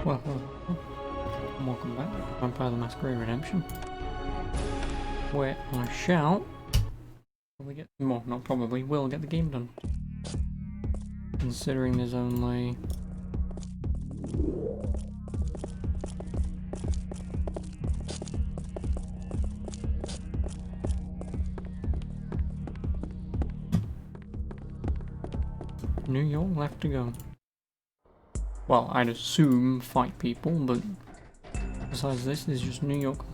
Welcome back. I'm part of the Masquerade Redemption, where I shall probably get, well, not probably, will get the game done. Considering there's only New York left to go. Well, I'd assume fight people, but besides this is just New York.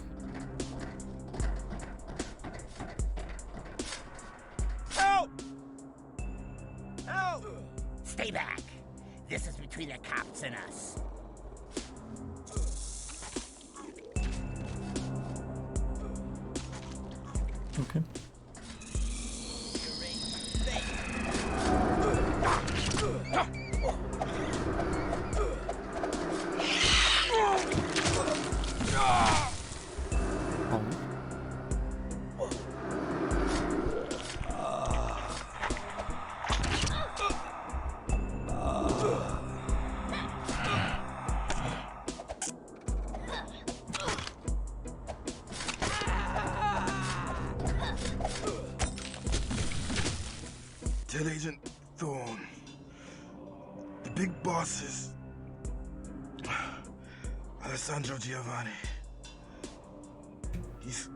Help! Help! Stay back. This is between the cops and us. Okay. Tell Agent Thorne, the big boss is Alessandro Giovanni. He's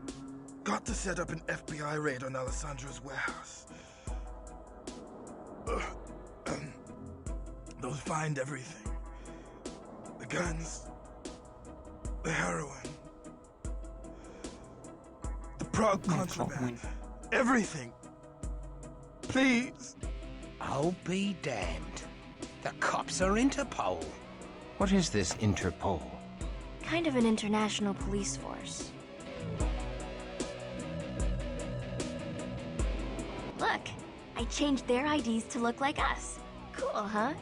got to set up an FBI raid on Alessandro's warehouse. They'll find everything. The guns, the heroin, the prog contraband, everything. Please. I'll be damned. The cops are Interpol. What is this Interpol? Kind of an international police force. Look, I changed their IDs to look like us. Cool, huh?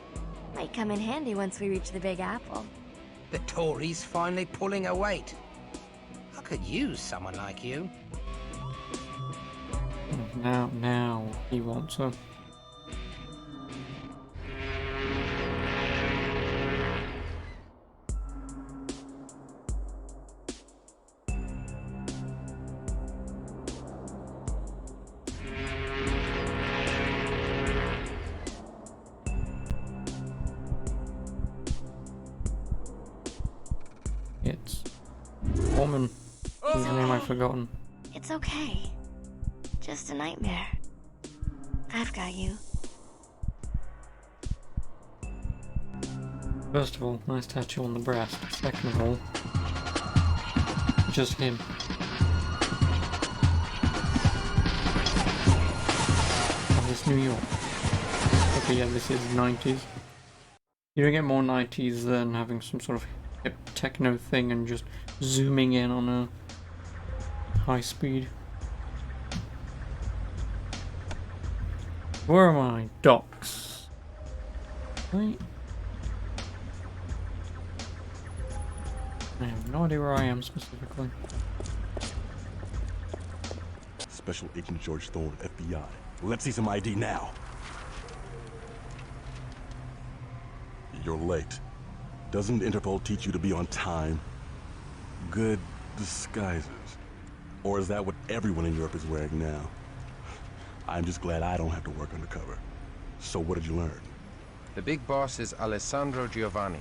Might come in handy once we reach the Big Apple. The Tories finally pulling a weight. I could use someone like you. Now he wants her. It's woman whose name I've forgotten. It's okay. Just a nightmare. I've got you. First of all, nice tattoo on the breast. Second of all, just him. Oh, it's New York. Okay, yeah, this is 90s. You don't get more 90s than having some sort of hip techno thing and just zooming in on a high speed. Where am I? Docks. Right. I have no idea where I am specifically. Special Agent George Thorne, FBI. Let's see some ID now. You're late. Doesn't Interpol teach you to be on time? Good disguises. Or is that what everyone in Europe is wearing now? I'm just glad I don't have to work undercover. So what did you learn? The big boss is Alessandro Giovanni.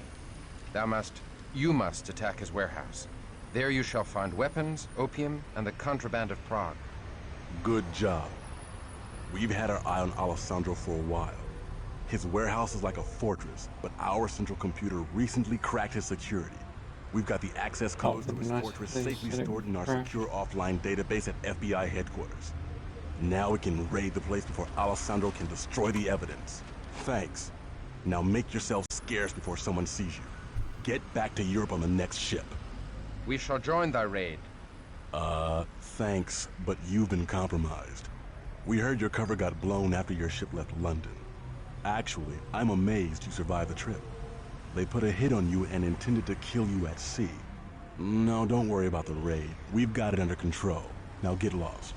You must attack his warehouse. There you shall find weapons, opium, and the contraband of Prague. Good job. We've had our eye on Alessandro for a while. His warehouse is like a fortress, but our central computer recently cracked his security. We've got the access codes to his fortress safely stored in our secure offline database at FBI headquarters. Now we can raid the place before Alessandro can destroy the evidence. Thanks. Now make yourself scarce before someone sees you. Get back to Europe on the next ship. We shall join thy raid. Thanks, but you've been compromised. We heard your cover got blown after your ship left London. Actually, I'm amazed you survived the trip. They put a hit on you and intended to kill you at sea. No, don't worry about the raid. We've got it under control. Now get lost.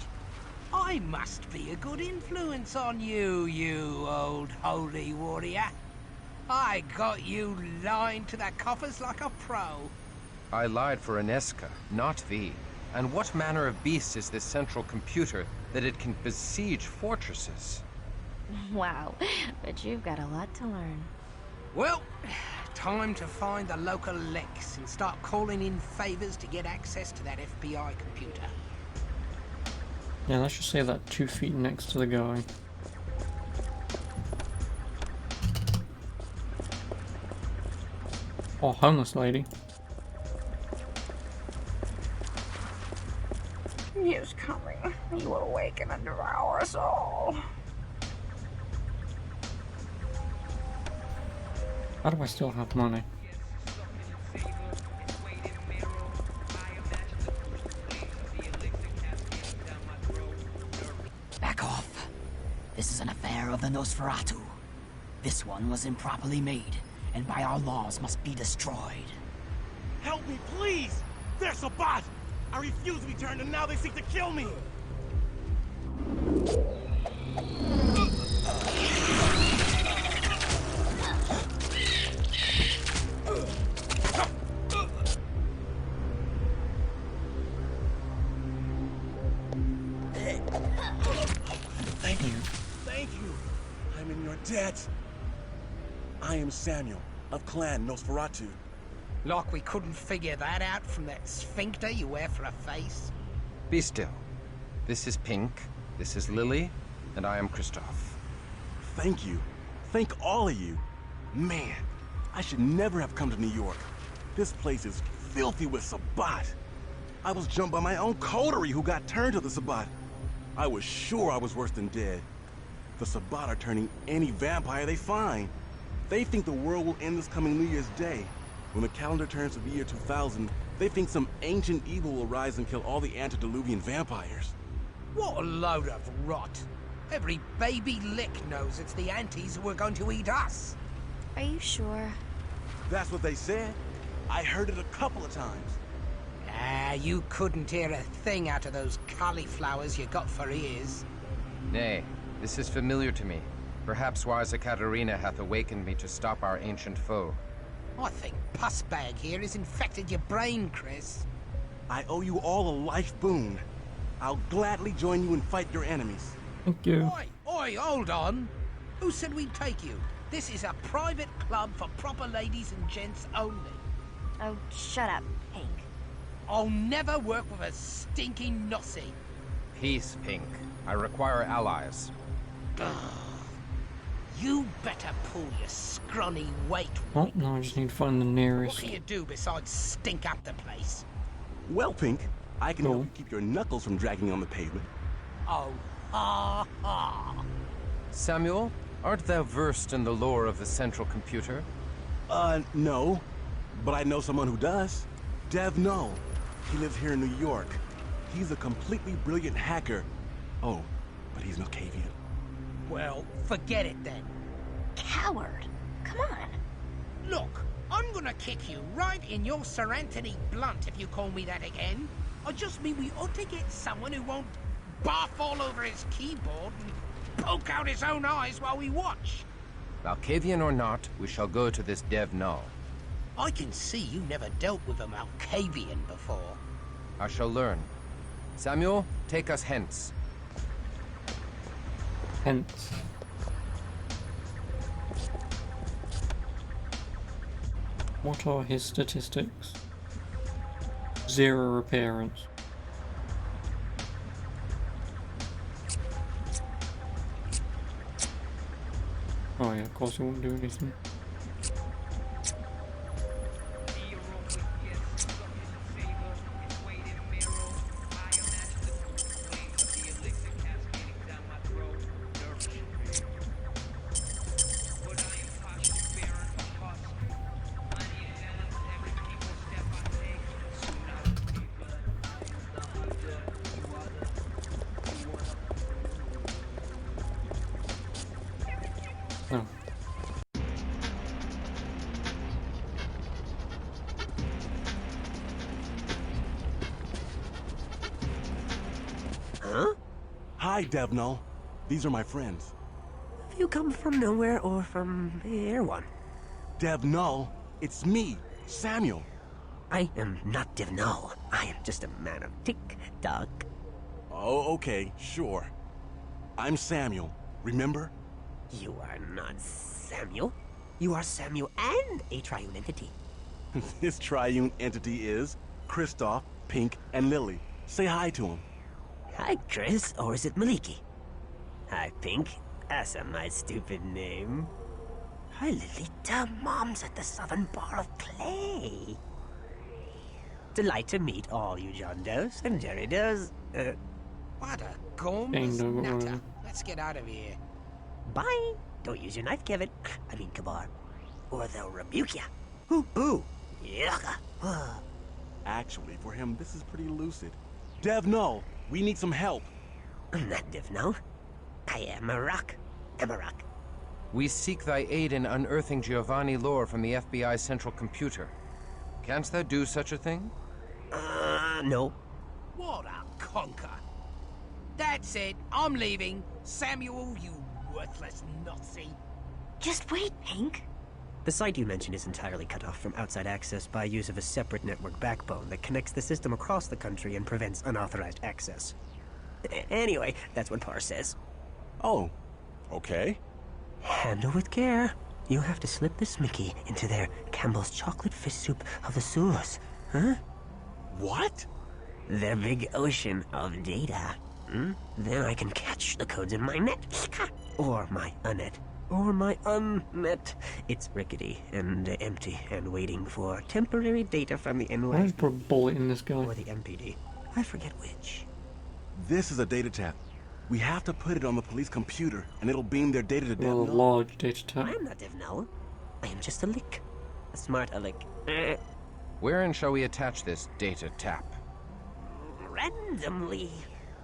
I must be a good influence on you, you old holy warrior. I got you lying to the coppers like a pro. I lied for Inesca, not thee. And what manner of beast is this central computer that it can besiege fortresses? Wow, but you've got a lot to learn. Well, time to find the local Lex and start calling in favors to get access to that FBI computer. Yeah, let's just say that 2 feet next to the guy. Oh, homeless lady. He is coming. He will awaken and devour us all. How do I still have money? Back off. This is an affair of the Nosferatu. This one was improperly made, and by our laws must be destroyed. Help me, please! There's a bot! I refuse to be turned, and now they seek to kill me! Thank you. Thank you. I'm in your debt. I am Samuel, of Clan Nosferatu. Like we couldn't figure that out from that sphincter you wear for a face. Be still. This is Pink, this is Lily, and I am Christoph. Thank you. Thank all of you. Man, I should never have come to New York. This place is filthy with Sabbat. I was jumped by my own coterie who got turned to the Sabbat. I was sure I was worse than dead. The Sabbat are turning any vampire they find. They think the world will end this coming New Year's Day. When the calendar turns to the year 2000, they think some ancient evil will rise and kill all the antediluvian vampires. What a load of rot. Every baby lick knows it's the antis who are going to eat us. Are you sure? That's what they said. I heard it a couple of times. Ah, you couldn't hear a thing out of those cauliflowers you got for ears. Nay, this is familiar to me. Perhaps wise Ekaterina hath awakened me to stop our ancient foe. I think Pussbag here has infected your brain, Chris. I owe you all a life boon. I'll gladly join you and fight your enemies. Thank you. Oi, hold on. Who said we'd take you? This is a private club for proper ladies and gents only. Oh, shut up, Pink. I'll never work with a stinking nossie. Peace, Pink. I require allies. You better pull your scrawny weight. Oh, no, I just need to find the What nearest. can you do besides stink up the place? Well, Pink, I can Cool. help you keep your knuckles from dragging on the pavement. Oh, ha ha. Samuel, art thou versed in the lore of the central computer? No. But I know someone who does. Dev Null. He lives here in New York. He's a completely brilliant hacker. Oh, but he's Malkavian. Well, forget it then. Coward. Come on. Look, I'm gonna kick you right in your Sir Anthony Blunt if you call me that again. I just mean we ought to get someone who won't barf all over his keyboard and poke out his own eyes while we watch. Malkavian or not, we shall go to this Dev Null. I can see you never dealt with a Malkavian before. I shall learn. Samuel, take us hence. Hence. What are his statistics? 0 appearance. Oh yeah, of course it won't do anything. Oh. Huh? Hi, Dev Null. These are my friends. Have you come from nowhere or from Air One? Dev Null, it's me, Samuel. I am not Divnall. I am just a man of tick-tock. Oh, okay, sure. I'm Samuel, remember? You are not Samuel. You are Samuel and a triune entity. This triune entity is Kristoff, Pink, and Lily. Say hi to him. Hi, Chris, or is it Maliki? Hi, Pink. Asa, my stupid name. Hi, Lolita. Mom's at the southern bar of clay. Delight to meet all you John Does and Jerry Does. What a gormless nutter. Let's get out of here. Bye. Don't use your knife, Kevin. I mean, Kabar. Or they'll rebuke ya. Ooh, ooh. Yucca. Actually, for him, this is pretty lucid. Dev Null, we need some help. I'm not Divnall. I am a rock. I'm a rock. We seek thy aid in unearthing Giovanni lore from the FBI central computer. Canst thou do such a thing? No. What a conker. That's it. I'm leaving. Samuel, you worthless Nazi. Just wait, Pink. The site you mentioned is entirely cut off from outside access by use of a separate network backbone that connects the system across the country and prevents unauthorized access. Anyway, that's what Parr says. Oh, okay. Handle with care. You have to slip this Mickey into their Campbell's chocolate fish soup of the sewers. Huh? What? Their big ocean of data. Then I can catch the codes in my net. Or my unnet. Or my unnet. It's rickety and empty and waiting for temporary data from the Why NY is put a bullet in this guy? or the MPD. I forget which. This is a data tap. We have to put it on the police computer, and it'll beam their data to Dev Well, a Null. large data I tap. am not Divnall. I am just a lick. A smart aleck. Wherein shall we attach this data tap? Randomly.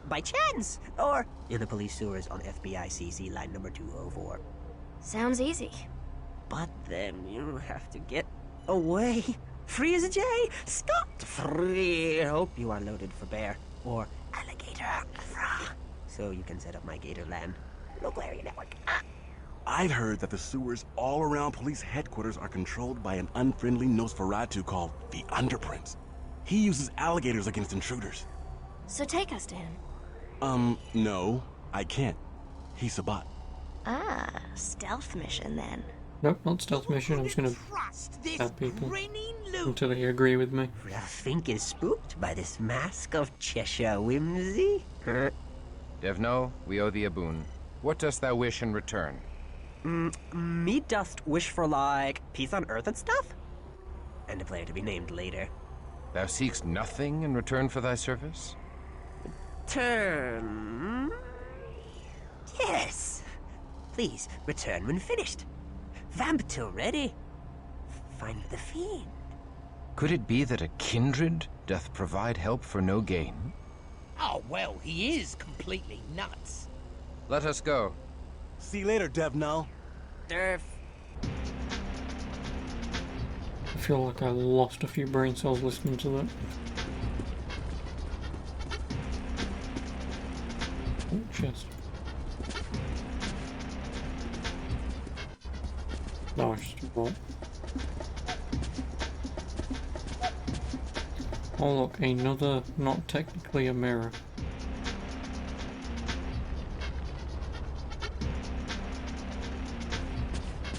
By chance. Or in the police sewers on FBI CC line number 204. Sounds easy. But then you have to get away. Free as a jay. Scot free. Hope you are loaded for bear or alligator. So you can set up my gator land. Local area network. I've heard that the sewers all around police headquarters are controlled by an unfriendly Nosferatu called the Underprince. He uses alligators against intruders. So take us to him. No, I can't. He's a bot. Ah, stealth mission then. Nope, not stealth mission. I'm just gonna Trust this stab people grinning loot. until they agree with me. Fink is spooked by this mask of Cheshire whimsy. Devno, we owe thee a boon. What dost thou wish in return? Me dost wish for, like, peace on Earth and stuff? And a player to be named later. Thou seekst nothing in return for thy service? Turn. Yes. Please return when finished. Vamp till ready. Find the fiend. Could it be that a kindred doth provide help for no gain? Oh, well, he is completely nuts. Let us go. See you later, Dev Null. Derf. I feel like I lost a few brain cells listening to that. Oh, chest. No, it's just a vault. Oh look, another, not technically a mirror.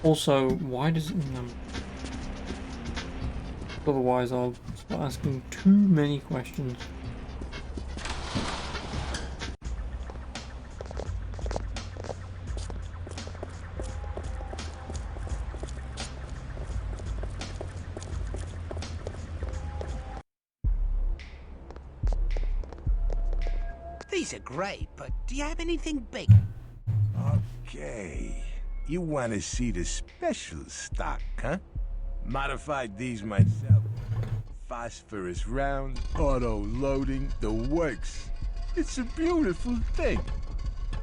Also, why does it... Otherwise I'll start asking too many questions. These are great, but do you have anything big? Okay. You want to see the special stock, huh? Modified these myself. Phosphorus rounds, auto loading, the works. It's a beautiful thing.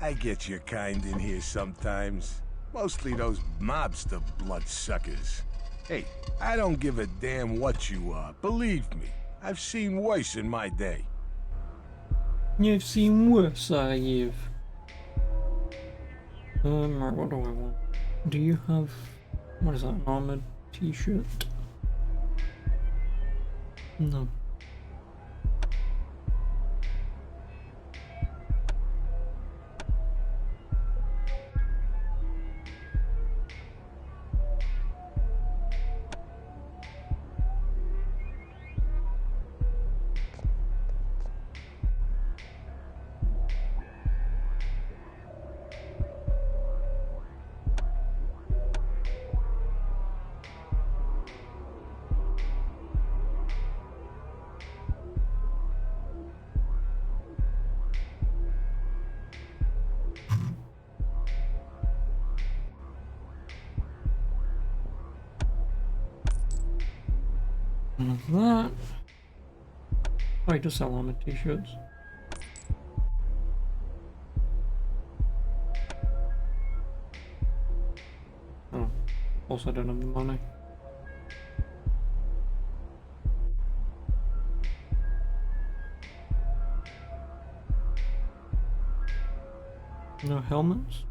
I get your kind in here sometimes. Mostly those mobster bloodsuckers. Hey, I don't give a damn what you are. Believe me, I've seen worse in my day. You've seen worse, you've... right, what do I want? Do you have... What is that, an armored T-shirt. No. None of that. Oh, he does sell armored t-shirts. Oh, also I don't have the money. No helmets?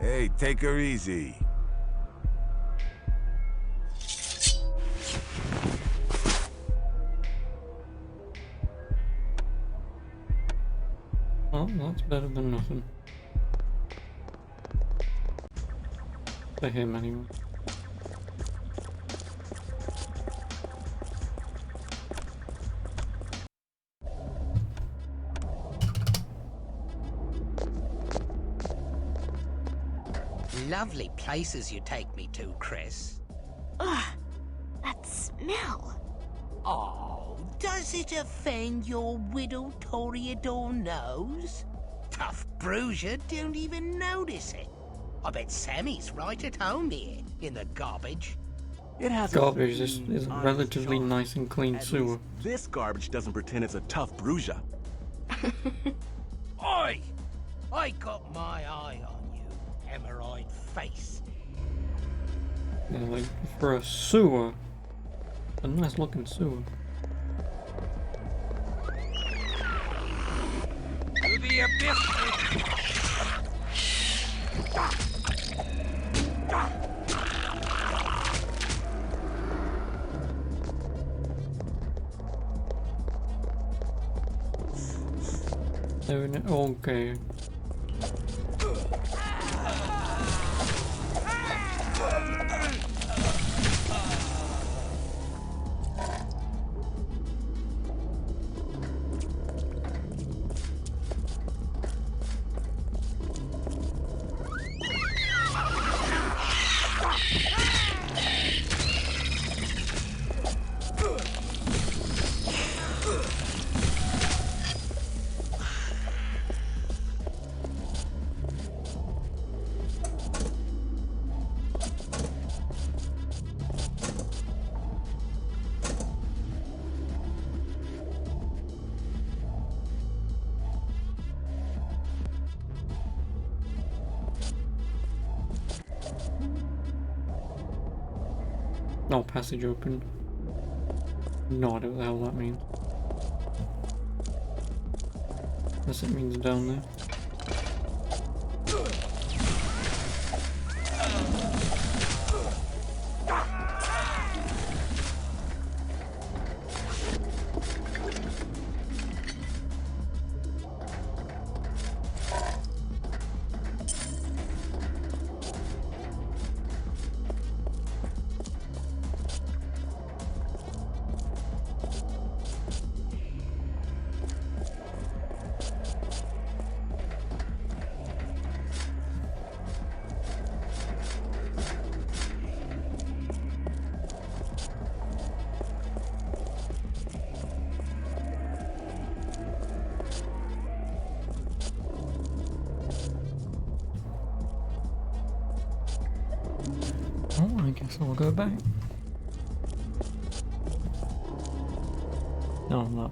Hey, take her easy. Oh, that's better than nothing. For him, anyway. Lovely places you take me to, Chris. Ugh, that smell. Oh, does it offend your widow Toreador nose? Tough Bruiser don't even notice it. I bet Sammy's right at home here, in the garbage. It has Garbage a is a honest relatively charm. nice and clean At sewer. least this garbage doesn't pretend it's a tough bruiser. Oi! I got my eye on you, hemorrhoid face. Yeah, like, for a sewer. A nice looking sewer. To the abyss! Okay. No, passage open. No idea what the hell that means. Unless it means down there. Oh, I guess I'll go back. No, I'm not.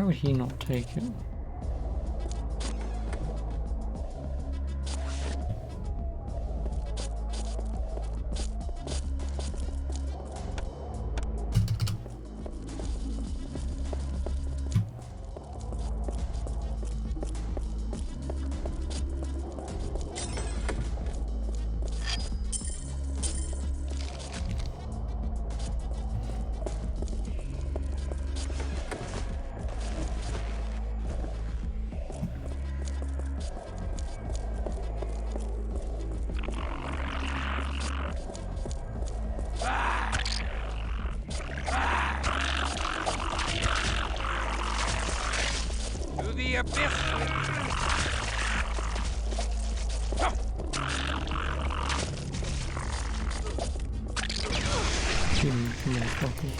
would he not take it? Too many fuckers.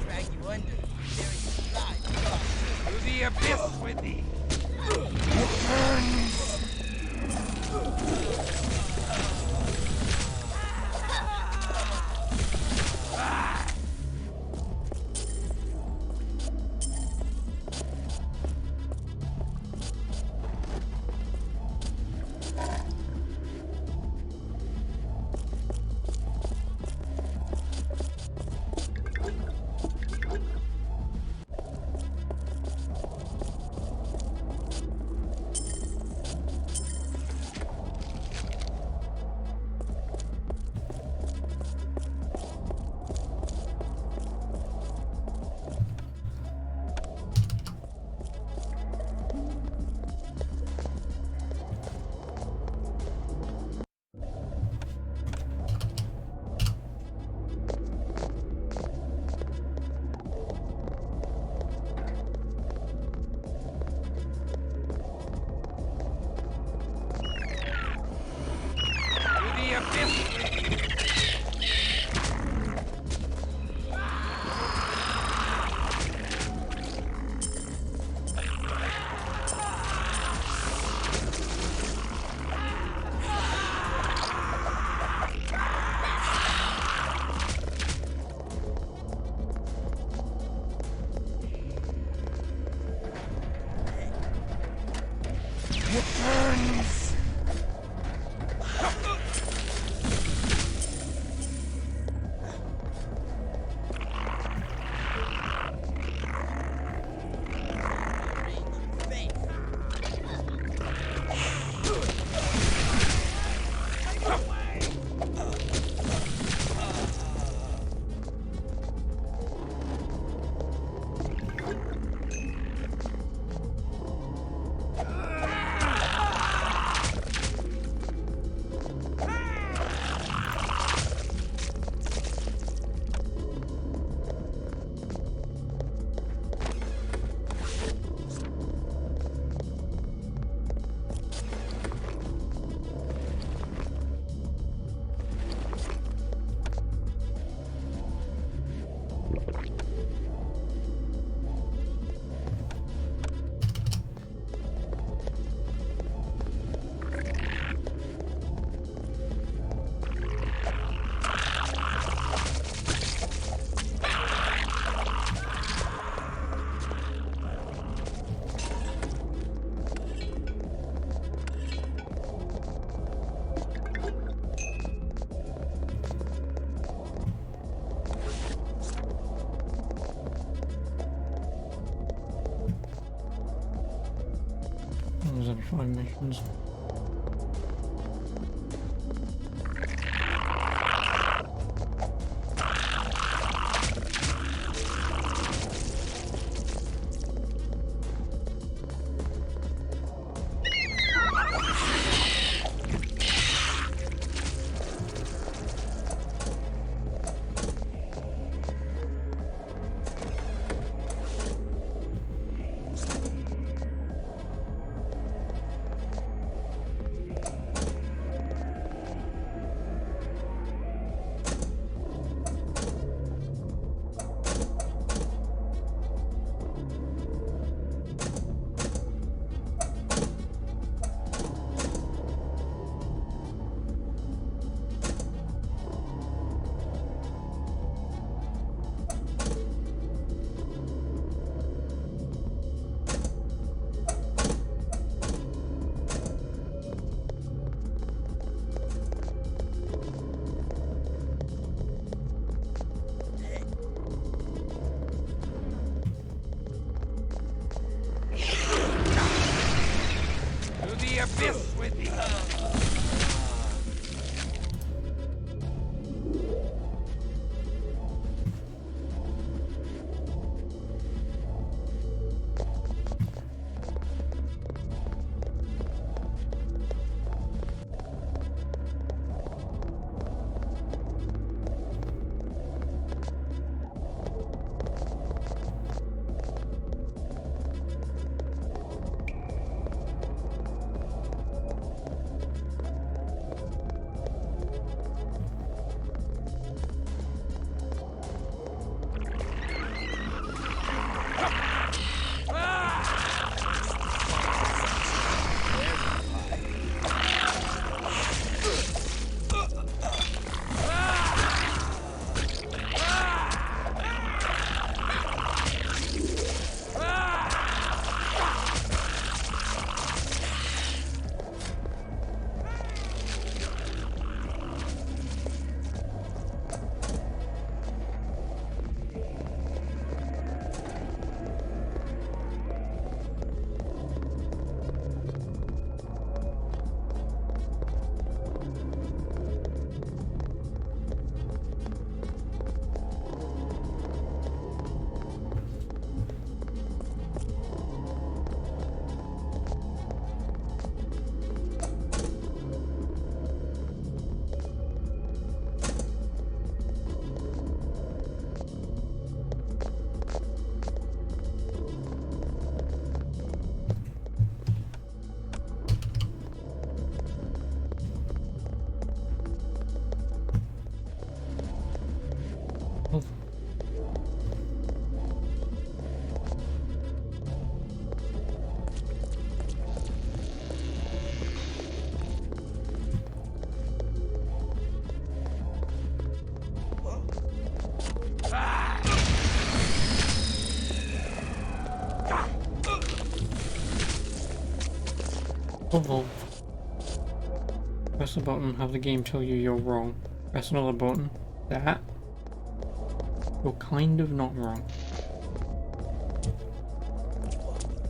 Drag you under. There you slide. To the abyss with thee. There's only 5 missions. Evolve. Press a button, have the game tell you you're wrong. Press another button. That. You're kind of not wrong.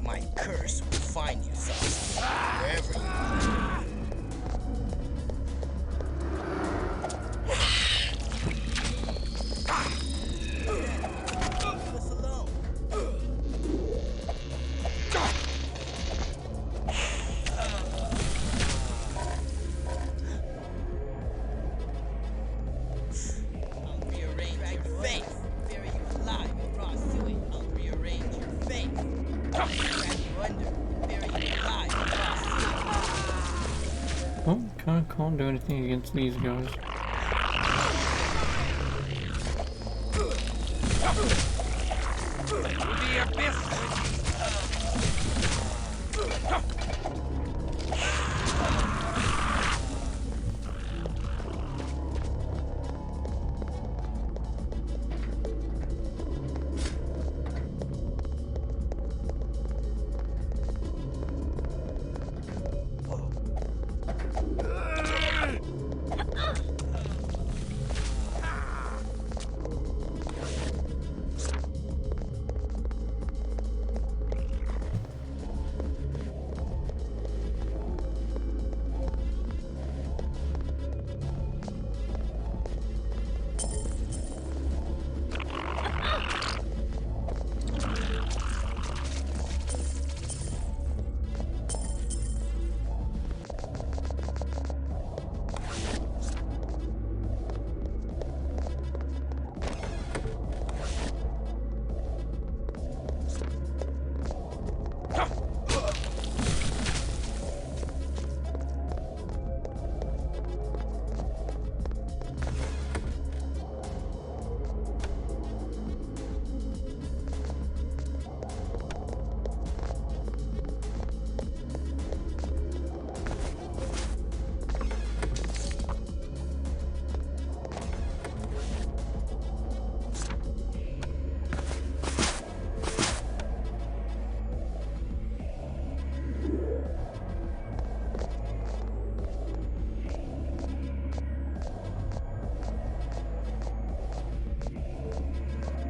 My curse will find you, Saucy, wherever you are. Leave us alone. I'll rearrange your face. Bury you alive in raw sewage. I'll rearrange your face. Drag you under. Bury you alive in raw sewage. Oh, can't do anything against these guys. The abyss.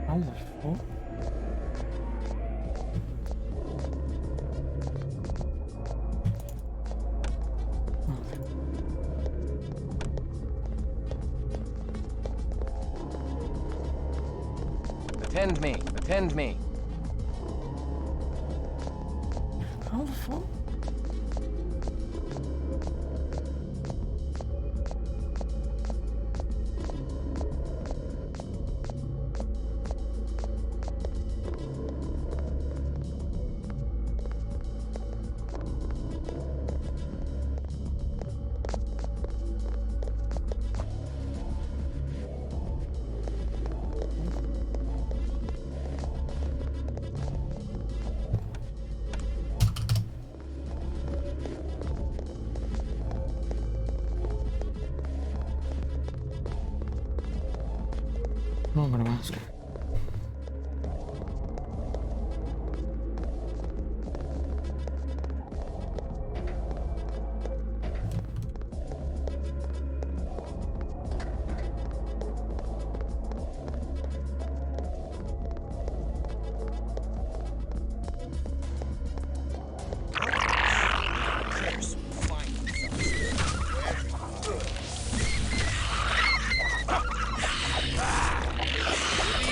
How the fuck? Attend me. Attend me. How the fuck? No, I'm gonna ask. Curse will find you, Saucy, wherever you are.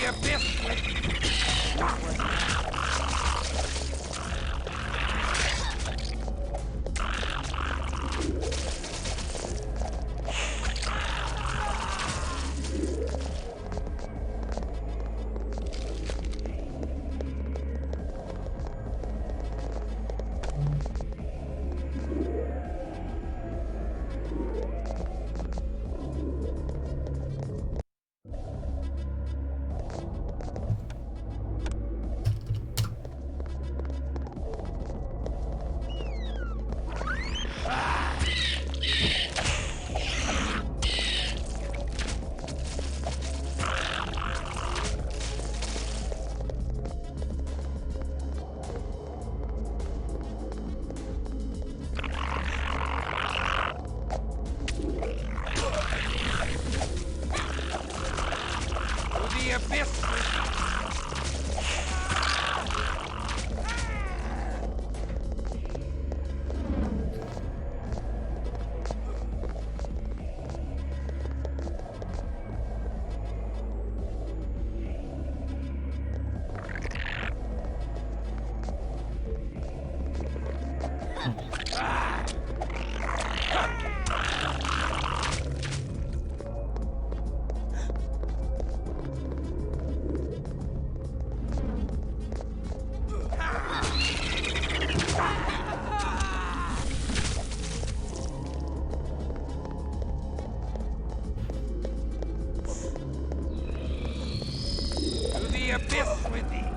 abyss with thee.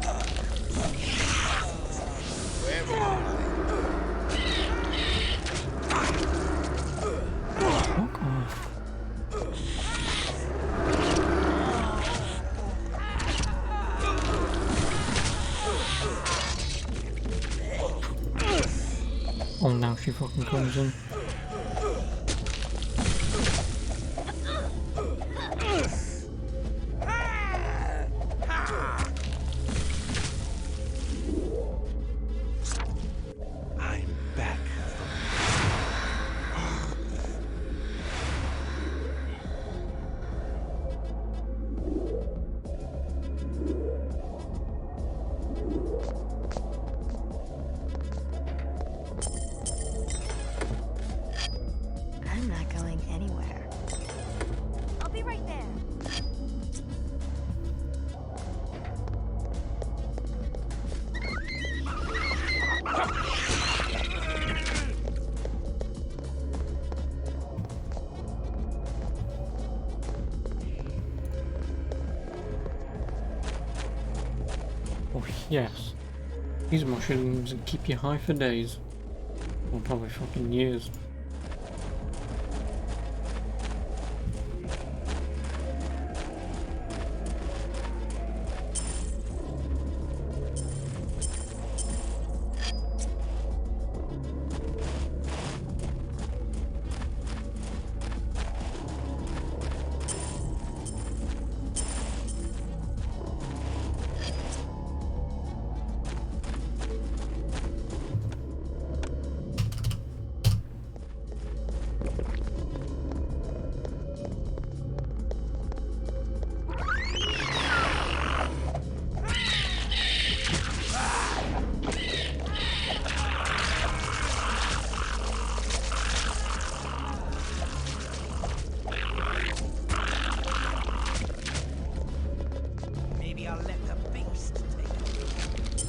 Wherever you Fuck off. Oh, now she fucking comes in. I'm back. I'm not going anywhere. I'll be right there. Oh, yes. These mushrooms keep you high for days. Or probably fucking years. maybe I'll let the beast take it.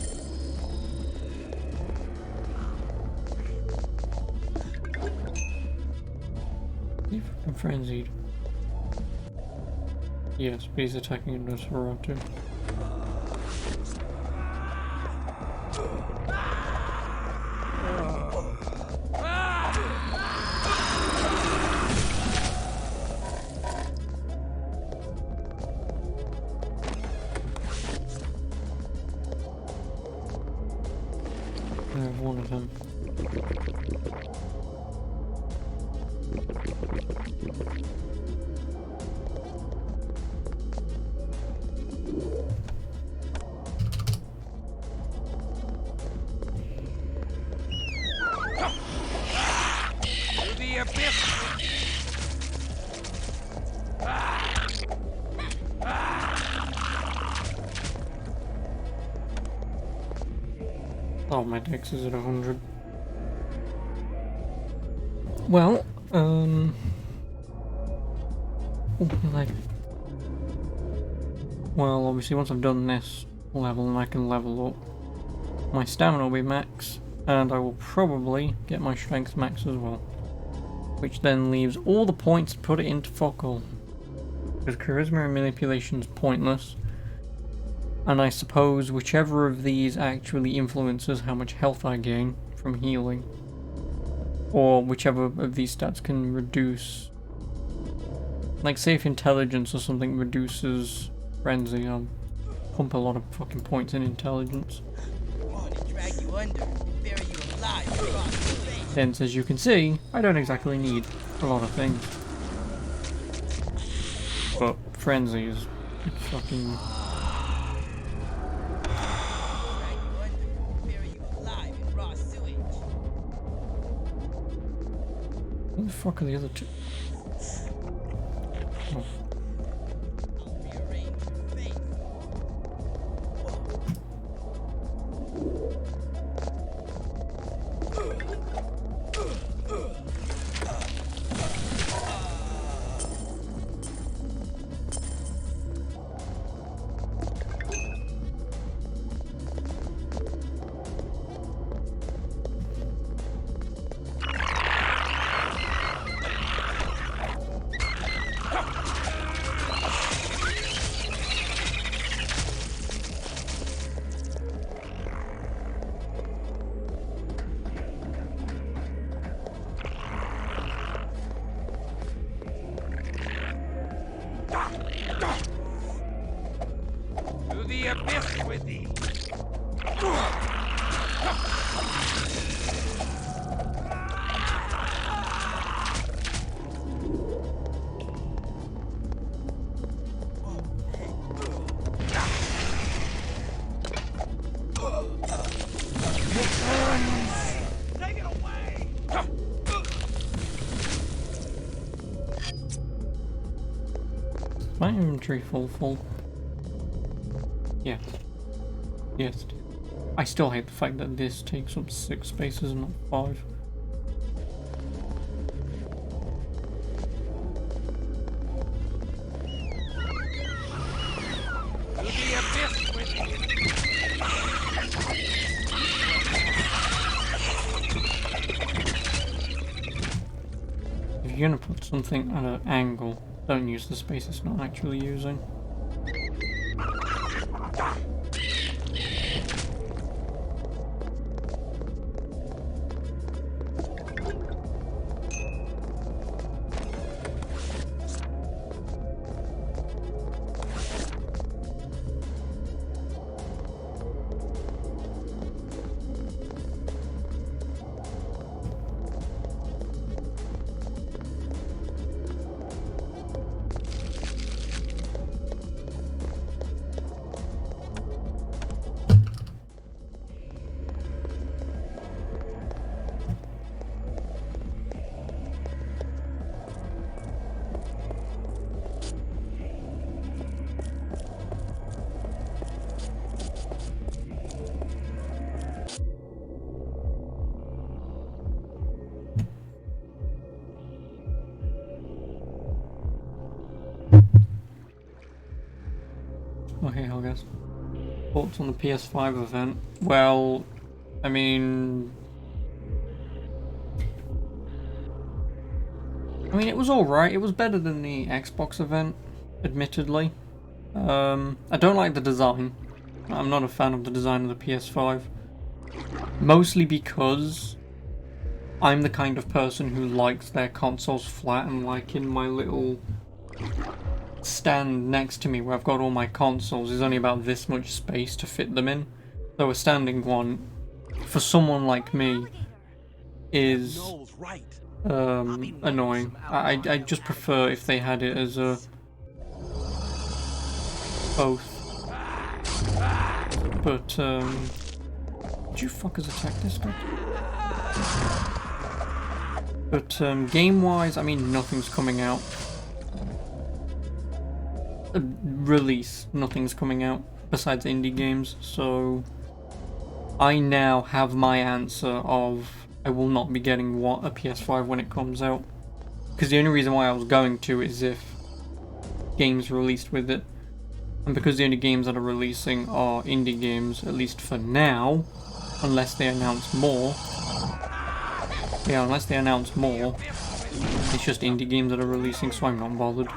You fucking frenzied. Yes, but he's attacking a Nosferatu. I have one of them. To the abyss! Oh, my dex is at 100. Well, like, well, obviously once I've done this level and I can level up, my stamina will be max, and I will probably get my strength max as well. Which then leaves all the points to put it into fuck all. Because charisma and manipulation is pointless. And I suppose whichever of these actually influences how much health I gain from healing. Or whichever of these stats can reduce. Like, say if intelligence or something reduces frenzy, I'll pump a lot of fucking points in intelligence. I want to drag you under and bury you alive across the face. Hence, as you can see, I don't exactly need a lot of things. But frenzy is fucking... Drag you under and bury you alive in raw sewage. What the fuck are the other two? Oh. I'll rearrange your face. abyss with thee. Take it away! My inventory full. Yeah. Yes. I still hate the fact that this takes up 6 spaces and not 5. To the abyss with thee. If you're gonna put something at an angle, don't use the space it's not actually using. Okay, I guess. Thoughts on the PS5 event? Well, I mean, it was alright. It was better than the Xbox event, admittedly. I don't like the design. I'm not a fan of the design of the PS5. Mostly because I'm the kind of person who likes their consoles flat, and like in my little stand next to me where I've got all my consoles, there's only about this much space to fit them in. So a standing one, for someone like me, is annoying. I just prefer if they had it as a both. But did you fuckers attack this guy? But game-wise, I mean, nothing's coming out. Release, nothing's coming out besides indie games, so I now have my answer of I will not be getting a PS5 when it comes out, because the only reason why I was going to is if games released with it, and because the only games that are releasing are indie games, at least for now, unless they announce more. Yeah, unless they announce more, it's just indie games that are releasing, so I'm not bothered.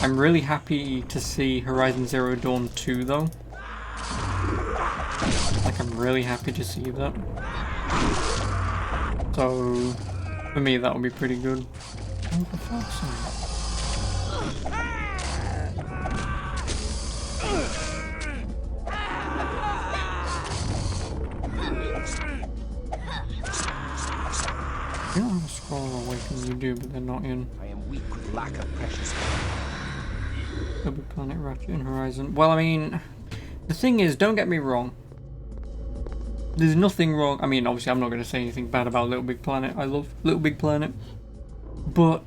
I'm really happy to see Horizon Zero Dawn 2 though. Like, I'm really happy to see that. So, for me that would be pretty good. Oh, for fuck's sake. You don't have a scroll awaken, you do, but they're not in. I am weak with lack of precious. Double Planet, Ratchet, and Horizon. Well, I mean, the thing is, don't get me wrong. There's nothing wrong. I mean, obviously, I'm not going to say anything bad about Little Big Planet. I love Little Big Planet. But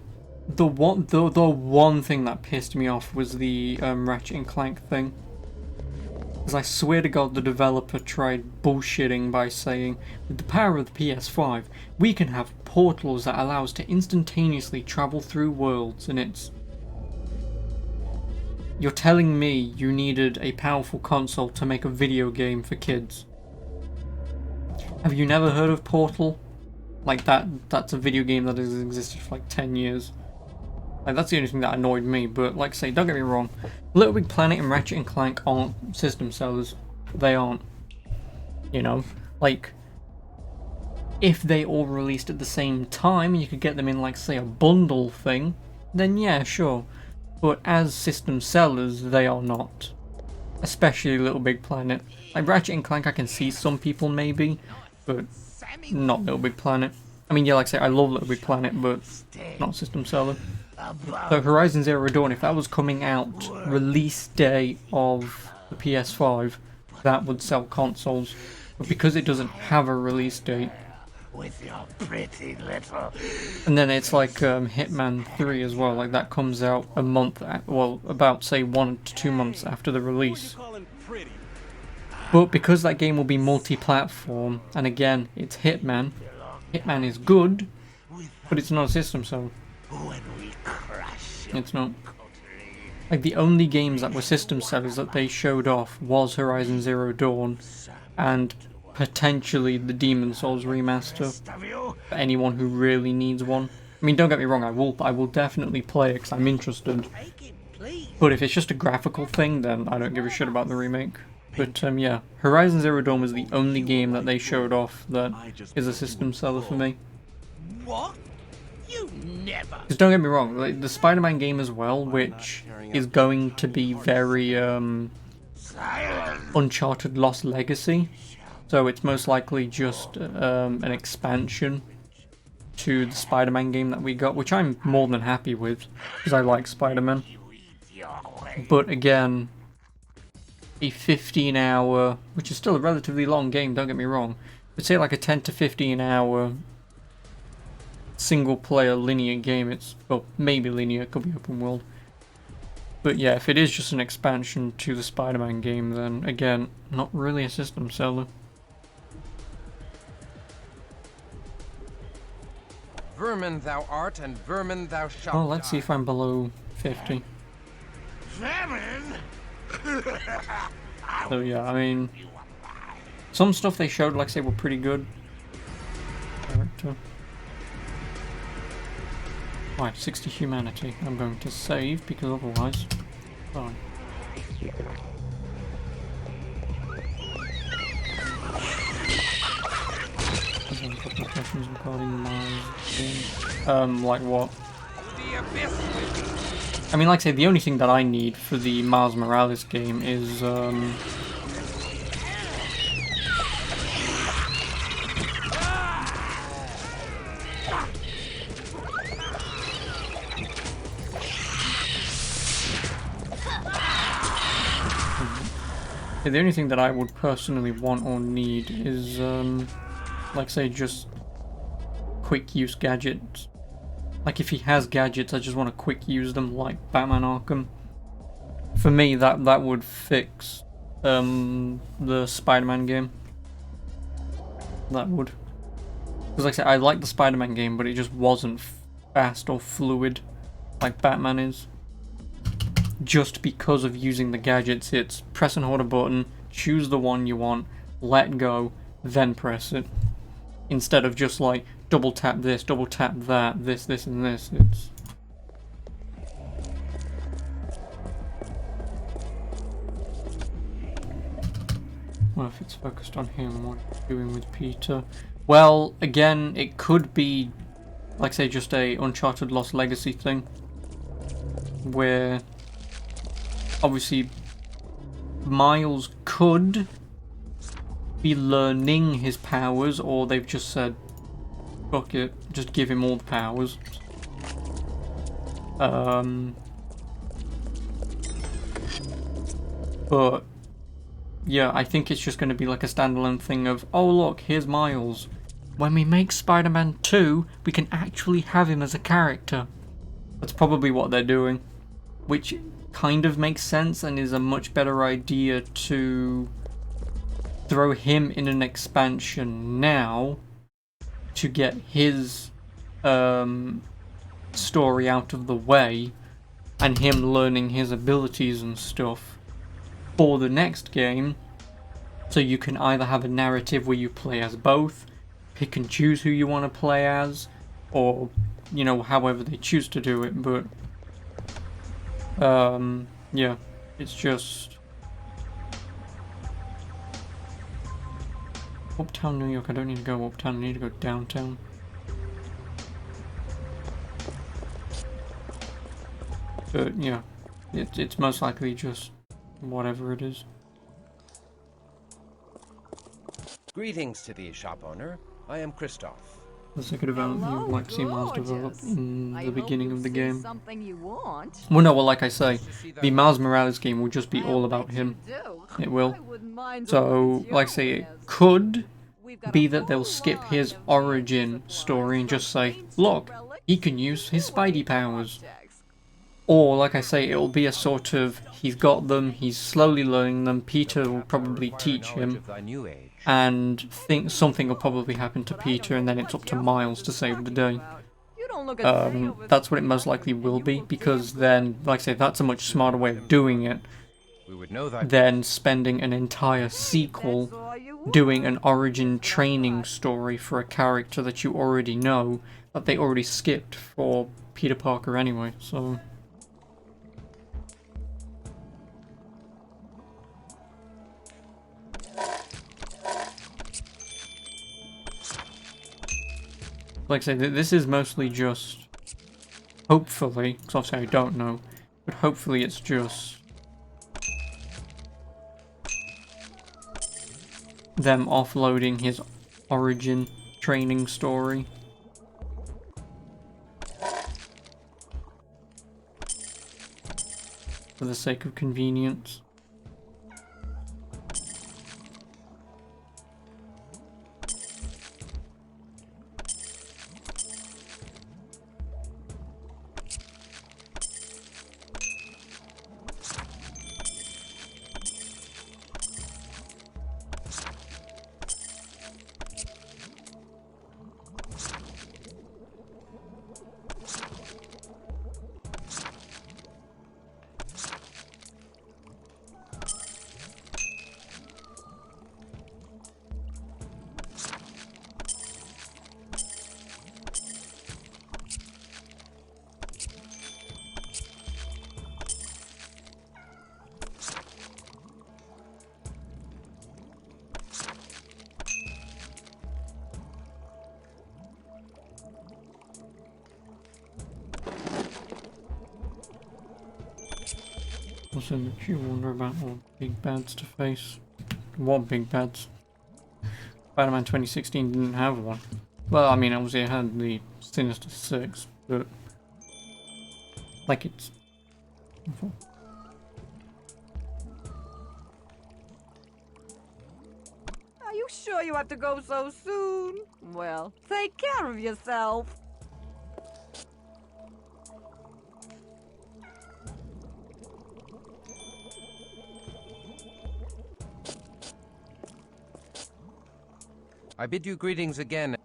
the one thing that pissed me off was the Ratchet and Clank thing. Because I swear to God, the developer tried bullshitting by saying, with the power of the PS5, we can have portals that allow us to instantaneously travel through worlds, and it's... You're telling me you needed a powerful console to make a video game for kids? Have you never heard of Portal? Like that's a video game that has existed for like 10 years. Like, that's the only thing that annoyed me, but like I say, don't get me wrong. Little Big Planet and Ratchet and Clank aren't system sellers. They aren't. You know? Like, if they all released at the same time and you could get them in, like, say, a bundle thing, then yeah, sure. but as system sellers, they are not. Especially Little Big Planet. Like Ratchet and Clank, I can see some people maybe, but not Little Big Planet. I mean, yeah, like I say, I love Little Big Planet, but not system seller. So Horizon Zero Dawn, if that was coming out release day of the PS5, that would sell consoles. But because it doesn't have a release date, with your pretty little... and then it's like Hitman 3 as well, like that comes out a month, well, about say 1 to 2 months after the release. But because that game will be multi-platform, and again, it's Hitman, Hitman is good, but it's not a system seller. It's not. Like the only games that were system sellers that they showed off was Horizon Zero Dawn, and potentially the Demon's Souls remaster, for anyone who really needs one. I mean, don't get me wrong, I will definitely play it because I'm interested. But if it's just a graphical thing, then I don't give a shit about the remake. But yeah, Horizon Zero Dawn was the only game that they showed off that is a system seller for me. What? You never. Because don't get me wrong, like the Spider-Man game as well, which is going to be very Uncharted Lost Legacy. So it's most likely just an expansion to the Spider-Man game that we got, which I'm more than happy with, because I like Spider-Man. But again, a 15-hour, which is still a relatively long game, don't get me wrong, but say like a 10 to 15-hour single-player linear game, it's, well, maybe linear, it could be open world. But yeah, if it is just an expansion to the Spider-Man game, then again, not really a system seller. Vermin thou art, and vermin thou shalt. Oh, let's see if I'm below 50. Vermin? So yeah, I mean, some stuff they showed, like I say, were pretty good. Character. Right, 60 humanity. I'm going to save because otherwise, fine. There's a couple of questions regarding my game. Like what? I mean, like I say, the only thing that I need for the Miles Morales game is the only thing that I would personally want or need is, like say, just quick use gadgets. Like if he has gadgets, I just want to quick use them, like Batman Arkham. For me, that would fix the Spider-Man game. That would. Because like I said, I like the Spider-Man game, but it just wasn't fast or fluid like Batman is. Just because of using the gadgets, it's press and hold a button, choose the one you want, let go, then press it. Instead of just like double tap this, double tap that, this, and this. It's well, if it's focused on him, what are you doing with Peter? Well, again, it could be, like say, just a Uncharted Lost Legacy thing, where obviously Miles could be learning his powers, or they've just said, fuck it, just give him all the powers. But yeah, I think it's just going to be like a standalone thing of, oh look, here's Miles. When we make Spider-Man 2, we can actually have him as a character. That's probably what they're doing, which kind of makes sense and is a much better idea to throw him in an expansion now to get his story out of the way and him learning his abilities and stuff for the next game, so you can either have a narrative where you play as both, pick and choose who you want to play as, or you know, however they choose to do it. But yeah, it's just Uptown New York. I don't need to go uptown, I need to go downtown. But yeah, it's most likely just whatever it is. Greetings to thee, shop owner. I am Christoph. That's like a development you would like to see Mars develop in the beginning of the game. Something you want. Well, no, well, like I say, the Miles Morales game will just be all about him. It will. So, like I say, it could be that they'll skip his origin story and just say, look, he can use his Spidey powers. Or, like I say, it'll be a sort of, he's got them, he's slowly learning them, Peter will probably teach him, and think something will probably happen to Peter, and then it's up to Miles to save the day. That's what it most likely will be, because then, like I say, that's a much smarter way of doing it than spending an entire sequel doing an origin training story for a character that you already know, that they already skipped for Peter Parker anyway, so... Like I say, this is mostly just, hopefully, because obviously I don't know, but hopefully it's just them offloading his origin training story. For the sake of convenience. Also makes you wonder about what big bads to face. What big bads? Spider-Man 2016 didn't have one. Well, I mean, obviously it had the Sinister Six, but... like it's... Are you sure you have to go so soon? Well, take care of yourself. I bid you greetings again.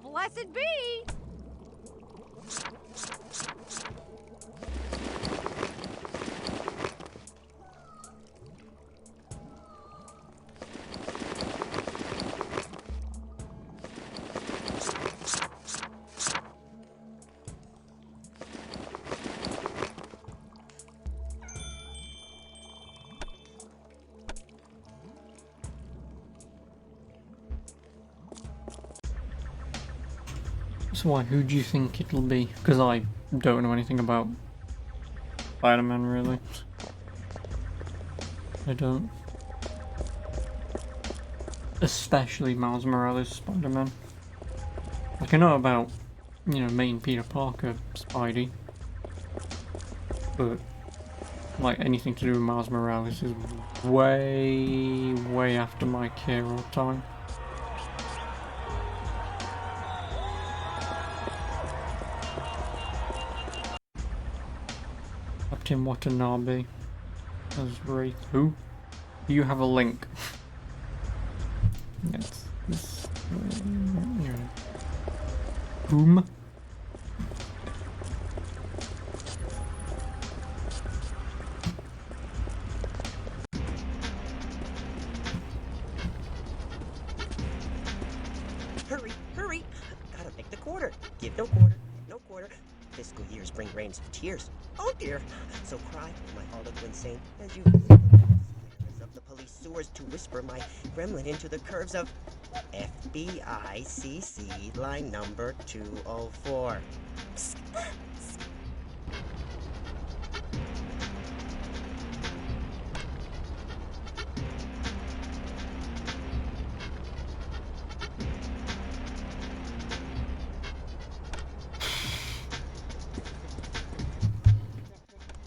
Blessed be! So why, who do you think it'll be? Because I don't know anything about Spider-Man, really. I don't. Especially Miles Morales Spider-Man. Like, I know about, you know, main Peter Parker Spidey. But like anything to do with Miles Morales is way after my care or time. Captain Watanabe as Wraith. Who? Do you have a link? Yes. This. Boom. Hurry, hurry! Gotta make the quarter. Give no quarter, no quarter. Fiscal years bring rains of tears. Oh dear. So cry, my Harlequin saint, as you visit the squares of the police sewers to whisper my gremlin into the curves of FBICC line number 204. Psst.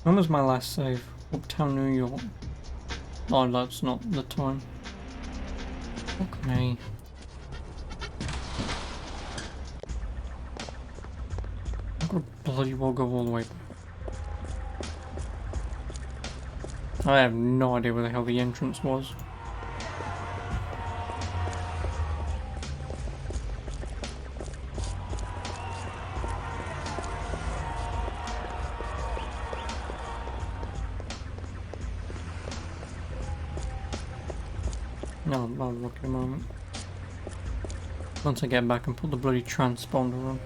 When was my last save? Uptown, New York. Oh, that's not the time. Fuck me. I've got to bloody well go all the way back. I have no idea where the hell the entrance was. No, I'll look in a moment. Once I get back and put the bloody transponder on.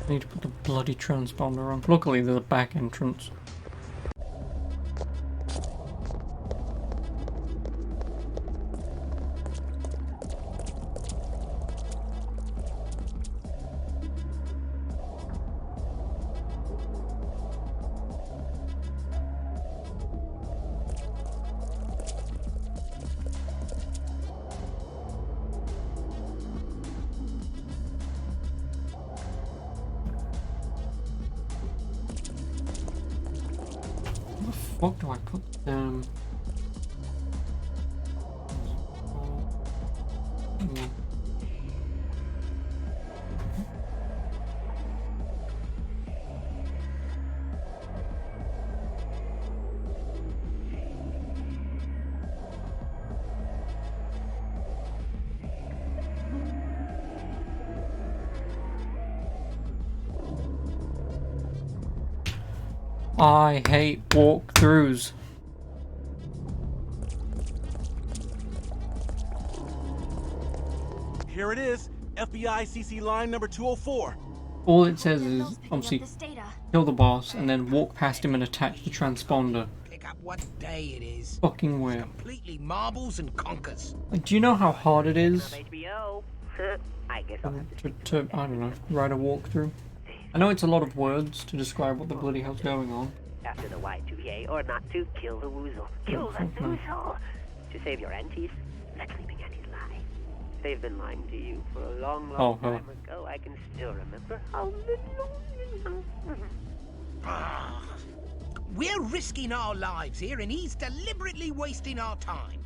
I need to put the bloody transponder on. Luckily there's a back entrance. What do I put them? I hate walkthroughs. Here it is, FBICC line number 204. All it says is, obviously, kill the boss and then walk past him and attach the transponder. Pick up what day it is. Fucking weird. Completely marbles and conkers. Like, do you know how hard it is HBO. I guess to I don't know, write a walkthrough? I know it's a lot of words to describe what the bloody hell's going on. After the Y2K, or not to kill the woozle. Kill the woozle! To save your aunties, let sleeping aunties lie. They've been lying to you for a long time ago. I can still remember how little. We're risking our lives here, and he's deliberately wasting our time.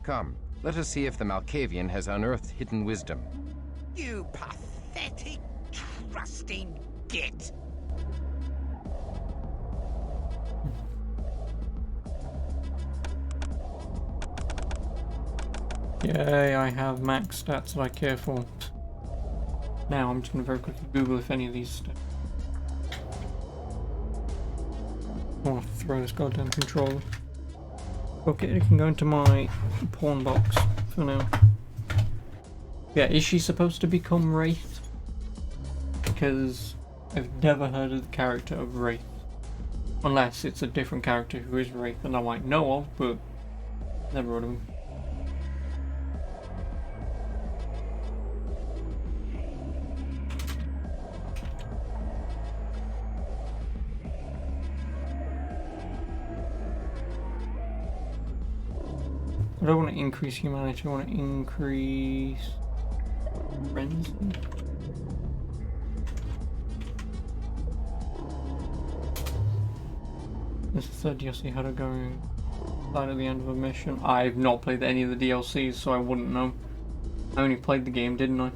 Come, let us see if the Malkavian has unearthed hidden wisdom. You pathetic, trusting git. Yay, I have max stats that I care for. Now I'm just going to very quickly Google if any of these stats. I want to throw this goddamn controller. Okay, it can go into my pawn box for now. Yeah, is she supposed to become Wraith? Because I've never heard of the character of Wraith. Unless it's a different character who is Wraith and I might know of, but never heard of him. I don't want to increase humanity, I want to increase frenzy. This is the third DLC how to go right at the end of a mission. I've not played any of the DLCs, so I wouldn't know. I only played the game, didn't I?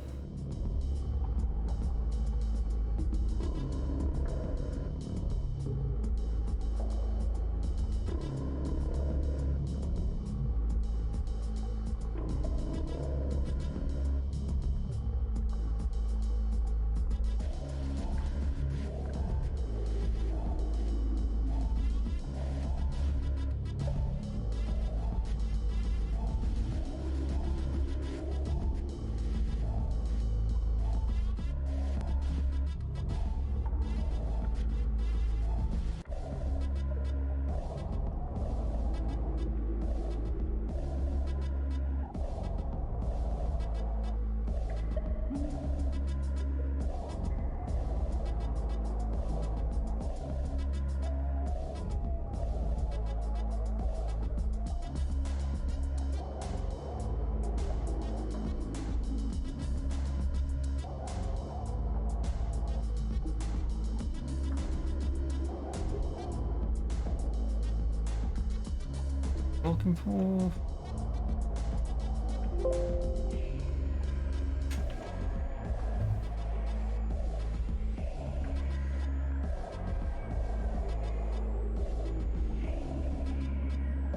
Looking for...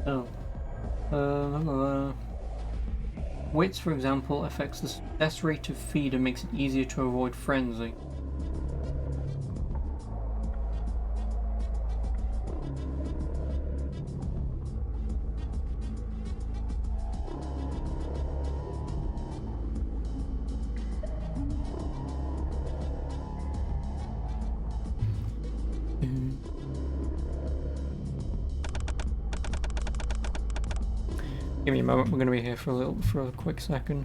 Oh. Wits, for example, affects the success rate of feed and makes it easier to avoid frenzy. Give me a moment, we're going to be here for a quick second.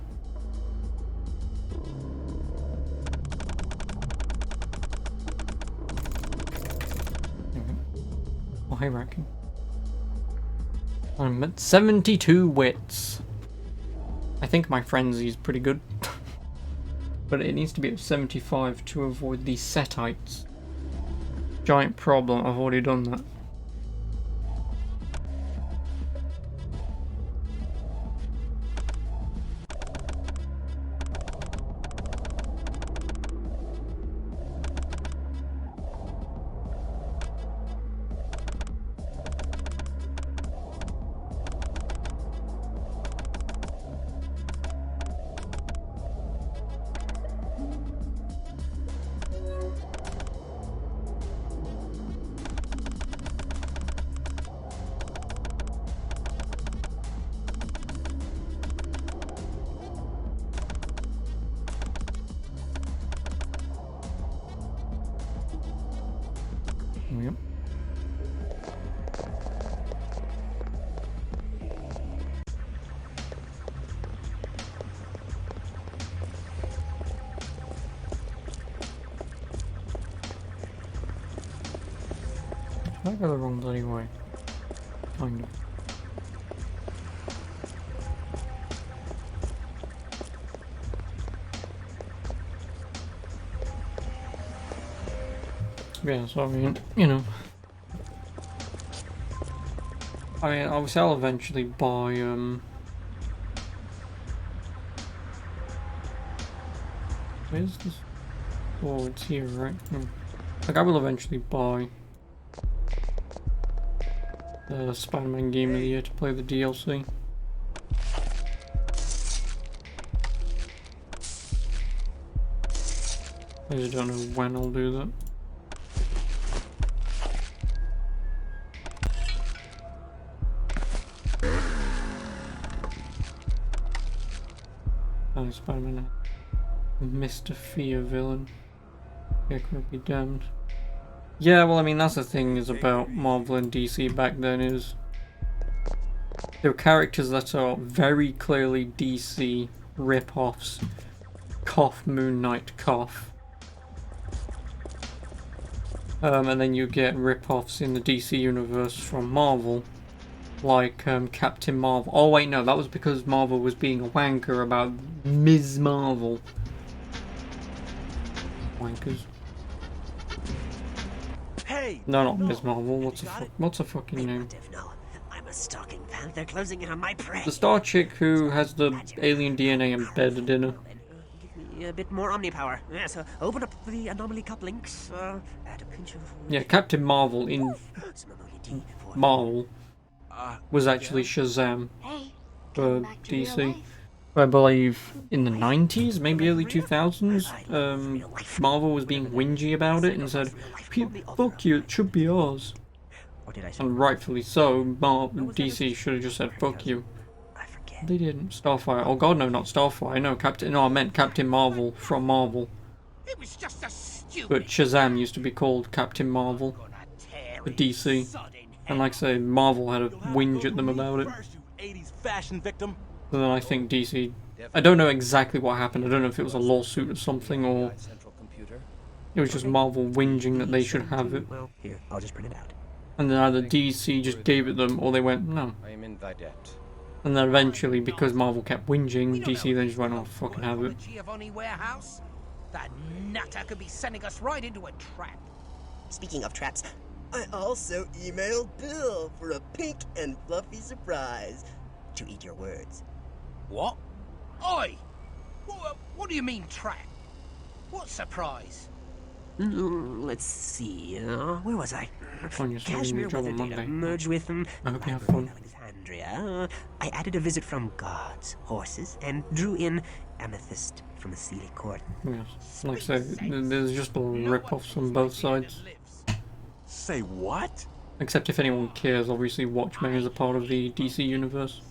Oh, hey, Racking. I'm at 72 wits. I think my frenzy is pretty good. But it needs to be at 75 to avoid these setites. Giant problem, I've already done that. Yep. Did I go the wrong bloody way? Kind of. Yeah, so I mean, you know. I mean, obviously I'll eventually buy, where's this? Oh, it's here, right? Like, I will eventually buy the Spider-Man Game of the Year to play the DLC. I just don't know when I'll do that. Spider-Man, Mr. Fear villain. Yeah, could be damned. Yeah, well, I mean, that's the thing is about Marvel and DC back then is there are characters that are very clearly DC rip-offs. Cough, Moon Knight, cough. And then you get rip-offs in the DC universe from Marvel. Like Captain Marvel. Oh wait, no, that was because Marvel was being a wanker about Ms. Marvel. Wankers. Hey! No, not no, Ms. Marvel. you What's got it? what's her fucking name? If no, I'm a stalking panther closing in on my prey. The star chick who has the alien DNA embedded in her. Give me a bit more omnipower. Yes, open up the anomaly cup links. Add a pinch of... Yeah, Captain Marvel in Marvel was actually Shazam for DC. I believe in the 90s, maybe early 2000s, Marvel was being whingy about it and said, fuck you, it should be ours. And rightfully so, DC should have just said, fuck you. They didn't. Starfire. Oh god, no, not Starfire. No, I meant Captain Marvel from Marvel. It was just a stupid... But Shazam used to be called Captain Marvel for DC. And like I say, Marvel had a whinge at them about it. 80s fashion victim. And then I think DC... I don't know exactly what happened. I don't know if it was a lawsuit or something, or... It was just Marvel whinging that they should have it. Well, here, I'll just print it out. And then either DC just gave it them, or they went, no. I am in thy debt. And then eventually, because Marvel kept whinging, DC then just went, oh, fucking have it. Giovanni warehouse? That nutter could be sending us right into a trap. Speaking of traps, I also emailed Bill for a pink and fluffy surprise. To eat your words. What? Oi! What do you mean trap? What surprise? Let's see, where was I? On your Cashmere job weather on data Monday. merged with I hope you have fun. Alexandria. I added a visit from gods, horses, and drew in amethyst from a Sealy court. Yes, like I say, there's just a rip-offs on both sides. Say what? Except if anyone cares, obviously Watchmen is a part of the DC universe.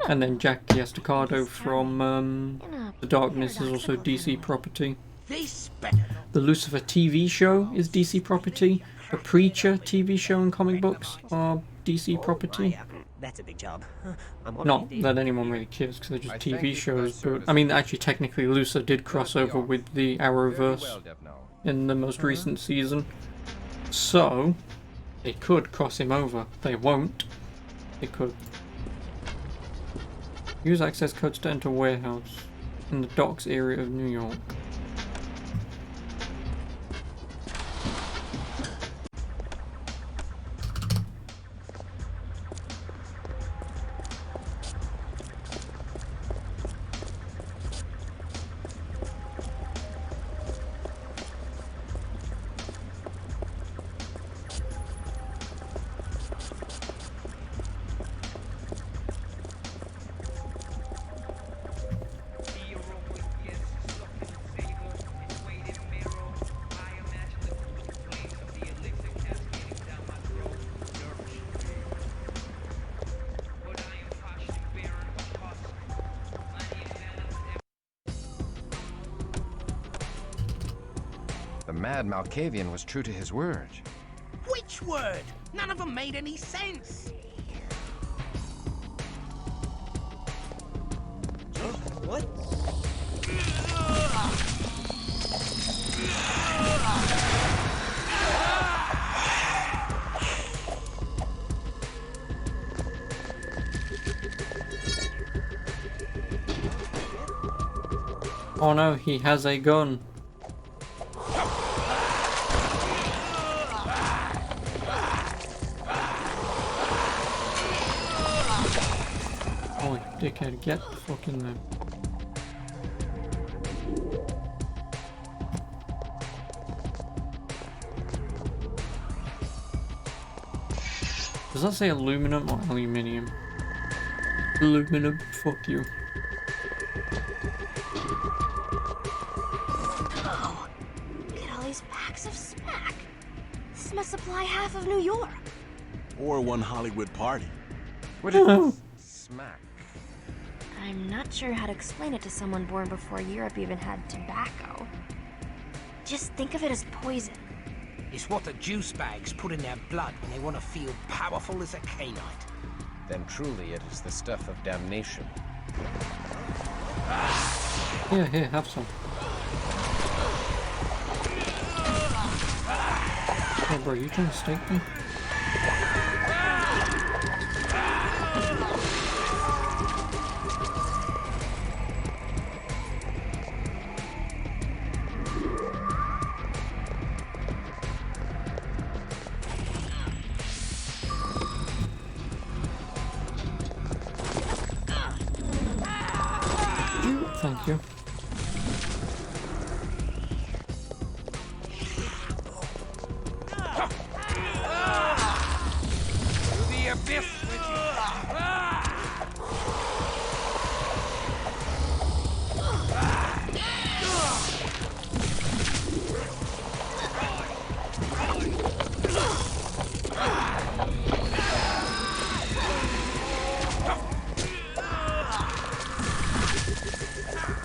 And then Jackie Estacado from The Darkness is also DC property. The Lucifer TV show is DC property. The Preacher TV show and comic books are DC property. That's a big job. Not that anyone really cares because they're just TV shows, but I mean, actually, technically, Lucifer did cross over with the Arrowverse in the most recent season. So, they could cross him over. They won't. They could. Use access codes to enter warehouse in the docks area of New York. The mad Malkavian was true to his word. Which word? None of them made any sense. What? Oh no, he has a gun. Oh, dickhead, get the fuck in there. Does that say aluminum or aluminium? Aluminum, fuck you. Oh, look at all these packs of smack. This must supply half of New York. Or one Hollywood party. What is smack? I'm not sure how to explain it to someone born before Europe even had tobacco. Just think of it as poison. It's what the juice bags put in their blood when they want to feel powerful as a Cainite. Then truly it is the stuff of damnation. Here, have some. Oh, bro, you trying to stake me? Thank you. To the abyss with you.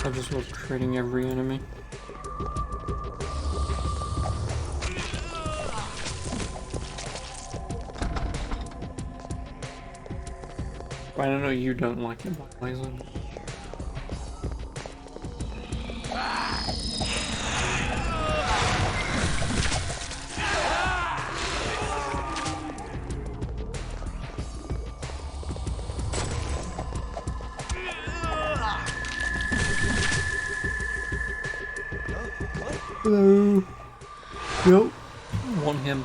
I just love creating every enemy. But I don't know you don't like it, but why is it? Hello. Yep. Want him.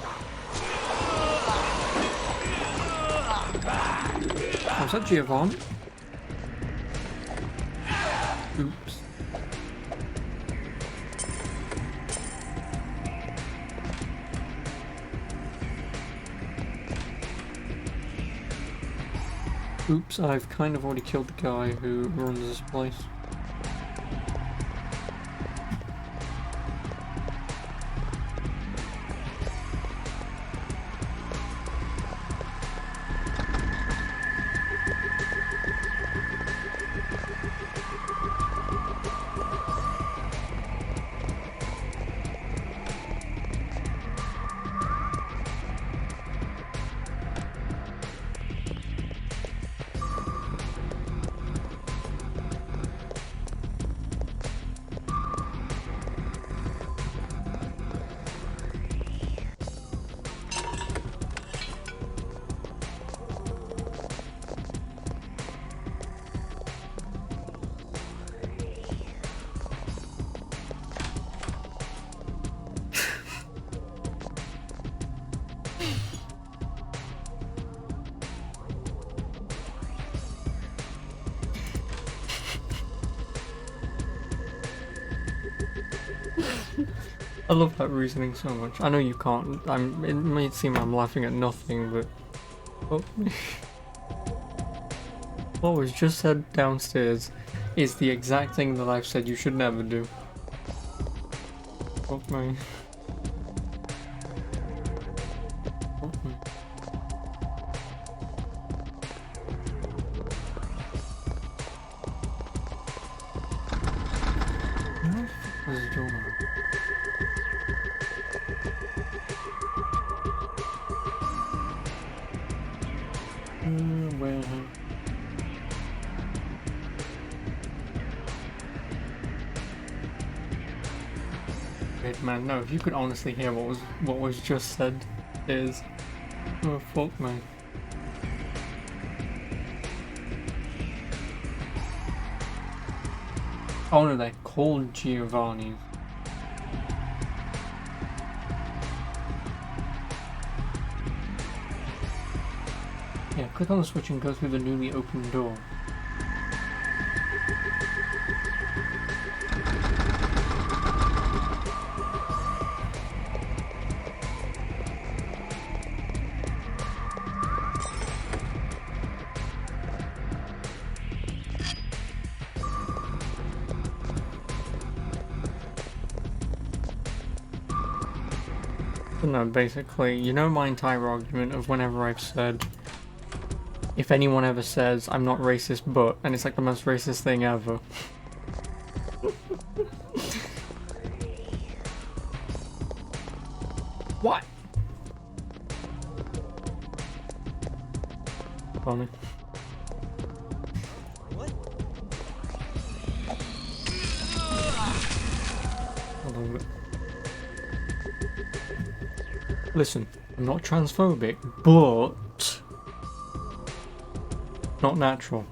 Was that Giovanni? Oops. Oops, I've kind of already killed the guy who runs this place. I love that reasoning so much. I know you can't. It may seem I'm laughing at nothing, but what was just said downstairs is the exact thing that I've said you should never do. Fuck me. Fuck me. Where's the door now? Well, wait, man, no, if you could honestly hear what was just said, is oh fuck me. Oh no, they're called Giovanni's. Yeah, click on the switch and go through the newly opened door. But no, basically, you know my entire argument of whenever I've said, if anyone ever says I'm not racist but, and it's like the most racist thing ever. What? Funny. What? I love it. Listen, I'm not transphobic, but not natural.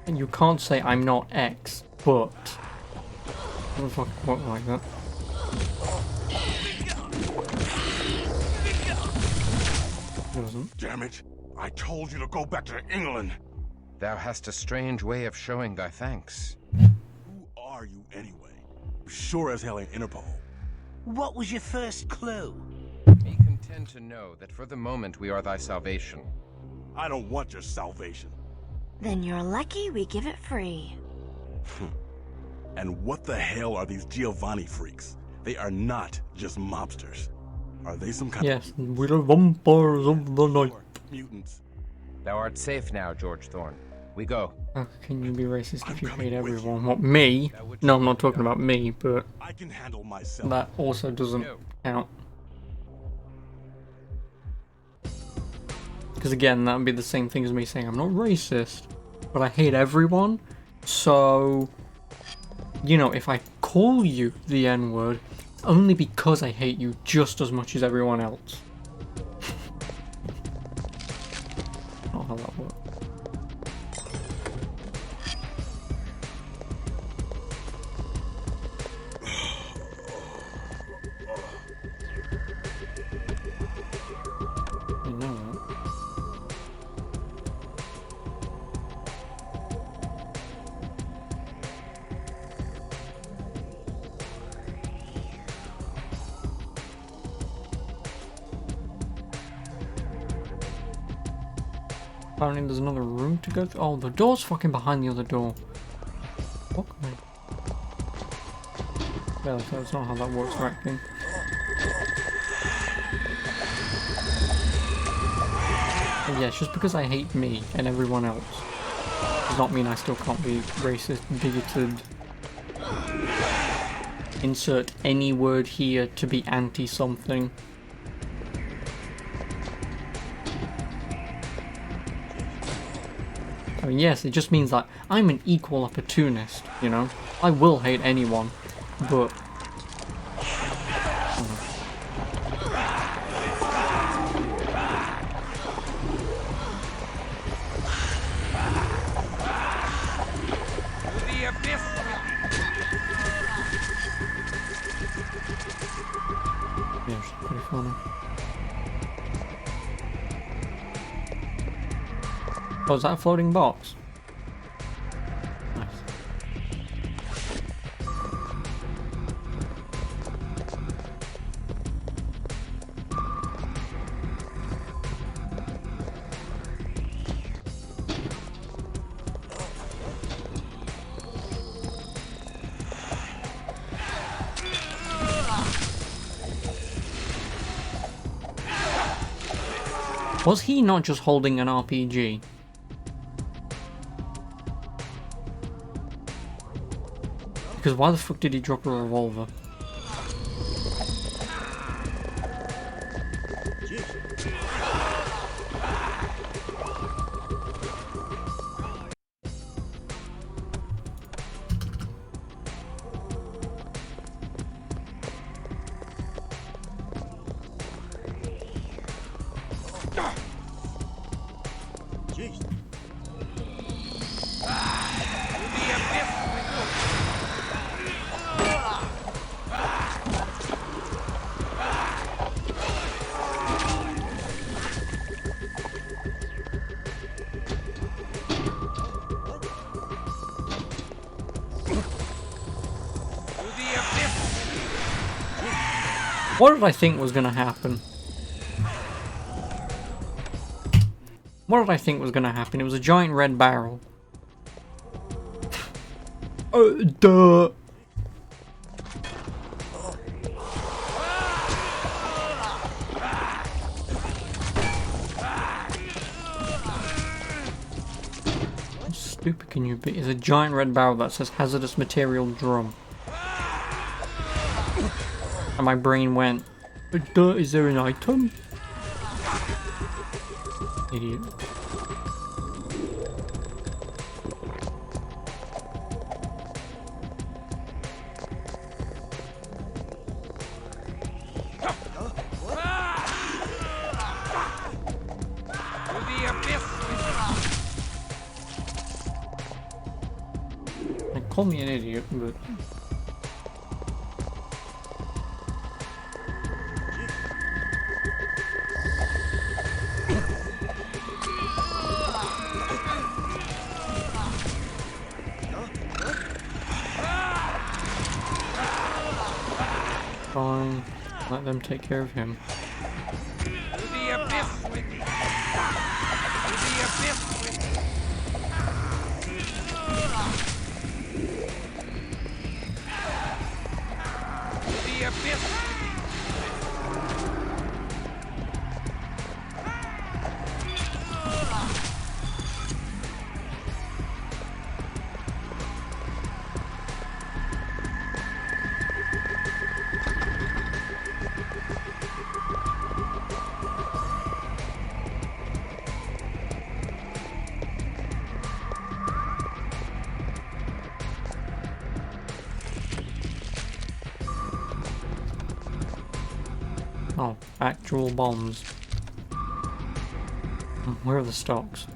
And you can't say I'm not X, but what the fuck work like that? It doesn't. Damn it! I told you to go back to England. Thou hast a strange way of showing thy thanks. Who are you anyway? You sure as hell ain't Interpol. What was your first clue? Be content to know that for the moment we are thy salvation. I don't want your salvation. Then you're lucky we give it free. And what the hell are these Giovanni freaks? They are not just mobsters. Are they some kind Yes, we're the vampires of the night. mutants? Thou art safe now, George Thorne. We go. How can you be racist if you hate everyone? What, me? No, I'm not talking about me, but I can handle myself. that also doesn't count. Because again, that would be the same thing as me saying I'm not racist, but I hate everyone. So, you know, if I call you the N-word, only because I hate you just as much as everyone else. Not how that works. You know what? Apparently there's another room to go through. Oh, the door's fucking behind the other door. Fuck me. Yeah, that's not how that works, right thing. And yeah, it's just because I hate me and everyone else does not mean I still can't be racist, bigoted. Insert any word here to be anti-something. I mean, yes, it just means that I'm an equal opportunist, you know? I will hate anyone, but... The abyss. Yeah, it's pretty funny. Oh, is that a floating box? Nice. Was he not just holding an RPG? Because why the fuck did he drop a revolver? What did I think was gonna happen? What did I think was gonna happen? It was a giant red barrel. Duh. How stupid can you be? It's a giant red barrel that says hazardous material drum. And my brain went, duh, is there an item? Idiot. Call me an idiot, but... let them take care of him. To the abyss with you. To the abyss with you. To the abyss with you. Oh, actual bombs. Where are the stocks?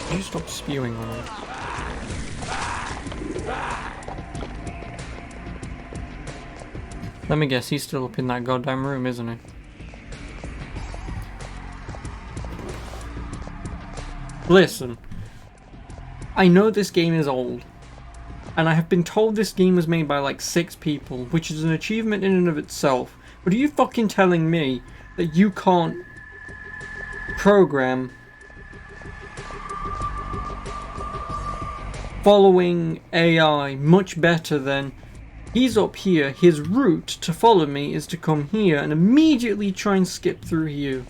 Can you stop spewing on it? Let me guess, he's still up in that goddamn room, isn't he? Listen, I know this game is old, and I have been told this game was made by like 6 people, which is an achievement in and of itself, but are you fucking telling me that you can't program following AI much better than he's up here, his route to follow me is to come here and immediately try and skip through here.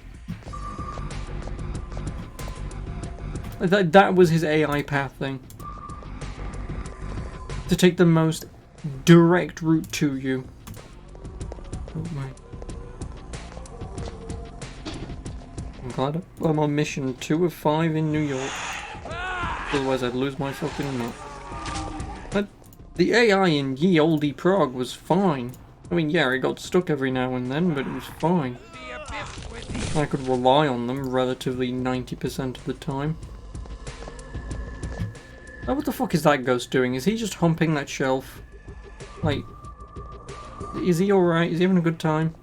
That was his AI path thing. To take the most direct route to you. Oh my. I'm glad I'm on mission 2 of 5 in New York. Otherwise I'd lose my fucking nut. But the AI in Ye Olde Prague was fine. I mean, yeah, it got stuck every now and then, but it was fine. I could rely on them relatively 90% of the time. Oh, what the fuck is that ghost doing? Is he just humping that shelf? Like, is he alright? Is he having a good time?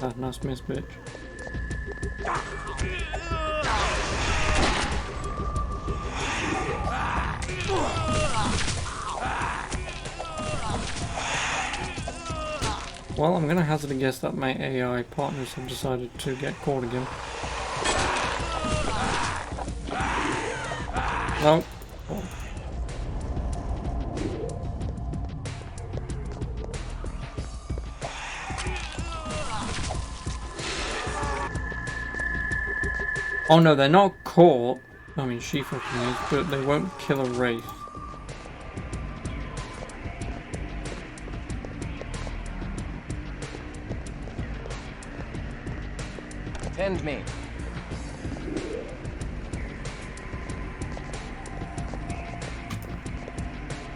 Ah, nice miss, bitch. Well, I'm gonna hazard a guess that my AI partners have decided to get caught again. No. Oh. Oh no, they're not caught. I mean, she fucking is, but they won't kill a wraith. Tend me.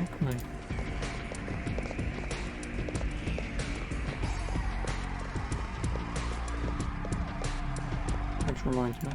Okay. Which reminds me.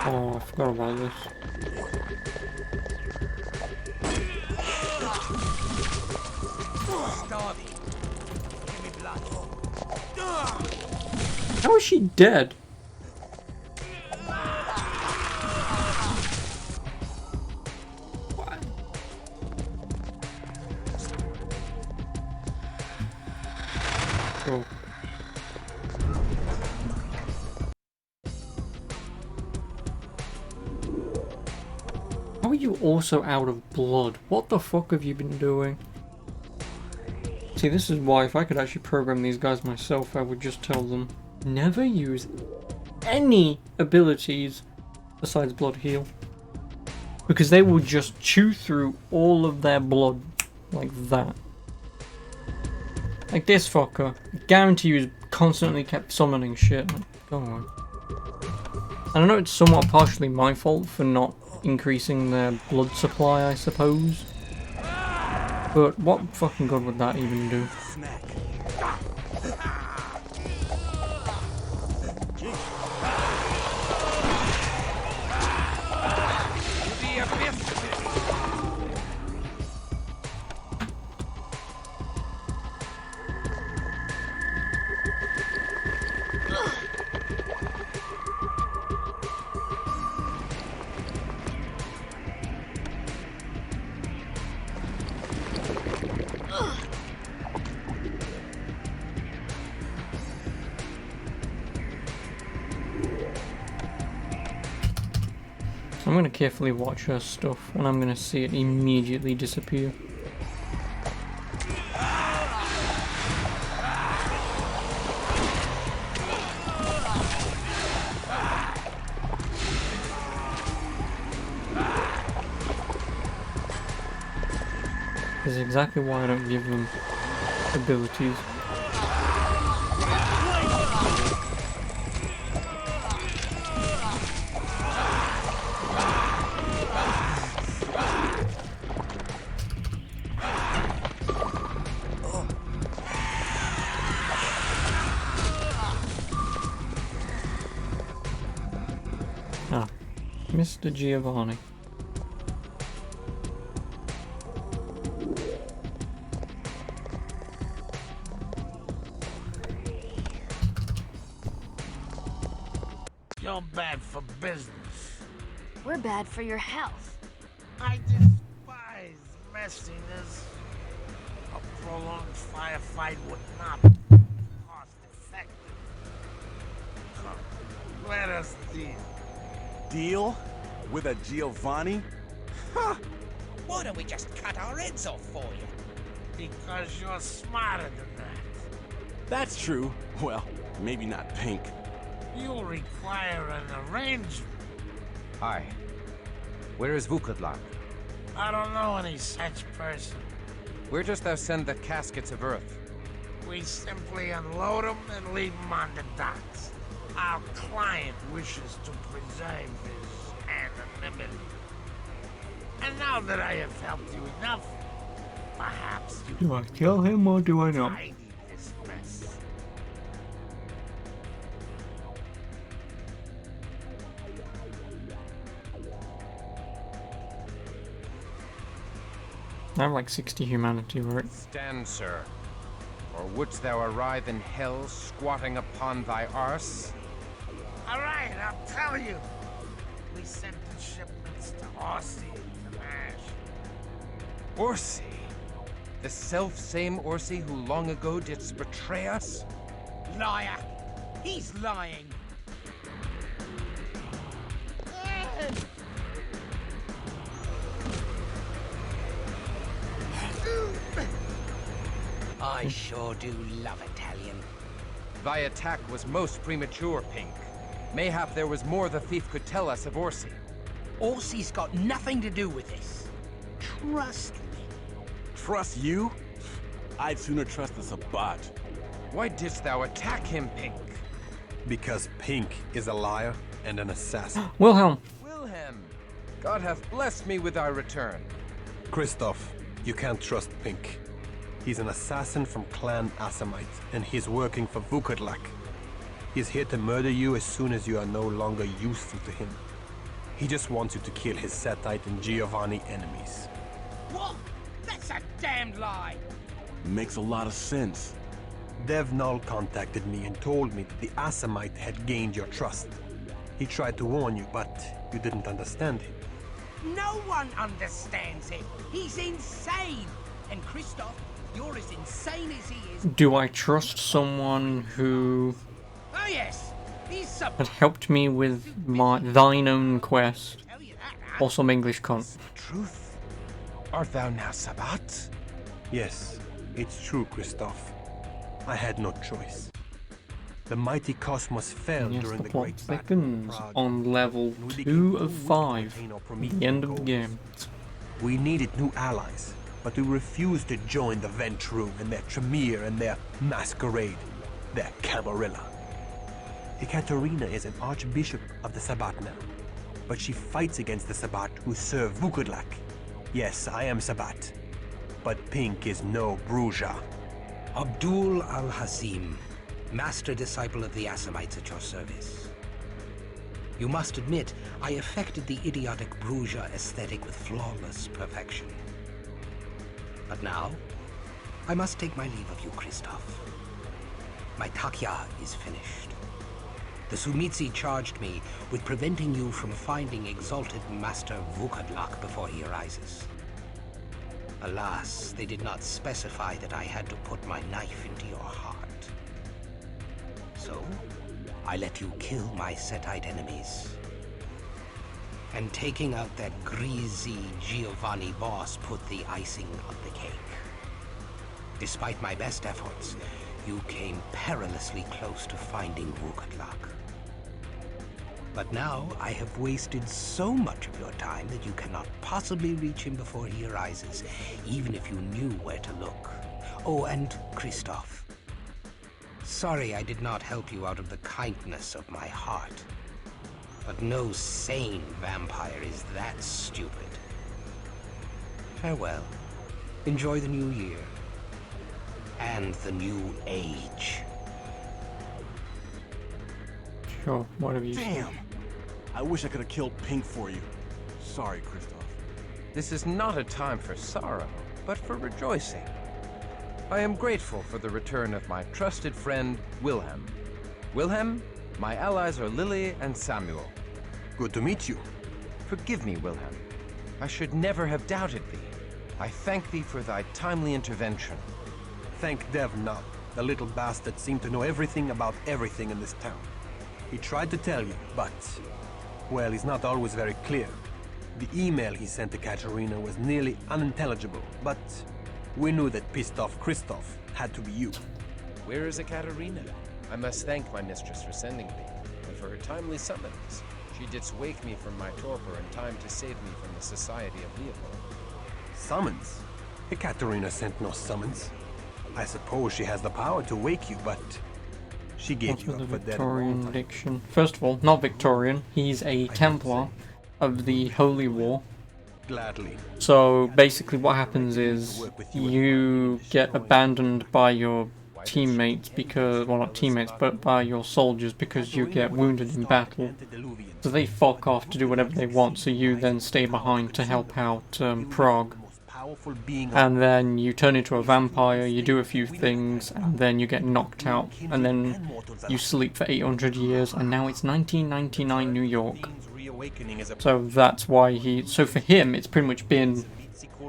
Oh, I forgot about this. How is she dead? What? Cool. How are you also out of blood? What the fuck have you been doing? See, this is why if I could actually program these guys myself, I would just tell them, never use any abilities besides blood heal. Because they will just chew through all of their blood like that. Like this fucker. I guarantee you he's constantly kept summoning shit. Like, go on. And I know it's somewhat partially my fault for not increasing their blood supply, I suppose. But what fucking good would that even do? I'm going to carefully watch her stuff and I'm going to see it immediately disappear. This is exactly why I don't give them abilities. Ah, Mr. Giovanni. You're bad for business. We're bad for your health. I despise messiness. A prolonged firefight would not be cost effective. us a deal. Deal? With a Giovanni? Ha! Why don't we just cut our heads off for you? Because you're smarter than that. That's true. Well, maybe not Pink. You'll require an arrangement. Aye. Where is Vukodlak? I don't know any such person. Where dost thou send the caskets of earth? We simply unload them and leave them on the docks. Our client wishes to preserve his anonymity. And now that I have helped you enough, perhaps you Do I kill him or do I not? tidy this mess. I have like 60 humanity, right? Stand, sir. Or wouldst thou arrive in hell squatting upon thy arse? All right, I'll tell you. We sent the shipments to Horsey and Ash. Orsi? The self-same Orsi who long ago didst betray us? Liar! He's lying! I sure do love Italian. Thy attack was most premature, Pink. Mayhap there was more the thief could tell us of Orsi. Orsi's got nothing to do with this. Trust me. Trust you? I'd sooner trust the Sabbat. Why didst thou attack him, Pink? Because Pink is a liar and an assassin. Wilhelm! Wilhelm, God hath blessed me with thy return. Christoph, you can't trust Pink. He's an assassin from Clan Asamite, and he's working for Vukodlak. He's here to murder you as soon as you are no longer useful to him. He just wants you to kill his Setite and Giovanni enemies. What? That's a damned lie! Makes a lot of sense. Dev Null contacted me and told me that the Asamite had gained your trust. He tried to warn you, but you didn't understand him. No one understands him. He's insane. And Christoph, you're as insane as he is. Do I trust someone who Oh yes, he's had helped me with my thine own quest? Or some English cunt. Truth? Art thou now Sabbat? Yes, it's true, Christoph. I had no choice. The mighty cosmos fell Yes, during the the plot Great Battle of thickens Prague. on level 2 of 5. At the end of the game. We needed new allies, but we refused to join the Ventru and their Tremere and their Masquerade, their Camarilla. Ekaterina is an archbishop of the Sabbat now, but she fights against the Sabbat who serve Vukodlak. Yes, I am Sabbat, but Pink is no Bruja. Abdul al-Hasim, master disciple of the Assamites at your service. You must admit, I affected the idiotic Bruja aesthetic with flawless perfection. But now, I must take my leave of you, Christoph. My takya is finished. The Sumitsi charged me with preventing you from finding exalted Master Vukodlak before he arises. Alas, they did not specify that I had to put my knife into your heart. So, I let you kill my Setite enemies. And taking out that greasy Giovanni boss put the icing on the cake. Despite my best efforts, you came perilously close to finding Vukodlak. But now I have wasted so much of your time that you cannot possibly reach him before he arises, even if you knew where to look. Oh, and Christoph. Sorry I did not help you out of the kindness of my heart. But no sane vampire is that stupid. Farewell. Enjoy the new year. And the new age. Sure, whatever you say. Damn! I wish I could have killed Pink for you. Sorry, Christoph. This is not a time for sorrow, but for rejoicing. I am grateful for the return of my trusted friend, Wilhelm. Wilhelm, my allies are Lily and Samuel. Good to meet you. Forgive me, Wilhelm. I should never have doubted thee. I thank thee for thy timely intervention. Thank Dev Null. The little bastard seemed to know everything about everything in this town. He tried to tell you, but... well, he's not always very clear. The email he sent to Katerina was nearly unintelligible, but we knew that pissed off Christoph had to be you. Where is Ekaterina? I must thank my mistress for sending me, and for her timely summons. She didst wake me from my torpor in time to save me from the society of Leopold. Summons? Ekaterina sent no summons. I suppose she has the power to wake you, but she gave What's you with up the for dead a long Victorian time. diction? First of all, not Victorian. He's a Templar of the Holy War. Gladly. So basically what happens is you get abandoned by your teammates because, well, not teammates, but by your soldiers because you get wounded in battle. So they fuck off to do whatever they want, so you then stay behind to help out Prague. And then you turn into a vampire, you do a few things, and then you get knocked out, and then you sleep for 800 years, and now it's 1999 New York. So that's why so for him, it's pretty much been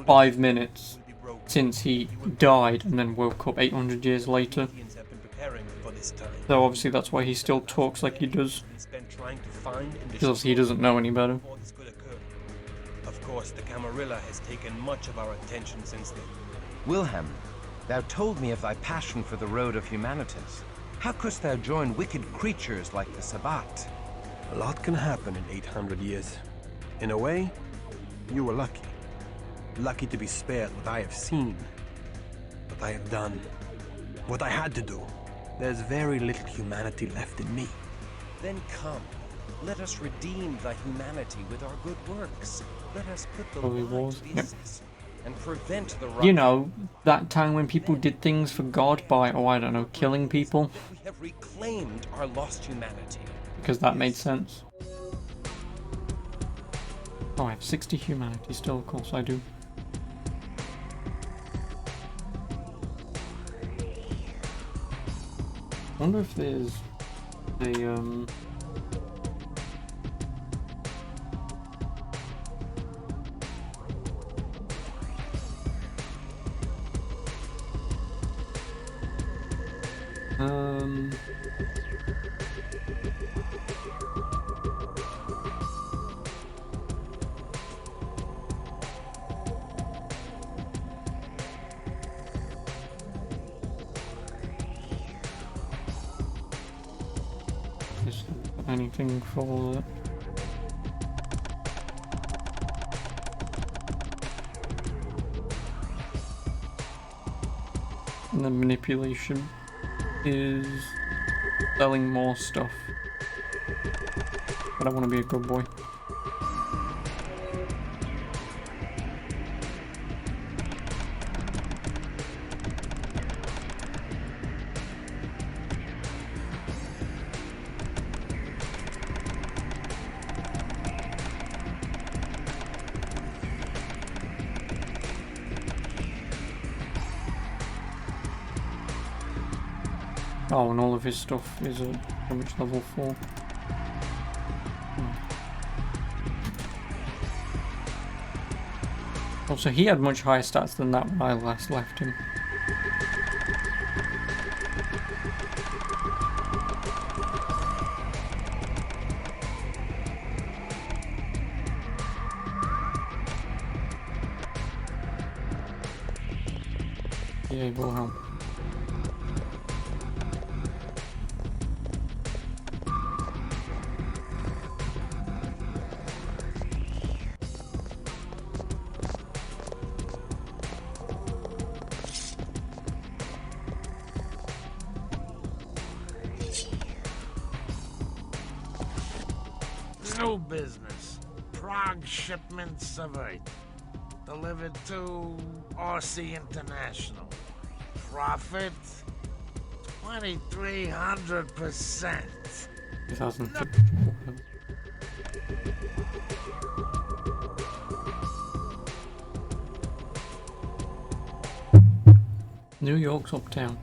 5 minutes since he died and then woke up 800 years later. So obviously that's why he still talks like he does. Because obviously he doesn't know any better. Of course, the Camarilla has taken much of our attention since then. Wilhelm, thou told me of thy passion for the road of humanitas. How couldst thou join wicked creatures like the Sabbat? A lot can happen in 800 years. In a way, you were lucky. Lucky to be spared what I have seen. What I have done. What I had to do. There's very little humanity left in me. Then come, let us redeem thy humanity with our good works. Let us put the Holy lie Wars. to Yep. business and prevent the You know, that time when people did things for God by, oh I don't know, killing people? we have reclaimed our lost humanity. Because that made sense. Oh, I have 60 humanity still, of course I do. I wonder if there's a, is there anything for that? And then manipulation is selling more stuff. But I want to be a good boy. Oh, and all of his stuff is at how much level 4? Also, he had much higher stats than that when I last left him. Yeah, Wilhelm. New business. Prague shipment surveyed. Delivered to RC International. Profit 2,300%. 2050. New York's uptown.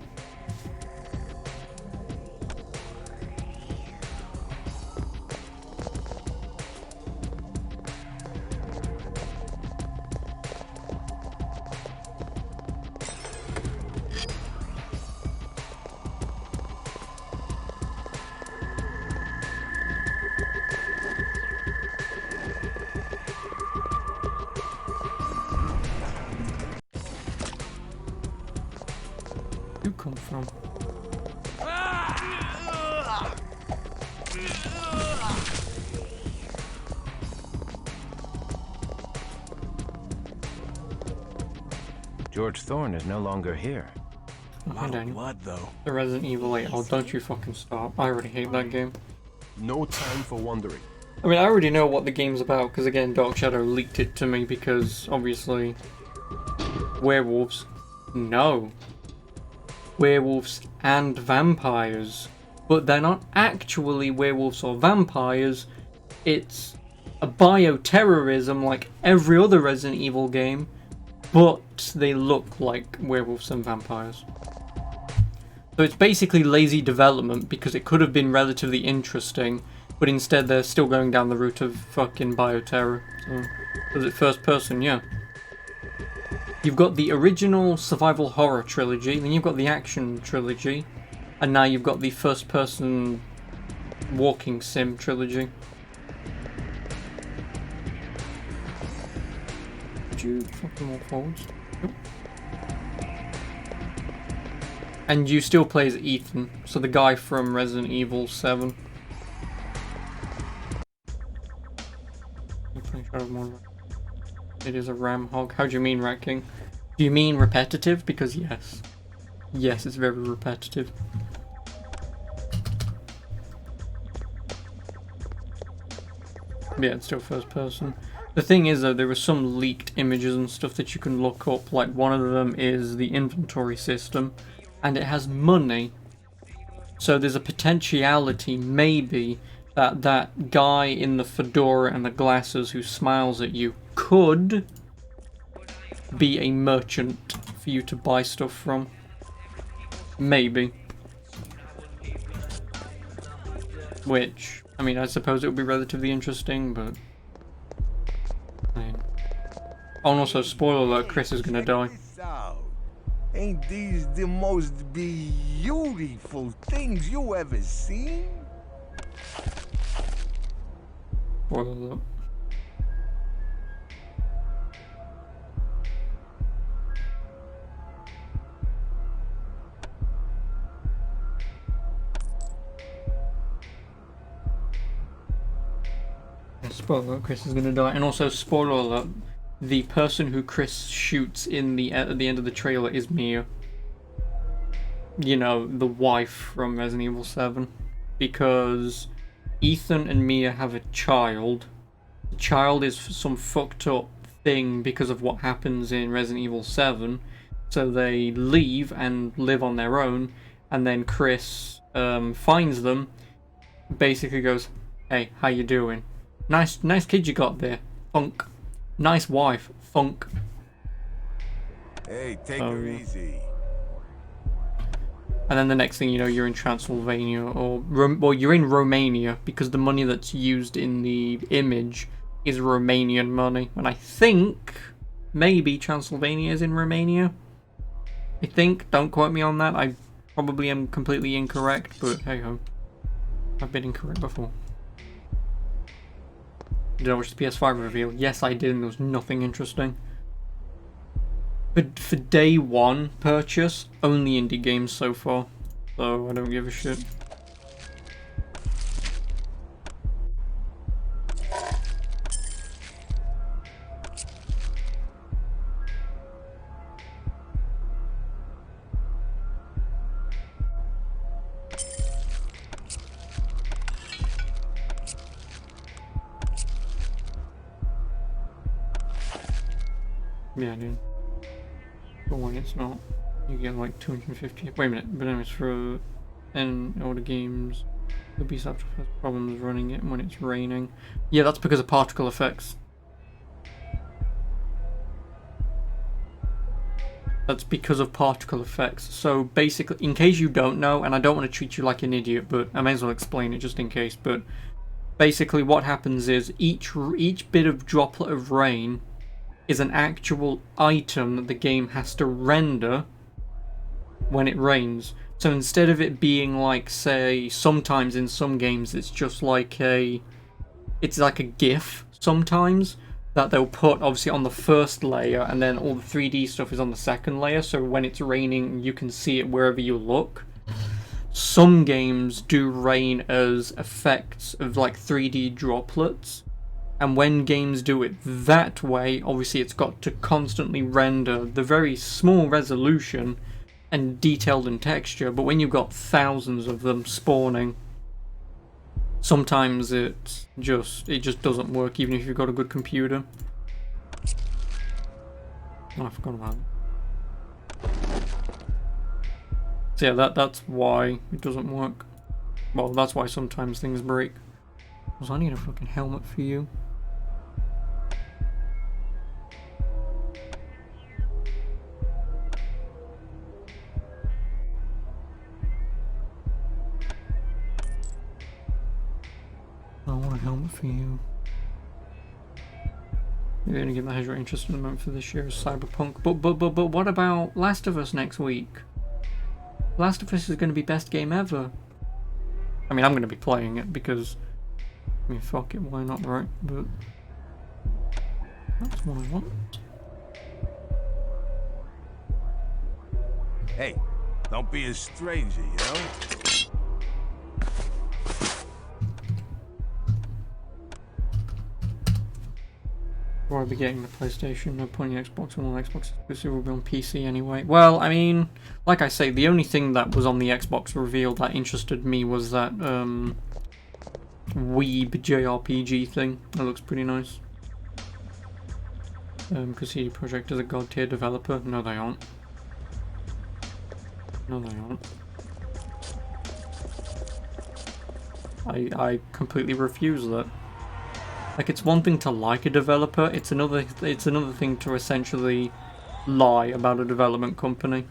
come from? George Thorne is no longer here. A lot of blood, though. The Resident Evil 8. Oh, don't you fucking stop. I already hate that game. No time for wondering. I mean, I already know what the game's about, because again, Dark Shadow leaked it to me, because, obviously, werewolves. No. Werewolves and vampires. But they're not actually werewolves or vampires. It's a bioterrorism like every other Resident Evil game, but they look like werewolves and vampires. So it's basically lazy development, because it could have been relatively interesting, but instead they're still going down the route of fucking bioterror. So, is it first person? Yeah. You've got the original survival horror trilogy, then you've got the action trilogy, and now you've got the first person walking sim trilogy. Did you fucking walk forwards? Nope. And you still play as Ethan, so the guy from Resident Evil 7. It is a ram hog. How do you mean, Rat King? Do you mean repetitive? Because yes. Yes, it's very repetitive. Yeah, it's still first person. The thing is though, there are some leaked images and stuff that you can look up. Like one of them is the inventory system, and it has money. So there's a potentiality, maybe, that that guy in the fedora and the glasses who smiles at you could be a merchant for you to buy stuff from. Maybe. Which, I mean, I suppose it would be relatively interesting, but... Oh, and also, spoiler alert, Chris is gonna die. Ain't these the most beautiful things you ever seen? Spoiler alert. Spoiler alert, Chris is gonna die. And also, spoiler alert, the person who Chris shoots in the at the end of the trailer is Mia. You know, the wife from Resident Evil 7. Because Ethan and Mia have a child. The child is some fucked up thing because of what happens in Resident Evil 7. So they leave and live on their own. And then Chris finds them. Basically goes, "Hey, how you doing? Nice kid you got there. Funk. Nice wife. Funk." Hey, take her easy. And then the next thing you know, you're in Transylvania, or well, you're in Romania, because the money that's used in the image is Romanian money. And I think maybe Transylvania is in Romania. I think. Don't quote me on that. I probably am completely incorrect, but hey ho. I've been incorrect before. Did I watch the PS5 reveal? Yes, I did, and there was nothing interesting. But for day one purchase, only indie games so far, so I don't give a shit. Yeah, dude. But when it's not, you get like 250. Wait a minute, but anyways, for older games, the Ubisoft has problems running it when it's raining. Yeah, that's because of particle effects. That's because of particle effects. So basically, in case you don't know, and I don't want to treat you like an idiot, but I may as well explain it just in case. But basically, what happens is each bit of droplet of rain is an actual item that the game has to render when it rains. So instead of it being like, say, sometimes in some games it's just like it's like a GIF sometimes, that they'll put obviously on the first layer, and then all the 3D stuff is on the second layer, so when it's raining you can see it wherever you look. Some games do rain as effects of like 3D droplets, and when games do it that way, obviously it's got to constantly render the very small resolution and detailed in texture, but when you've got thousands of them spawning, sometimes it just doesn't work, even if you've got a good computer. Oh, I forgot about it. So yeah, that's why it doesn't work. Well, that's why sometimes things break. Because I need a fucking helmet for you. I want a helmet for you. You're gonna get my your interest in the moment for this year's Cyberpunk. But what about Last of Us next week? Last of Us is gonna be best game ever. I mean, I'm gonna be playing it because, I mean, fuck it, why not, right? But that's what I want. Hey, don't be a stranger, you know? Or I'll be getting the PlayStation, no point in Xbox One. Xbox exclusive will be on PC anyway. Well, I mean, like I say, the only thing that was on the Xbox reveal that interested me was that Weeb JRPG thing. That looks pretty nice. Because CD Projekt is a god tier developer. No, they aren't. No, they aren't. I completely refuse that. Like, it's one thing to like a developer, it's another thing to essentially lie about a development company.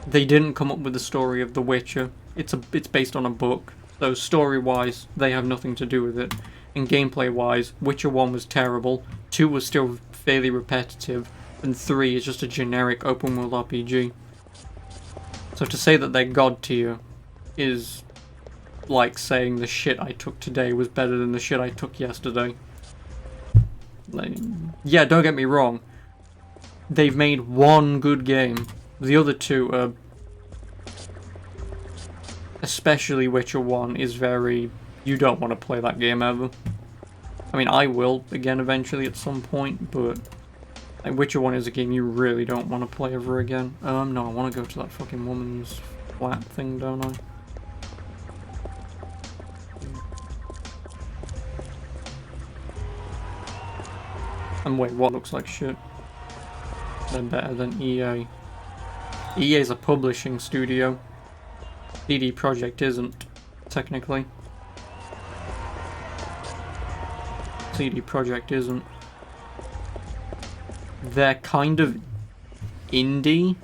They didn't come up with the story of The Witcher. It's based on a book, so story-wise, they have nothing to do with it. And gameplay-wise, Witcher 1 was terrible, 2 was still fairly repetitive, and 3 is just a generic open-world RPG. So to say that they're god tier is like saying the shit I took today was better than the shit I took yesterday. Like, yeah, don't get me wrong. They've made one good game. The other two are... especially Witcher 1 is very... you don't want to play that game ever. I mean, I will, again, eventually at some point, but... like, Witcher 1 is a game you really don't want to play ever again. No, I want to go to that fucking woman's flat thing, don't I? And wait, what looks like shit? They're better than EA. EA is a publishing studio. CD Projekt isn't, technically. CD Projekt isn't. They're kind of indie,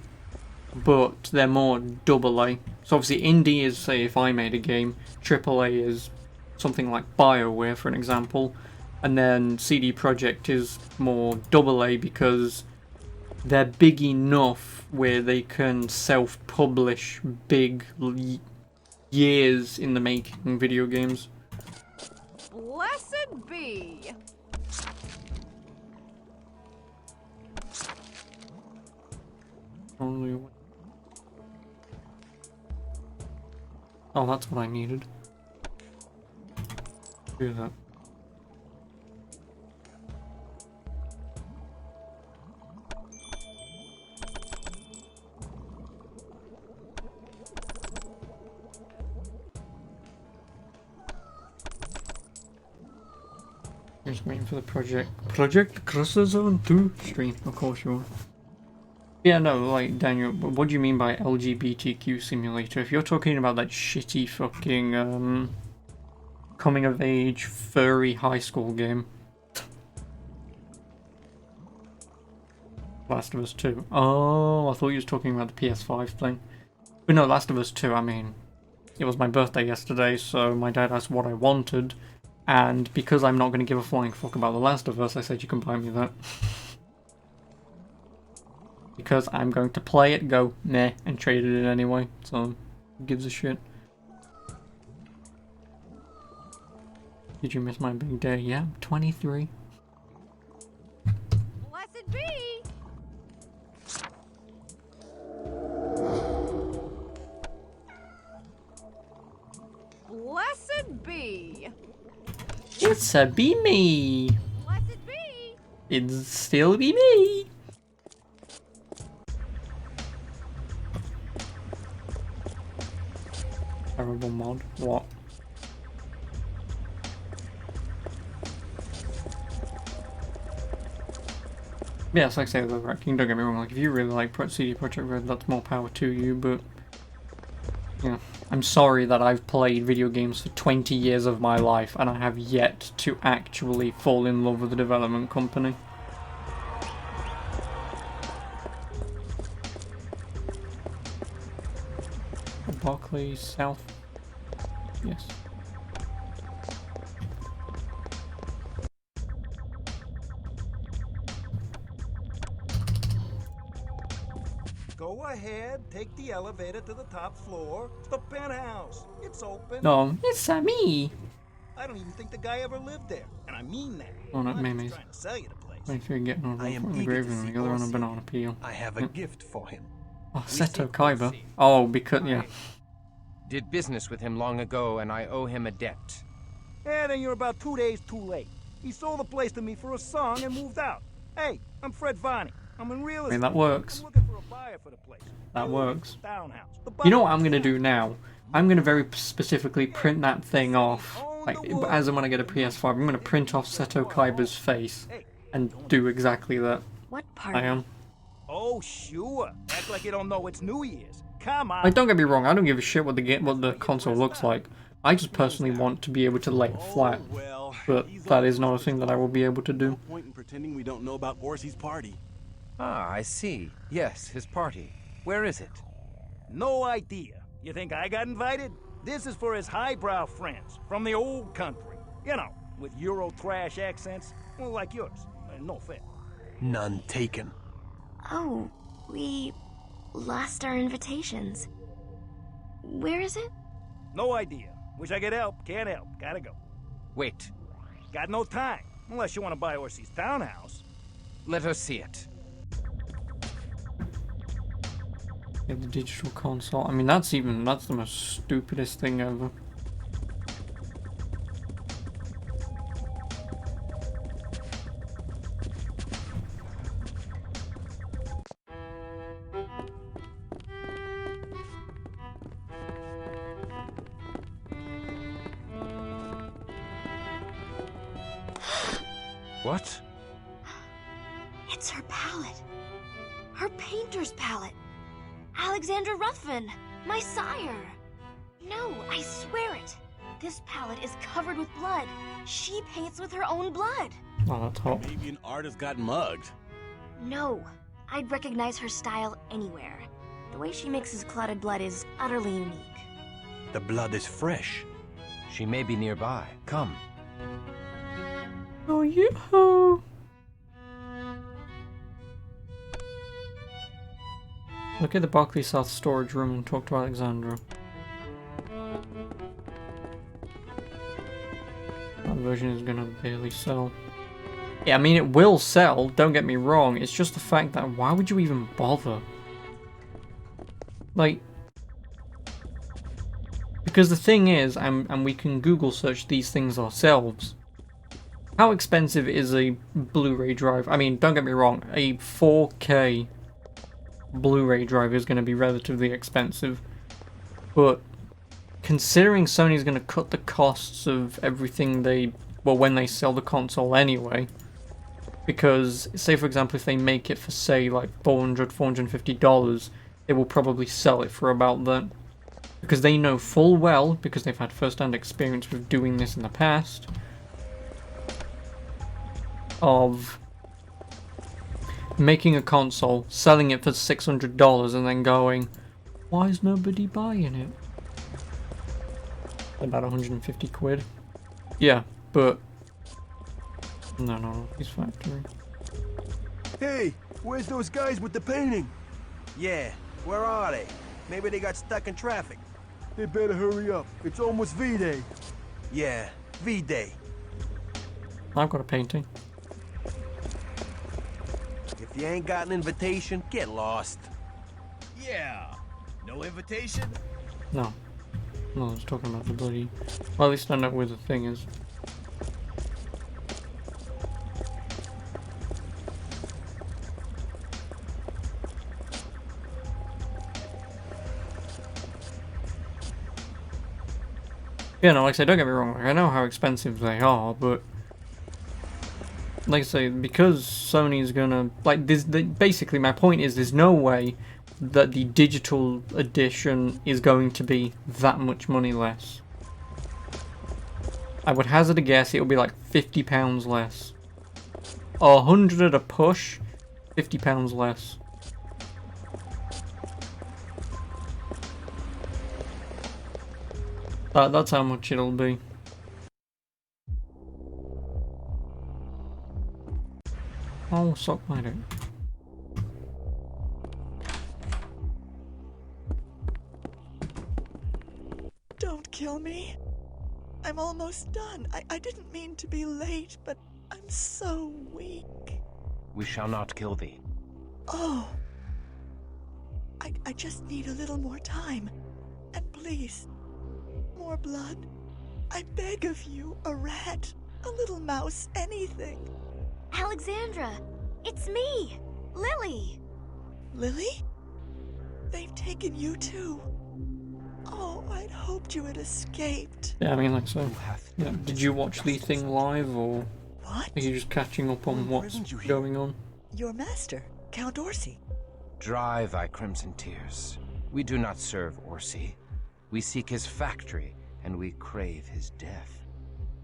but they're more AA. So obviously indie is, say, if I made a game. AAA is something like BioWare, for an example. And then CD Projekt is more AA because they're big enough where they can self-publish big years in the making video games. Blessed be. Oh, that's what I needed. Do that. Just waiting for the Project Crosser Zone 2 stream, of course you are. Yeah, no, like, Daniel, what do you mean by LGBTQ simulator? If you're talking about that shitty fucking, coming-of-age, furry high school game. Last of Us 2. Oh, I thought you was talking about the PS5 thing. But no, Last of Us 2, I mean, it was my birthday yesterday, so my dad asked what I wanted, and because I'm not going to give a flying fuck about The Last of Us, I said you can buy me that. Because I'm going to play it, go meh, and trade it in anyway, so who gives a shit. Did you miss my big day? Yeah, I'm 23. Blessed be. It's a be me. Blessed be. It's still be me. Terrible mod. What? Yeah, it's like I say, the Rat King, don't get me wrong, like, if you really like CD Projekt Red, that's more power to you, but, yeah, I'm sorry that I've played video games for 20 years of my life, and I have yet to actually fall in love with the development company. Barclays South. Yes. Go ahead, take the elevator to the top floor. It's the penthouse. It's open. No, it's me. I don't even think the guy ever lived there, and I mean that. Oh, not I'm just memes. trying to sell you the place. If you're getting on from the grave room, the other on a banana peel. I have a gift for him. Oh, Seto Kaiba. Oh, because, yeah. Did business with him long ago, and I owe him a debt. Yeah, then you're about 2 days too late. He sold the place to me for a song and moved out. Hey, I'm Fred Vonnie. I'm in real estate. I mean, that works. I'm looking for a buyer for the place. That works. Townhouse. You know what I'm going to do now? I'm going to very specifically print that thing off. Like, as and when I get a PS5, I'm going to print off Seto Kaiba's face and do exactly that. What part? I am. Oh, sure. Act like you don't know it's New Year's. Come on. Like, don't get me wrong, I don't give a shit what the console looks like. I just personally want to be able to lay it flat. But that is not a thing that I will be able to do. No point in pretending we don't know about Orsi's party. Ah, I see. Yes, his party. Where is it? No idea. You think I got invited? This is for his highbrow friends from the old country. You know, with Euro trash accents. Well, like yours. No offense. None taken. Oh, we lost our invitations. Where is it? No idea. Wish I could help. Can't help. Gotta go. Wait. Got no time. Unless you want to buy Orsi's townhouse. Let us see it. Yeah, the digital console. I mean, that's the most stupidest thing ever. What? It's her palette. Her painter's palette. Alexandra Ruthven, my sire. No, I swear it. This palette is covered with blood. She paints with her own blood. Oh, that's hot. Maybe an artist got mugged. No, I'd recognize her style anywhere. The way she mixes clotted blood is utterly unique. The blood is fresh. She may be nearby. Come. Oh, yoo-hoo! Look at the Barclays South storage room and talk to Alexandra. That version is gonna barely sell. Yeah, I mean, it will sell, don't get me wrong. It's just the fact that why would you even bother? Like, because the thing is, and we can Google search these things ourselves. How expensive is a Blu-ray drive? I mean, don't get me wrong, a 4K Blu-ray drive is going to be relatively expensive, but considering Sony's going to cut the costs of everything when they sell the console anyway, because say for example if they make it for say like $400, $450, they will probably sell it for about that, because they know full well, because they've had first-hand experience with doing this in the past, of making a console, selling it for $600 and then going, why is nobody buying it? About 150 quid. Yeah, but no, he's factory. Hey, where's those guys with the painting? Yeah, where are they? Maybe they got stuck in traffic. They better hurry up. It's almost V-Day. Yeah, V-Day. I've got a painting. If you ain't got an invitation, get lost. Yeah. No invitation? No. No, I was talking about the bloody... Well, at least I know where the thing is. Yeah, no, like I say, don't get me wrong, like, I know how expensive they are, but... Like I say, because Sony's gonna... Like, basically my point is there's no way that the digital edition is going to be that much money less. I would hazard a guess it'll be like £50 less. 100 at a push, £50 less. That's how much it'll be. Oh, sock my dick. Don't kill me. I'm almost done. I didn't mean to be late, but I'm so weak. We shall not kill thee. Oh. I just need a little more time. And please, more blood. I beg of you, a rat, a little mouse, anything. Alexandra, it's me, Lily. Lily? They've taken you too. Oh, I'd hoped you had escaped. Yeah, I mean, like so. Yeah, did you watch the thing live, or what? Are you just catching up on what's going on? Your master, Count Orsi. Dry thy crimson tears. We do not serve Orsi. We seek his factory, and we crave his death.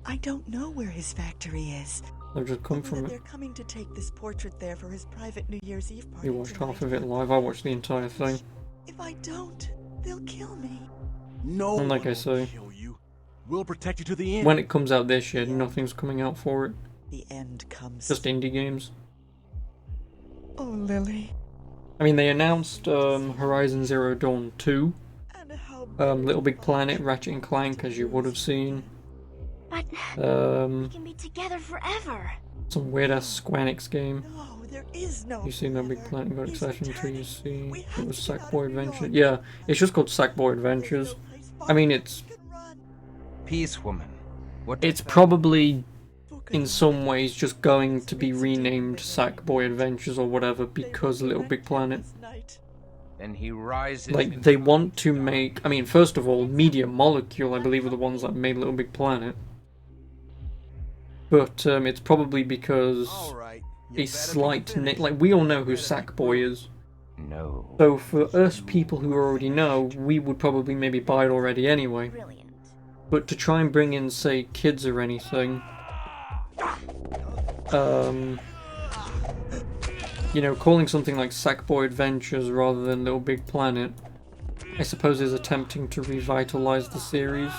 I don't know where his factory is. They've just come from They're it. coming to take this portrait there for his private New Year's Eve party. You watched half of it live. I watched the entire thing. If I don't, they'll kill me. No And like one I will say, kill you. We'll protect you to the end. when it comes out this year, nothing's coming out for it. The end comes. Just indie games. Oh, Lily. I mean, they announced Horizon Zero Dawn 2, Little Big Planet, Ratchet and Clank, as you would have seen. But we can be together forever. Some weird ass Square Enix game. No, there is no. You seen Little Big Planet got excited until you see it was Sackboy Adventures. Yeah, it's just called Sackboy Adventures. I mean, it's Peace, woman. What it's probably in some ways just going to be renamed Sackboy Adventures or whatever because Little Big Planet. Then he rises. Like, they want to make... I mean, first of all, Media Molecule, I believe, are the ones that made Little Big Planet. But it's probably because a slight... Like, we all know who Sackboy is. No. So for us people who already know, we would probably maybe buy it already anyway. Brilliant. But to try and bring in, say, kids or anything... you know, calling something like Sackboy Adventures rather than Little Big Planet, I suppose is attempting to revitalize the series.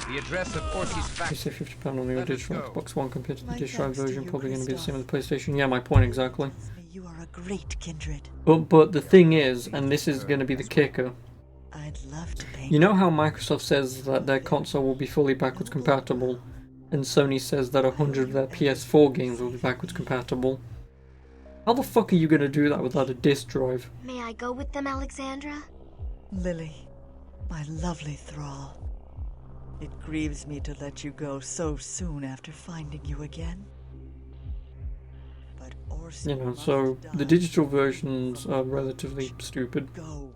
The address of Orsi's You say factory. £50 on the Let us digital go. Xbox One compared to the My disk drive thanks to version, you, probably going to be the same Christoph. as the PlayStation. Yeah, my point exactly. You are a great kindred. But the thing is, and this is going to be the kicker, I'd love to paint. you know how Microsoft says that their console will be fully backwards compatible, and Sony says that 100 of their PS4 games will be backwards compatible? How the fuck are you going to do that without a disk drive? May I go with them, Alexandra? Lily, my lovely thrall. It grieves me to let you go so soon after finding you again. But Orsi You know, must so die. the digital versions are relatively stupid. Go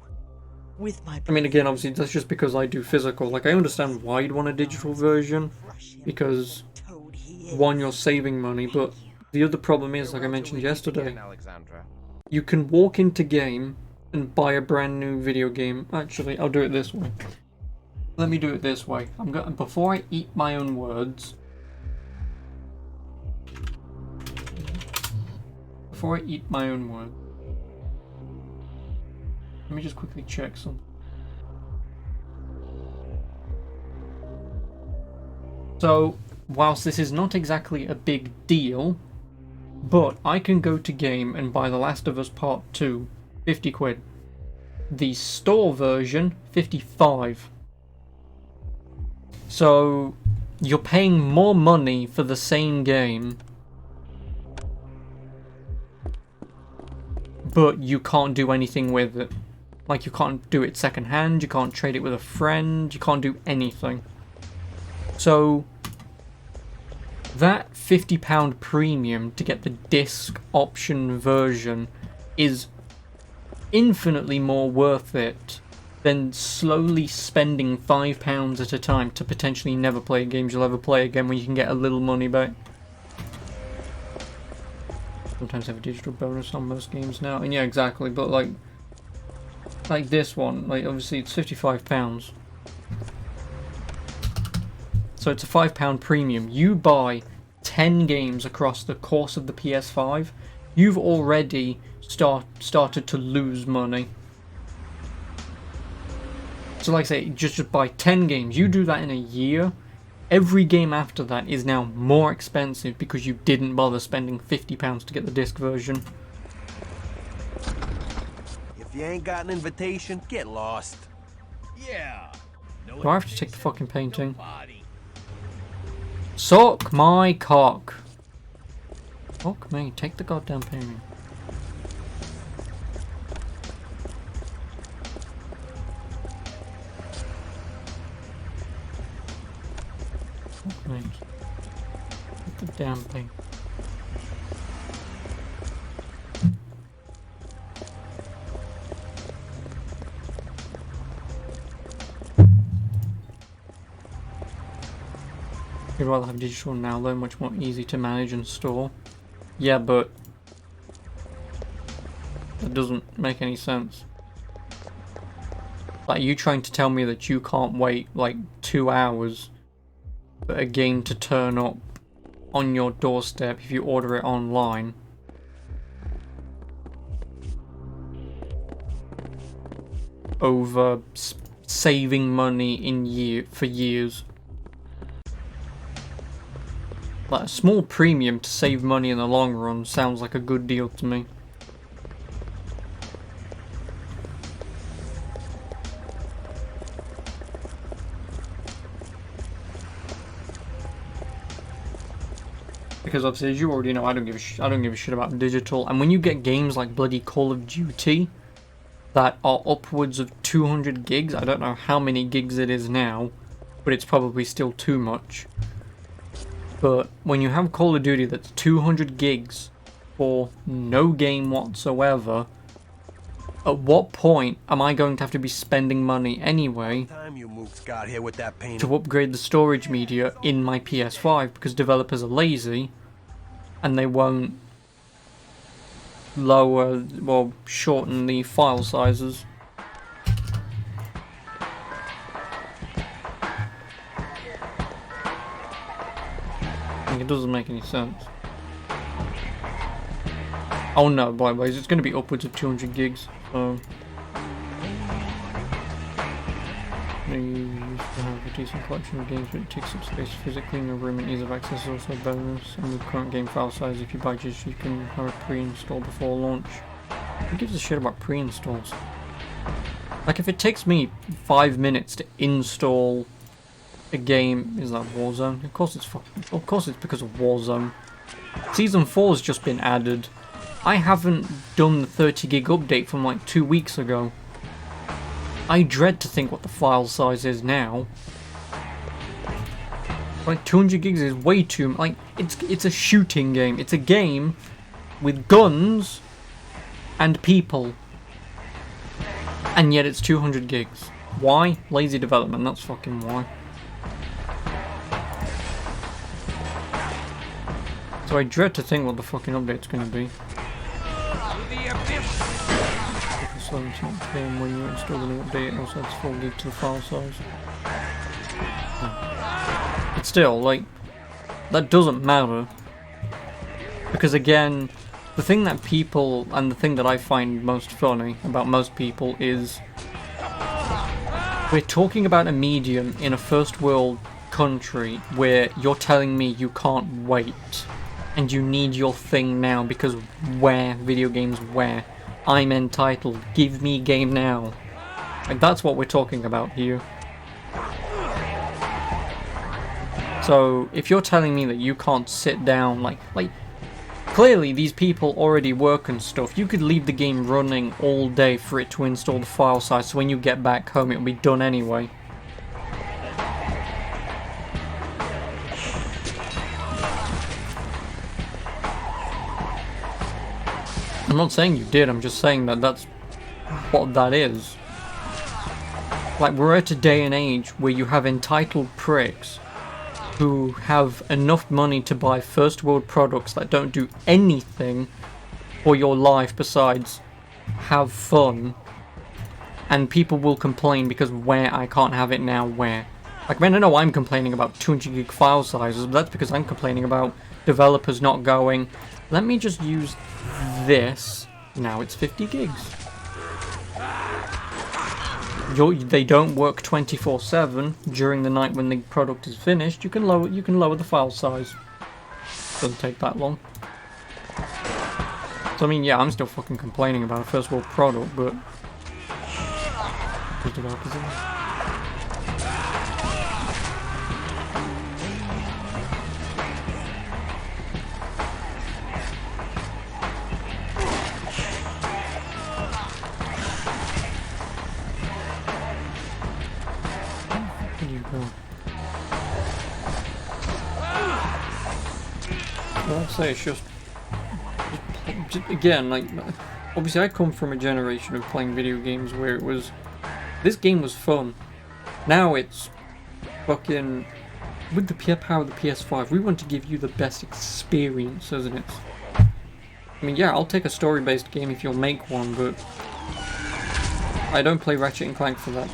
with my. I mean, again, obviously, that's just because I do physical. Like, I understand why you'd want a digital version, because, one, you're saving money, but the other problem is, like I mentioned yesterday, Alexandra. you can walk into game and buy a brand new video game. Actually, I'll do it this way. Let me do it this way. I'm going before I eat my own words. Before I eat my own words. Let me just quickly check something. So, whilst this is not exactly a big deal, but I can go to game and buy The Last of Us Part 2, 50 quid. The store version, 55. So, you're paying more money for the same game, but you can't do anything with it. Like, you can't do it secondhand, you can't trade it with a friend, you can't do anything. So, that £50 premium to get the disc option version is infinitely more worth it than slowly spending £5 at a time to potentially never play games you'll ever play again when you can get a little money back. Sometimes have a digital bonus on most games now, and yeah, exactly, but like this one, like obviously it's £55. So it's a £5 premium. You buy 10 games across the course of the PS5, you've already started to lose money. So like I say, just buy 10 games. You do that in a year, every game after that is now more expensive because you didn't bother spending £50 to get the disc version. If you ain't got an invitation, get lost. Yeah. No Do I have to take the fucking painting? Suck my cock. Fuck me, take the goddamn painting. Fuck me. Take the damn painting. You'd rather have digital now though, much more easy to manage and store. Yeah, but that doesn't make any sense. Like, you trying to tell me that you can't wait like 2 hours for a game to turn up on your doorstep if you order it online? Over saving money in for years. Like, a small premium to save money in the long run sounds like a good deal to me. Because obviously, as you already know, I don't give a shit about digital. And when you get games like bloody Call of Duty that are upwards of 200 gigs, I don't know how many gigs it is now, but it's probably still too much. But when you have Call of Duty that's 200 gigs for no game whatsoever, at what point am I going to have to be spending money anyway to upgrade the storage media in my PS5 because developers are lazy and they won't lower or shorten the file sizes? It doesn't make any sense. Oh no, by the way, it's going to be upwards of 200 gigs, so you used to have a decent collection of games, but it takes up space physically in your room, and ease of access is also a bonus. And with current game file size, if you buy just, you can have a pre-install before launch. Who gives a shit about pre-installs? Like, if it takes me 5 minutes to install a game, is that Warzone? Of course it's because of Warzone. Season 4's just been added. I haven't done the 30 gig update from like 2 weeks ago. I dread to think what the file size is now. Like, 200 gigs is way too... Like, it's a shooting game. It's a game with guns and people. And yet it's 200 gigs. Why? Lazy development, that's fucking why. So I dread to think what the fucking update's gonna be. When you install the new update, it also adds 4 gig to the file size. But still, like, that doesn't matter. Because again, the thing that people, and the thing that I find most funny about most people is, we're talking about a medium in a first world country where you're telling me you can't wait. And you need your thing now because where video games where I'm entitled, give me game now. Like, that's what we're talking about here. So if you're telling me that you can't sit down, like Clearly, these people already work and stuff. You could leave the game running all day for it to install the file size, so when you get back home, it'll be done anyway. I'm not saying you did, I'm just saying that that's what that is. Like, we're at a day and age where you have entitled pricks who have enough money to buy first world products that don't do anything for your life besides have fun, and people will complain because where I can't have it now, where. Like, man, I know I'm complaining about 200 gig file sizes, but that's because I'm complaining about developers not going, let me just use this. Now it's 50 gigs. They don't work 24/7 during the night when the product is finished. You can lower the file size. Doesn't take that long. So I mean, yeah, I'm still fucking complaining about a first world product, but the developers are. I'd say it's just again, like, obviously I come from a generation of playing video games where it was, this game was fun. Now it's fucking, with the power of the PS5, we want to give you the best experience, isn't it? I mean, yeah, I'll take a story-based game if you'll make one, but I don't play Ratchet and Clank for that.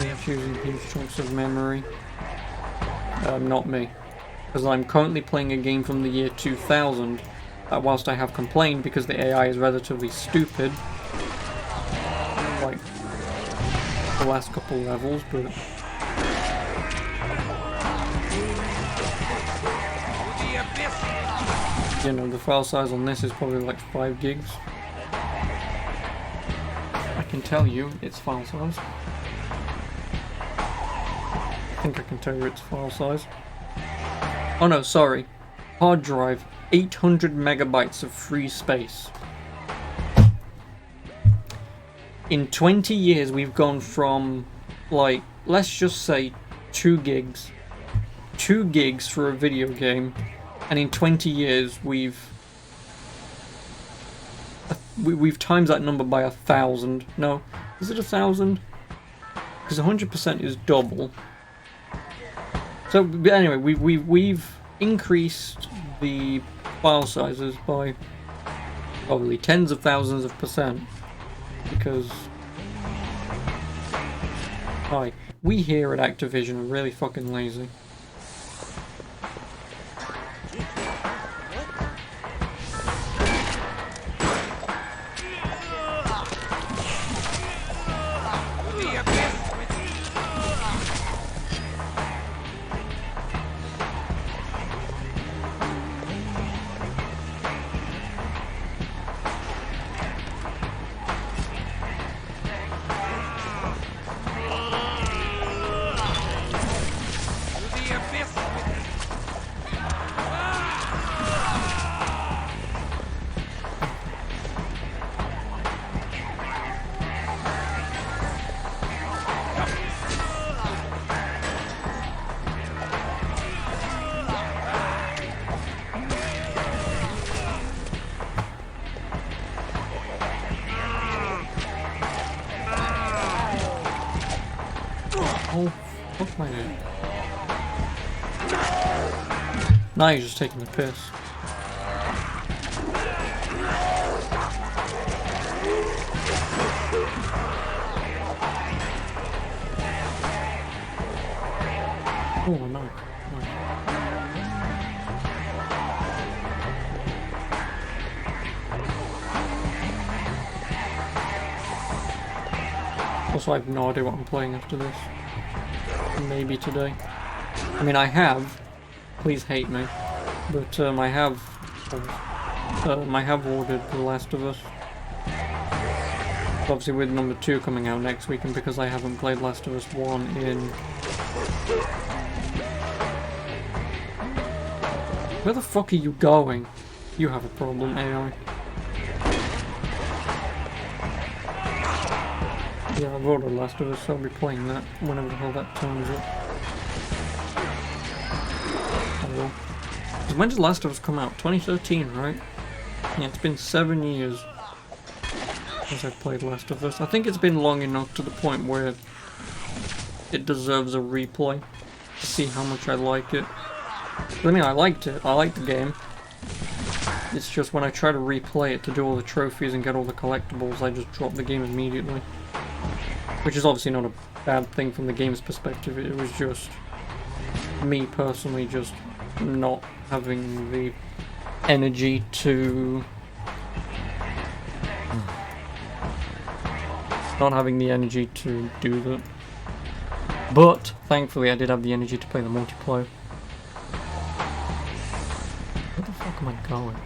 It's using huge chunks of memory. Not me. Because I'm currently playing a game from the year 2000, whilst I have complained because the AI is relatively stupid, like the last couple levels, but you know, the file size on this is probably like 5 gigs. I can tell you its file size. I think I can tell you its file size. Oh no, sorry. Hard drive, 800 megabytes of free space. In 20 years we've gone from, like, let's just say 2 gigs. 2 gigs for a video game, and in 20 years we've times that number by 1,000. No, is it 1,000? Because 100% is double. So anyway, we've increased the file sizes by probably tens of thousands of percent, because we here at Activision are really fucking lazy. Oh, fuck my head. Now you're just taking the piss. Oh no. Also, I have no idea what I'm playing after this. Maybe today. I mean, I have. Please hate me. But I have ordered The Last of Us. Obviously with number 2 coming out next week, and because I haven't played Last of Us 1 in Where the fuck are you going? You have a problem, AI. Yeah, I've ordered Last of Us, so I'll be playing that whenever the hell that turns up. I will. When did Last of Us come out? 2013, right? Yeah, it's been 7 years since I've played Last of Us. I think it's been long enough to the point where it deserves a replay to see how much I like it. I mean, I liked it. I liked the game. It's just when I try to replay it to do all the trophies and get all the collectibles, I just drop the game immediately. Which is obviously not a bad thing from the game's perspective. It was just me personally just not having the energy to... do that. But, thankfully, I did have the energy to play the multiplayer. Where the fuck am I going?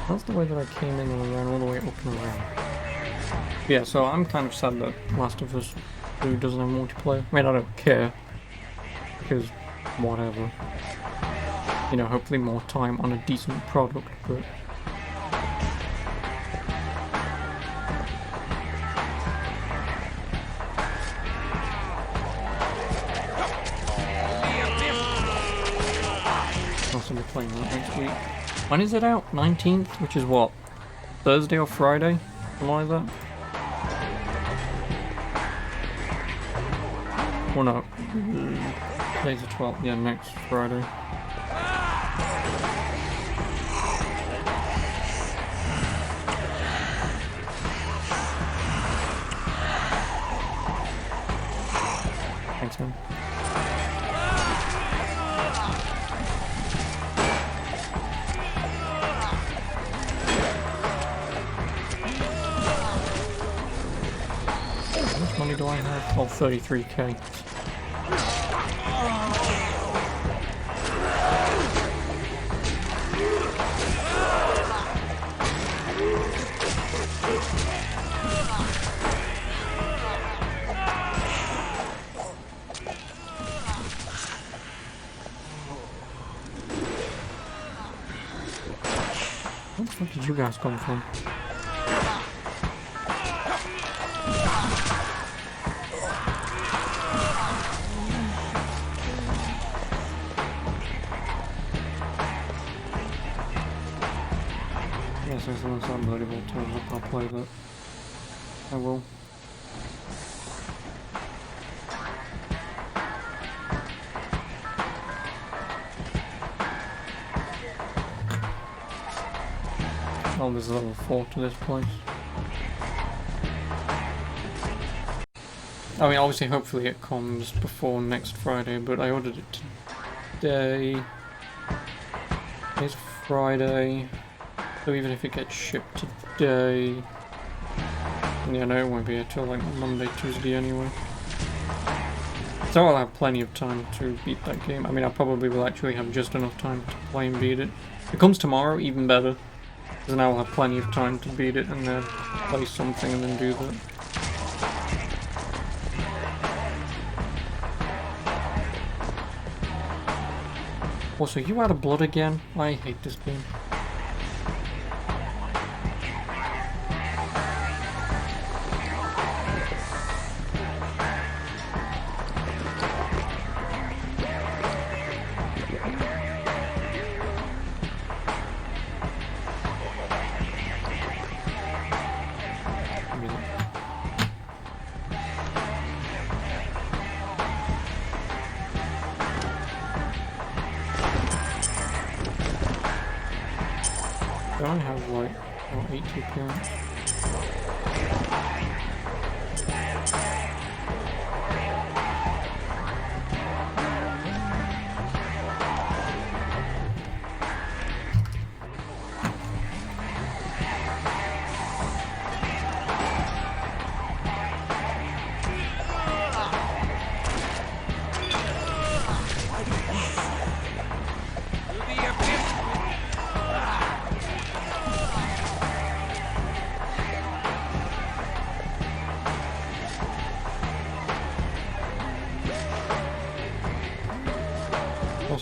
That's the way that I came in and ran all the way up and around. Yeah, so I'm kind of sad that Last of Us 2 doesn't have multiplayer. I mean, I don't care. Because, whatever. You know, hopefully more time on a decent product, but... I'll be playing that next week. When is it out? 19th? Which is what? Thursday or Friday? Something like that? Well, no. Today's the 12th. Yeah, next Friday. Thanks, man. How much money do I have? Oh, 33k. Where the fuck did you guys come from? Yes, there's no unbelievable turns up, I'll play that. I will. Oh, there's a level 4 to this place. I mean, obviously, hopefully it comes before next Friday, but I ordered it today. It's Friday, so even if it gets shipped today... Yeah, no, it won't be until like Monday, Tuesday anyway. So I'll have plenty of time to beat that game. I mean, I probably will actually have just enough time to play and beat it. If it comes tomorrow, even better. Because now I'll have plenty of time to beat it and then play something and then do that. Also, you out of blood again? I hate this game. I only have like, what, 8 points.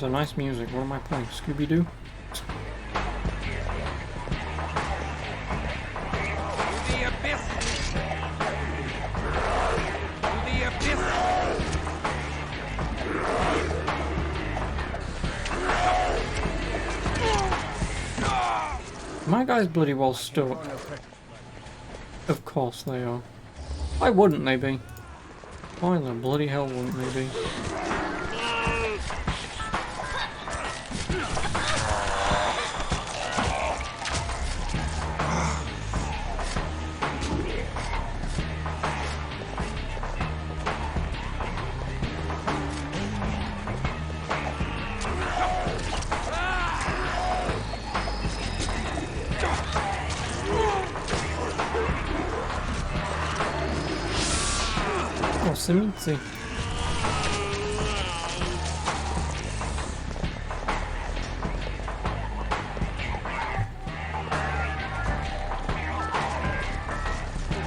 Also, nice music. What am I playing? Scooby-Doo? The abyss! The abyss! My guy's bloody well stuck. Of course they are. Why wouldn't they be? Why the bloody hell wouldn't they be? Oh, Simitzi.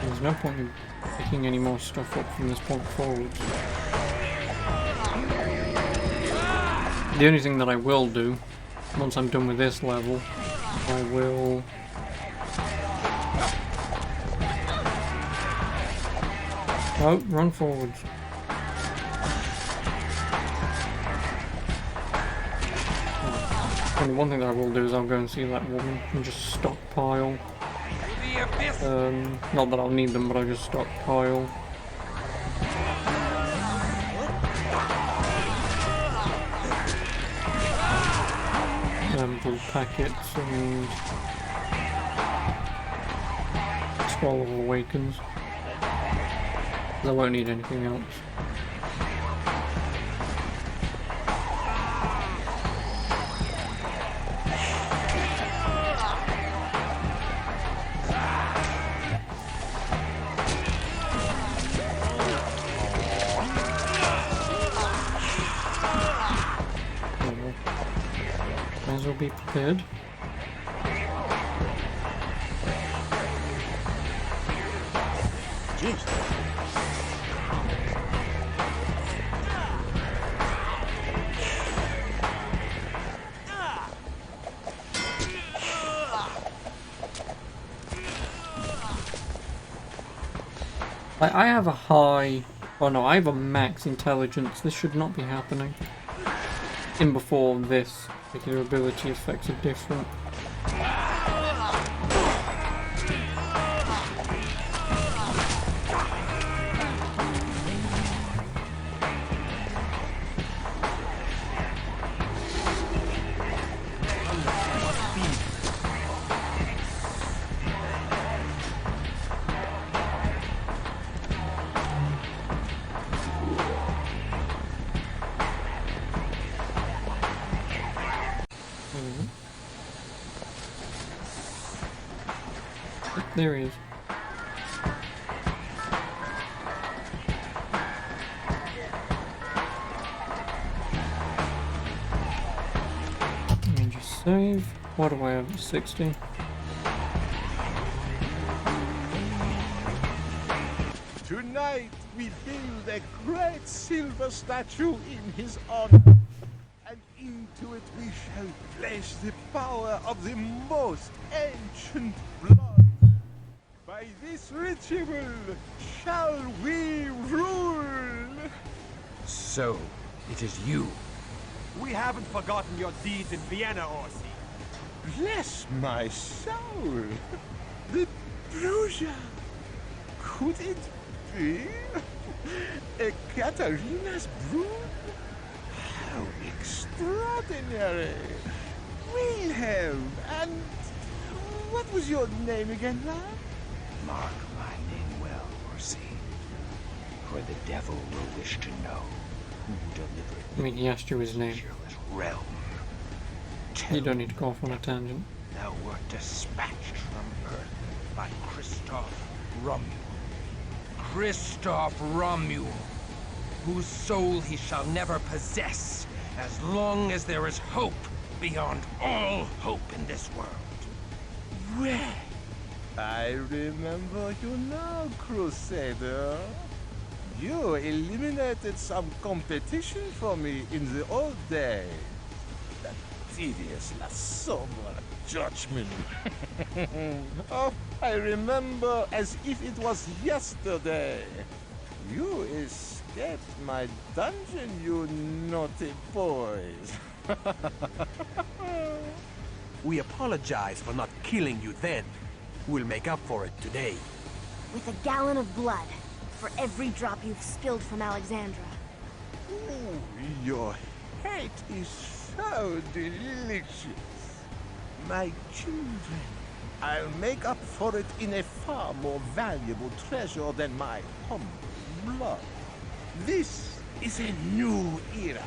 There's no point in picking any more stuff up from this point forward. The only thing that I will do, once I'm done with this level, I will... Oh, run forwards. Only one thing that I will do is I'll go and see that woman and just stockpile. Not that I'll need them, but I'll just stockpile. Blue packets and Scroll of Awakens. I won't need anything else. Might as well be prepared. Jeez. I have a high... Oh no, I have a max intelligence. This should not be happening. In before this, because your ability effects are different. There he is. Let me just save. What do I have? 60. Tonight we build a great silver statue in his honor, and into it we shall place the power of the most ancient blood. By this ritual shall we rule. So, it is you. We haven't forgotten your deeds in Vienna, Orsi. Bless my soul. The Bruja. Could it be? A Katarina's brood? How extraordinary. Wilhelm, and what was your name again, lad? Mark my name well, Orsi, for the devil will wish to know who delivered I mean, he asked you his name. realm. You don't need to go off on a tangent. Thou wert dispatched from Earth by Christoph Romuald. Christoph Romuald, whose soul he shall never possess as long as there is hope beyond all hope in this world. Well, I remember you now, Crusader. You eliminated some competition for me in the old days. insidious la sombra judgment. Oh, I remember as if it was yesterday. You escaped my dungeon, you naughty boys. We apologize for not killing you then. We'll make up for it today. With a gallon of blood for every drop you've spilled from Alexandra. Ooh, your hate is so delicious. My children, I'll make up for it in a far more valuable treasure than my humble blood. This is a new era,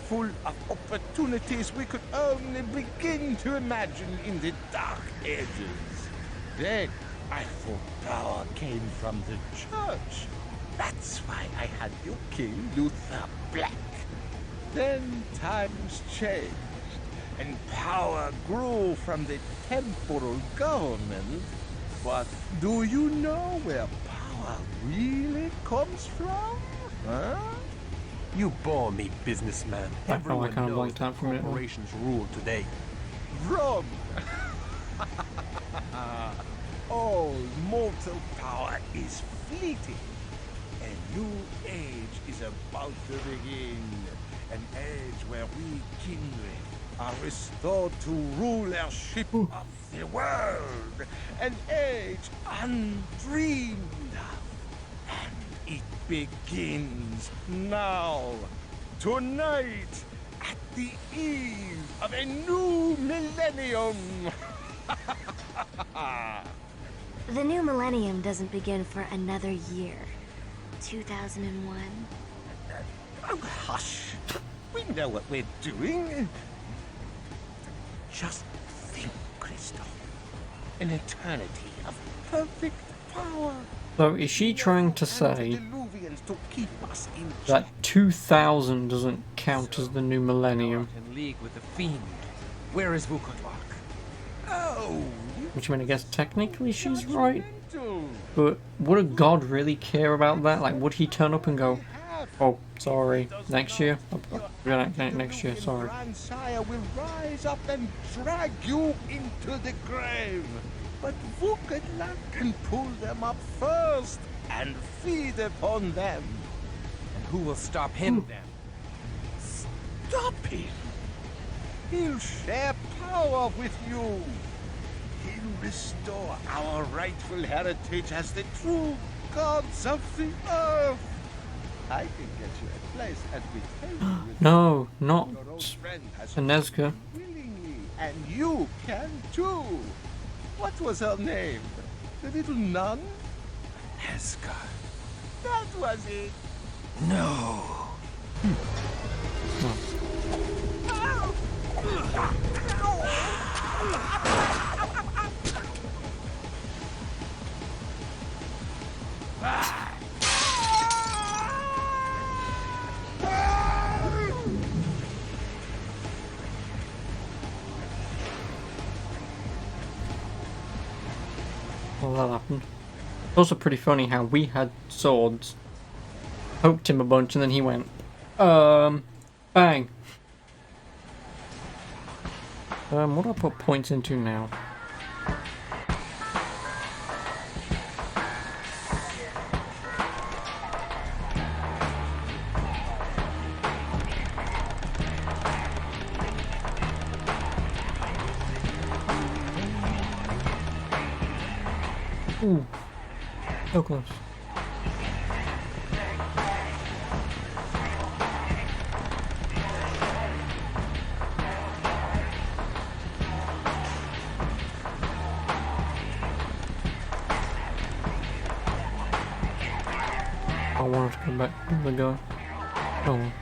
full of opportunities we could only begin to imagine in the Dark Ages. Then, I thought power came from the church. That's why I had you kill Luther Black. Then times changed, and power grew from the temporal government. But do you know where power really comes from? Huh? You bore me, businessman. Everyone kind of knows blanked that out for a minute. corporations rule today. Wrong! All mortal power is fleeting. A new age is about to begin. An age where we kindred are restored to rulership of the world. An age undreamed of. And it begins now. Tonight, at the eve of a new millennium. The new millennium doesn't begin for another year. 2001. Oh, hush. We know what we're doing. Just think, Crystal. An eternity of perfect power. So is she trying to say Diluvians to keep us in that 2000 doesn't count as the new millennium? In league with the fiend. Where is Vukotlak? Oh, Which I mean, I guess technically she's right. But would a god really care about that? Like, would he turn up and go, "Oh, sorry, next year? Next year, sorry." Grandsire will rise up and drag you into the grave. But Vukotlak can pull them up first and feed upon them. And who will stop him then? Stop him! He'll share power with you. He'll restore our rightful heritage as the true gods of the earth. I can get you a place at Vitelli. No, not Your old friend has Anezka. willingly, and you can too. What was her name? The little nun? Heska. That was it. No. Well, that happened. It's also pretty funny how we had swords, poked him a bunch, and then he went, bang. What do I put points into now? Ooh, so close. I wanted to come back to the guy. Oh well.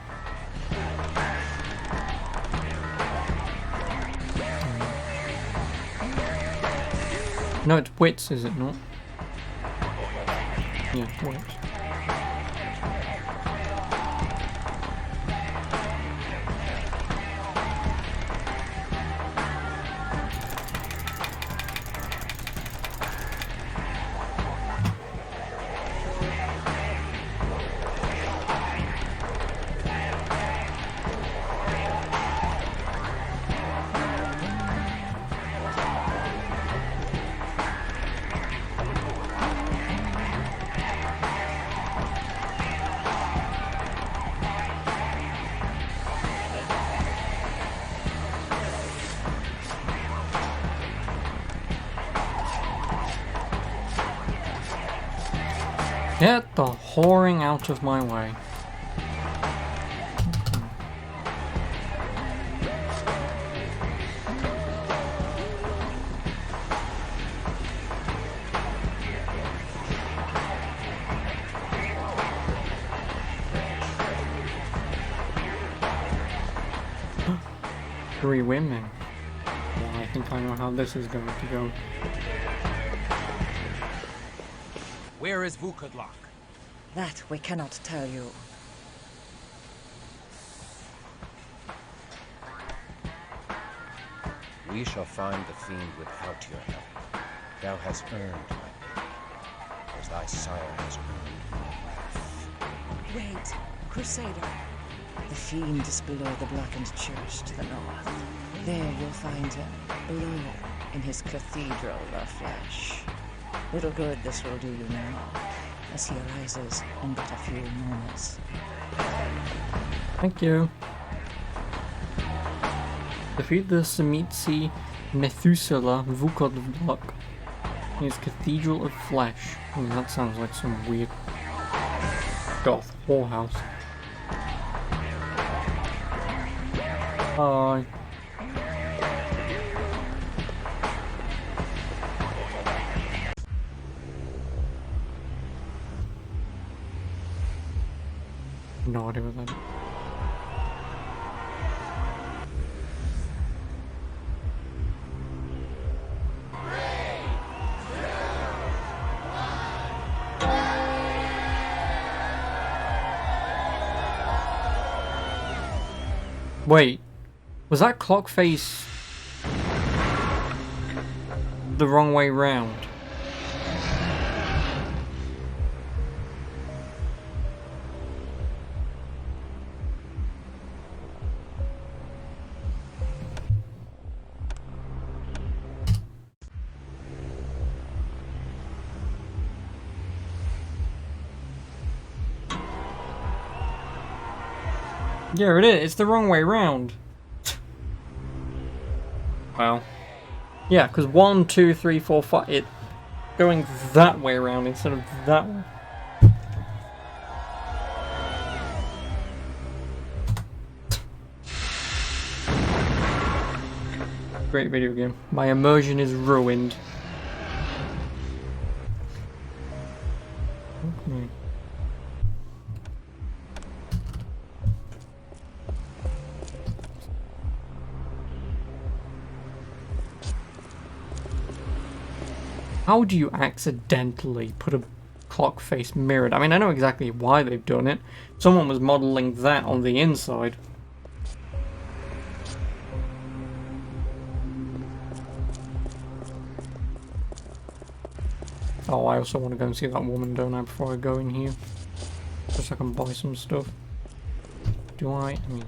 No, it's wits, is it not? Yeah, wits. Get the whoring out of my way. Three women. Well, I think I know how this is going to go. Where is Vukadlok? That we cannot tell you. We shall find the fiend without your help. Thou hast earned my pity, as thy sire has earned my wrath. Wait, Crusader. The fiend is below the blackened church to the north. There you'll find him, below, in his cathedral of flesh. Little good this will do you now, as he arises in but a few moments. Thank you. Defeat the Semitsi Methuselah Vukadlok in his Cathedral of Flesh. I mean, that sounds like some weird goth whorehouse. Bye. No idea what that is. Wait, was that clock face the wrong way round? Yeah, it is. It's the wrong way round. Well, yeah, because 1, 2, 3, 4, 5. It going that way around instead of that way. Great video game. My immersion is ruined. Okay. How do you accidentally put a clock face mirrored? I mean, I know exactly why they've done it. Someone was modeling that on the inside. Oh, I also want to go and see that woman, don't I, before I go in here? Just so I can buy some stuff. Do I? I mean...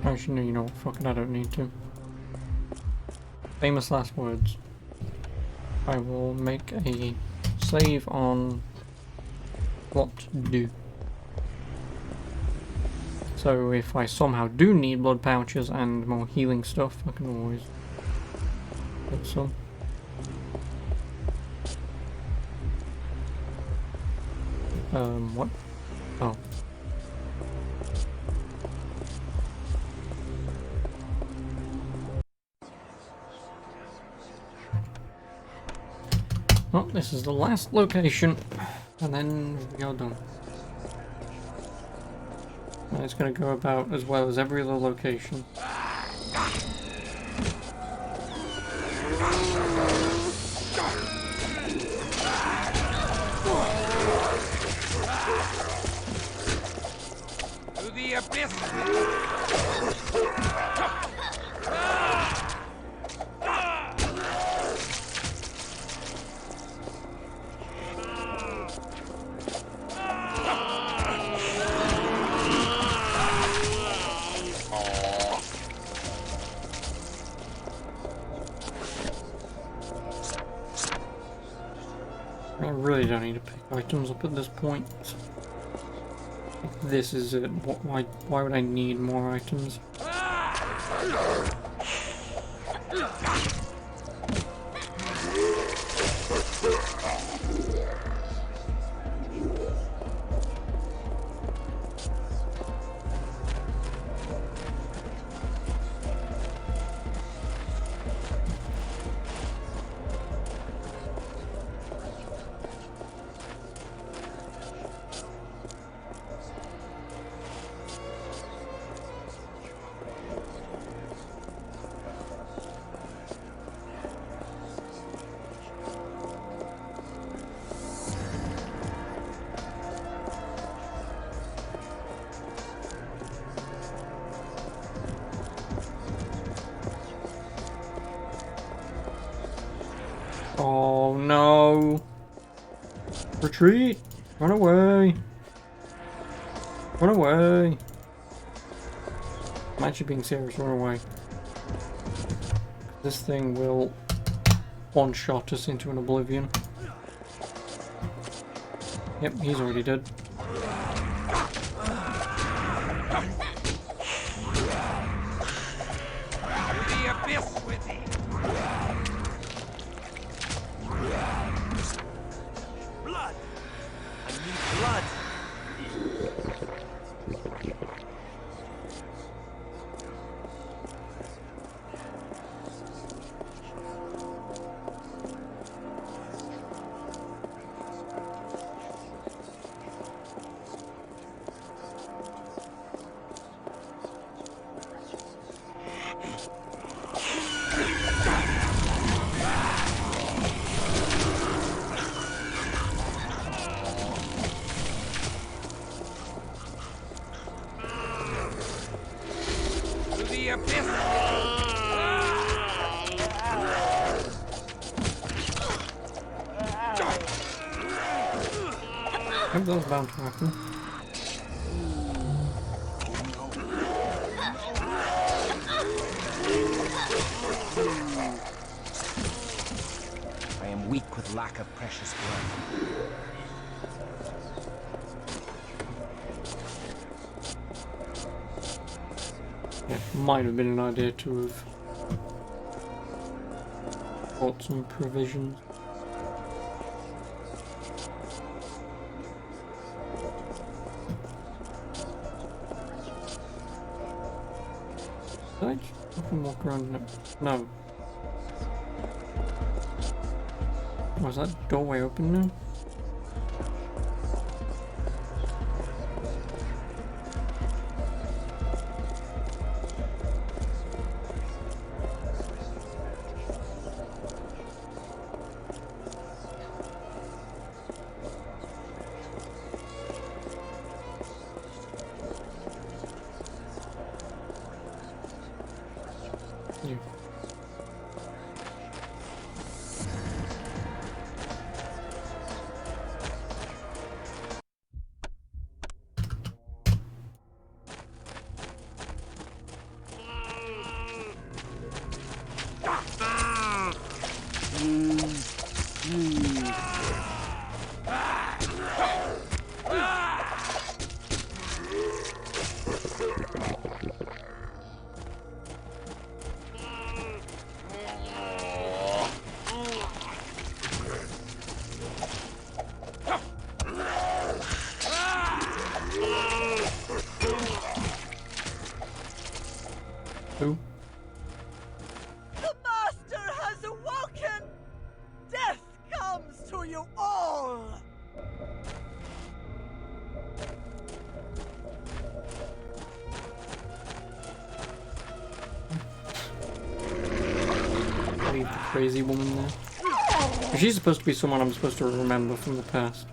Actually, no, you know what? Fuck it, I don't need to. Famous last words. I will make a save on what to do. So if I somehow do need blood pouches and more healing stuff, I can always get some. What? Oh. Well, this is the last location, and then we are done. And it's going to go about as well as every other location. the abyss! I really don't need to pick items up at this point. This is it. Why would I need more items? Oh no! Retreat! Run away! Run away! I'm actually being serious, run away. This thing will one-shot us into an oblivion. Yep, he's already dead. The abyss with it! Blood! I need blood! The abyss! I think that was bound to happen. I am weak with lack of precious blood. It might have been an idea to have bought some provisions. Did I just fucking walk around in it? No. Was that doorway open now? Yeah. Who? The Master has awoken! Death comes to you all! Leave the crazy woman there. She's supposed to be someone I'm supposed to remember from the past.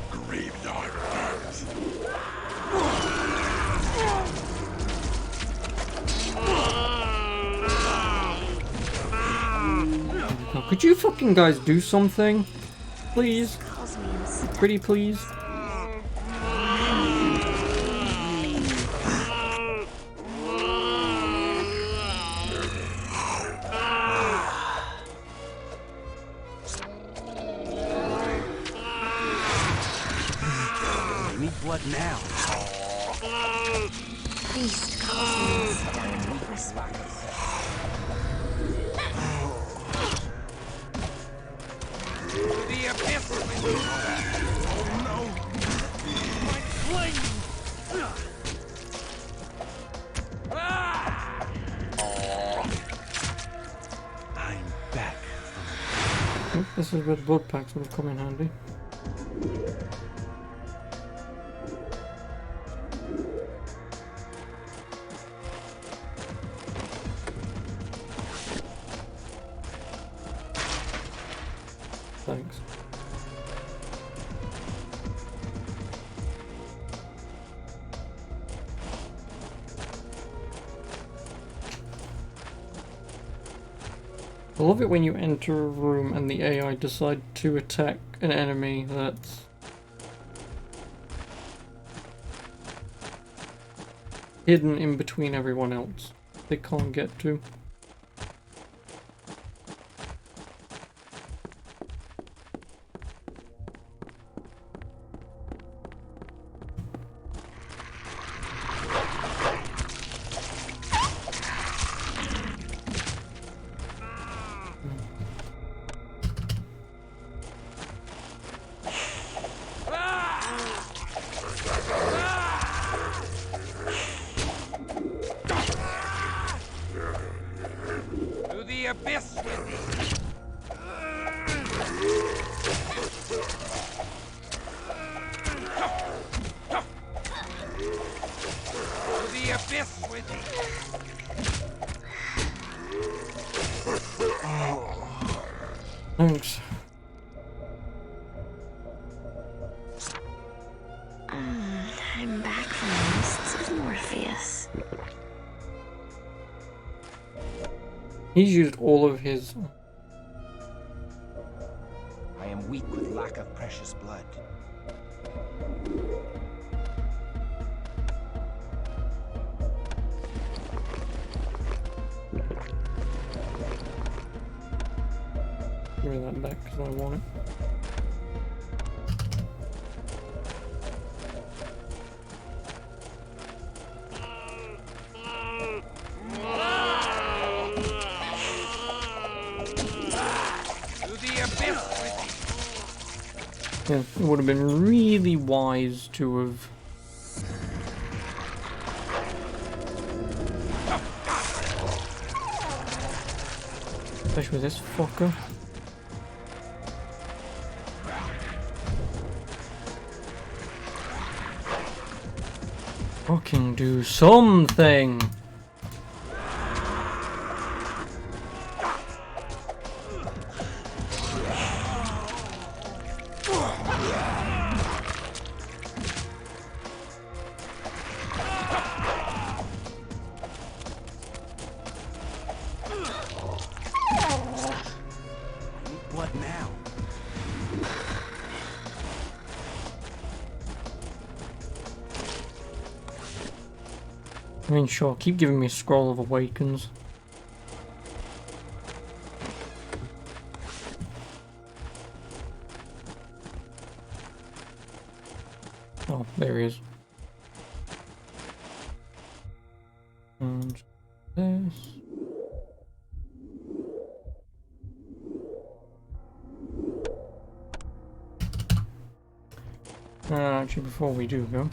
Graveyard birds. Could you fucking guys do something? Please? Pretty please? I need blood now. Beast calls The abyss with you. Oh no! My flame! I'm back. Oh, this is where the blood packs would have come in handy. Thanks. I love it when you enter a room and the AI decide to attack an enemy that's hidden in between everyone else. They can't get to. To the abyss with me. To the abyss with me. Thanks. I'm back from the mists of Morpheus. He's used all of his. I am weak with lack of precious blood. Give me that back because I want it. Yeah, it would have been really wise to have. Especially with this fucker. Fucking do something! Blood now. I mean, sure, keep giving me a Scroll of Awakens. Oh, there he is. And this. Actually, before we do go.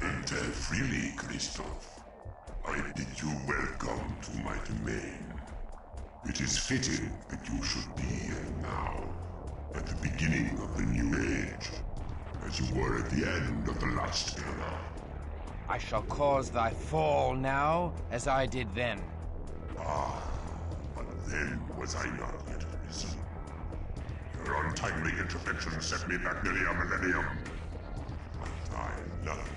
Enter freely, Christoph. I bid you welcome to my domain. It is fitting that you should be here now, at the beginning of the new age, as you were at the end of the last era. I shall cause thy fall now, as I did then. Ah, but then was I not yet risen? Your untimely intervention set me back nearly a millennium. But I love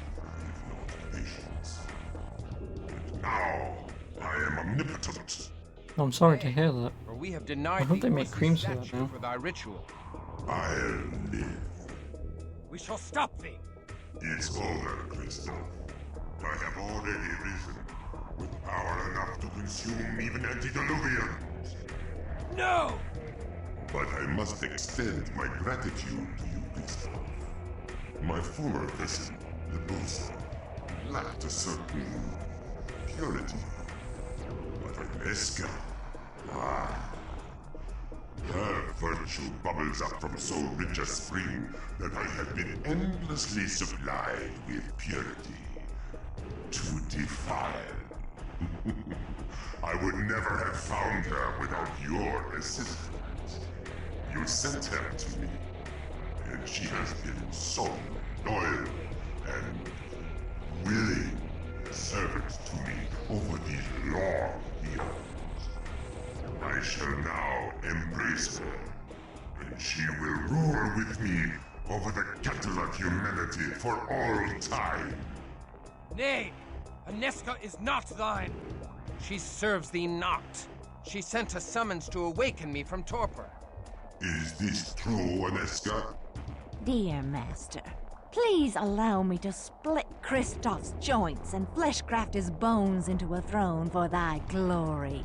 not patience. And now, I am omnipotent. I'm sorry to hear that. For we have I denied hope thee they make Orcus' creams of that statue now. for thy ritual. I'll live. We shall stop thee. It's over, Christoph. I have already risen, with power enough to consume even antediluvians. No! But I must extend my gratitude to you, Christoph. My former vessel, the Bosa, lacked a certain purity. But Aneska, her virtue bubbles up from so rich a spring that I have been endlessly supplied with purity to defile. I would never have found her without your assistance. You sent her to me, and she has been so loyal and willing servant to me over these long years. I shall now embrace her, and she will rule with me over the cattle of humanity for all time. Nay, Aneska is not thine. She serves thee not. She sent a summons to awaken me from torpor. Is this true, Aneska? Dear master, please allow me to split Kristoff's joints and fleshcraft his bones into a throne for thy glory.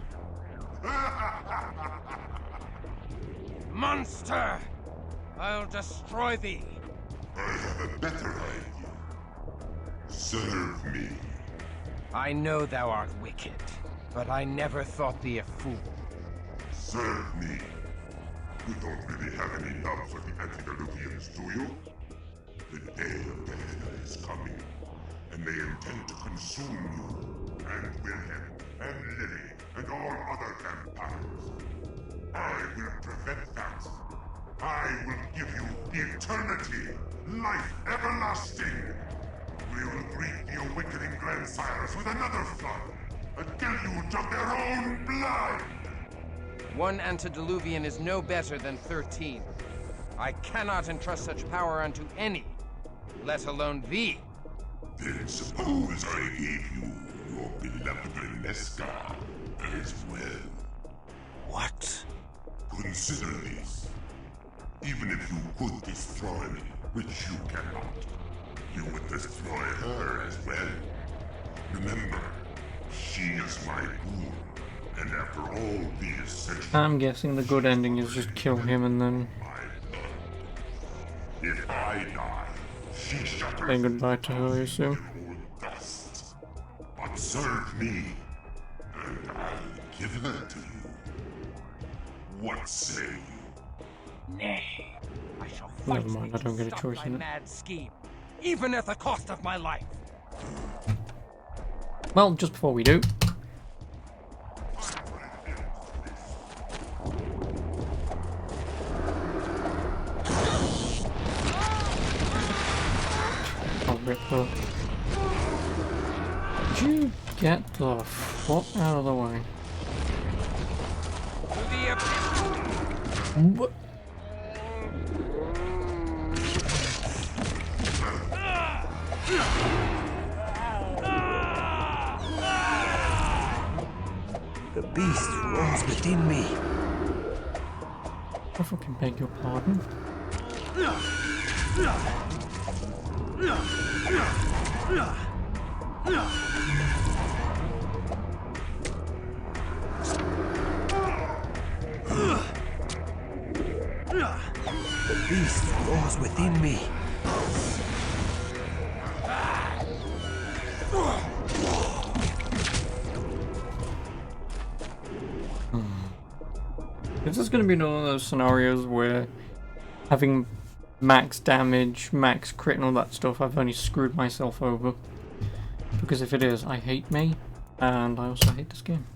Monster! I'll destroy thee. I have a better idea. Serve me. I know thou art wicked, but I never thought thee a fool. Serve me. You don't really have any love for the antediluvians, do you? The day of Gehenna is coming, and they intend to consume you, and Wilhelm, and Lily, and all other vampires. I will prevent that. I will give you eternity, life everlasting. We will greet the awakening grandsires with another flood, until you drunk their own blood. One antediluvian is no better than 13. I cannot entrust such power unto any, let alone thee. Then suppose I gave you your beloved Aneska as well. What? Consider this. Even if you could destroy me, which you cannot, you would destroy her as well. Remember, she is my boon, and after all these centuries... I'm guessing the good ending is just kill him and then If I die, she shatters say goodbye to her, I assume. dust. But serve me, and I'll give her to you. What say you? Nay, I shall fight Never mind, I thee don't to get a stop choice thy in it. mad scheme, even at the cost of my life. Well, just before we do, I'll rip her. Could you get the fuck out of the way? What? The beast roars within me. I fucking beg your pardon. The beast roars within me. Is this going to be one of those scenarios where having max damage, max crit and all that stuff, I've only screwed myself over? Because if it is, I hate me, and I also hate this game.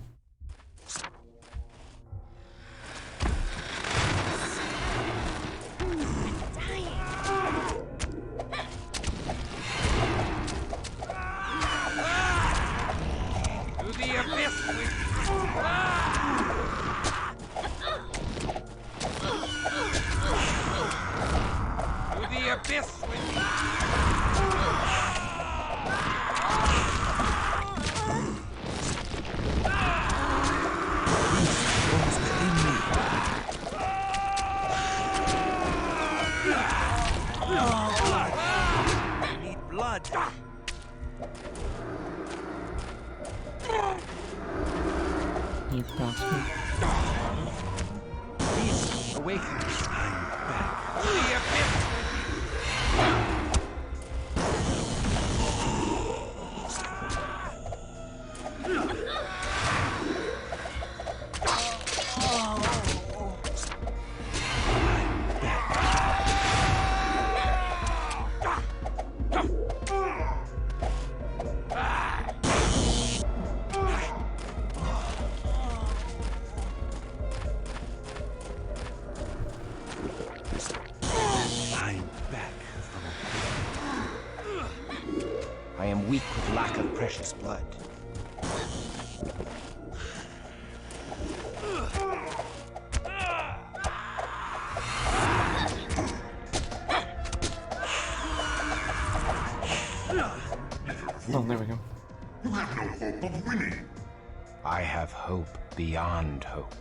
abyss with me! I need blood. You bastard. Please, awaken. The abyss I am weak with lack of precious blood. Oh, there we go. You have no hope of winning. I have hope beyond hope.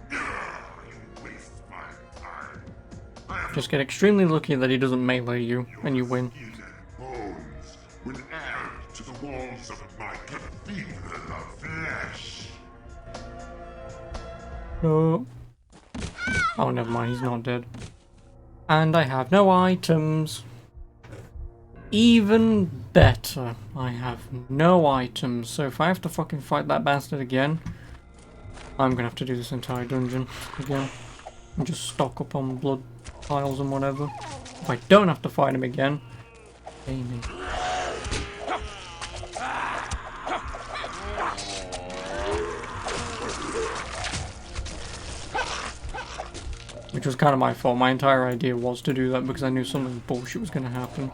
You waste my time. Just get extremely lucky that he doesn't melee you, and you win. Bones will add to the walls of my cathedral of flesh. No. Oh, never mind, he's not dead. And I have no items. Even better, I have no items, so if I have to fucking fight that bastard again, I'm gonna have to do this entire dungeon again. And just stock up on blood piles and whatever. If I don't have to fight him again, aiming. Which was kind of my fault. My entire idea was to do that because I knew something bullshit was gonna happen.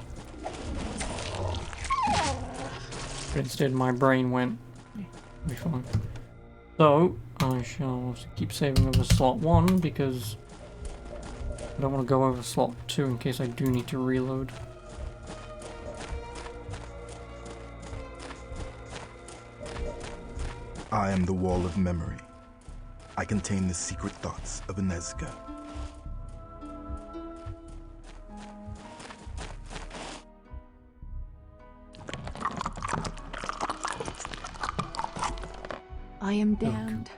But instead my brain went, "It'll be fine." So, I shall also keep saving over slot 1 because I don't want to go over slot 2 in case I do need to reload. I am the wall of memory. I contain the secret thoughts of Inezca. I am damned.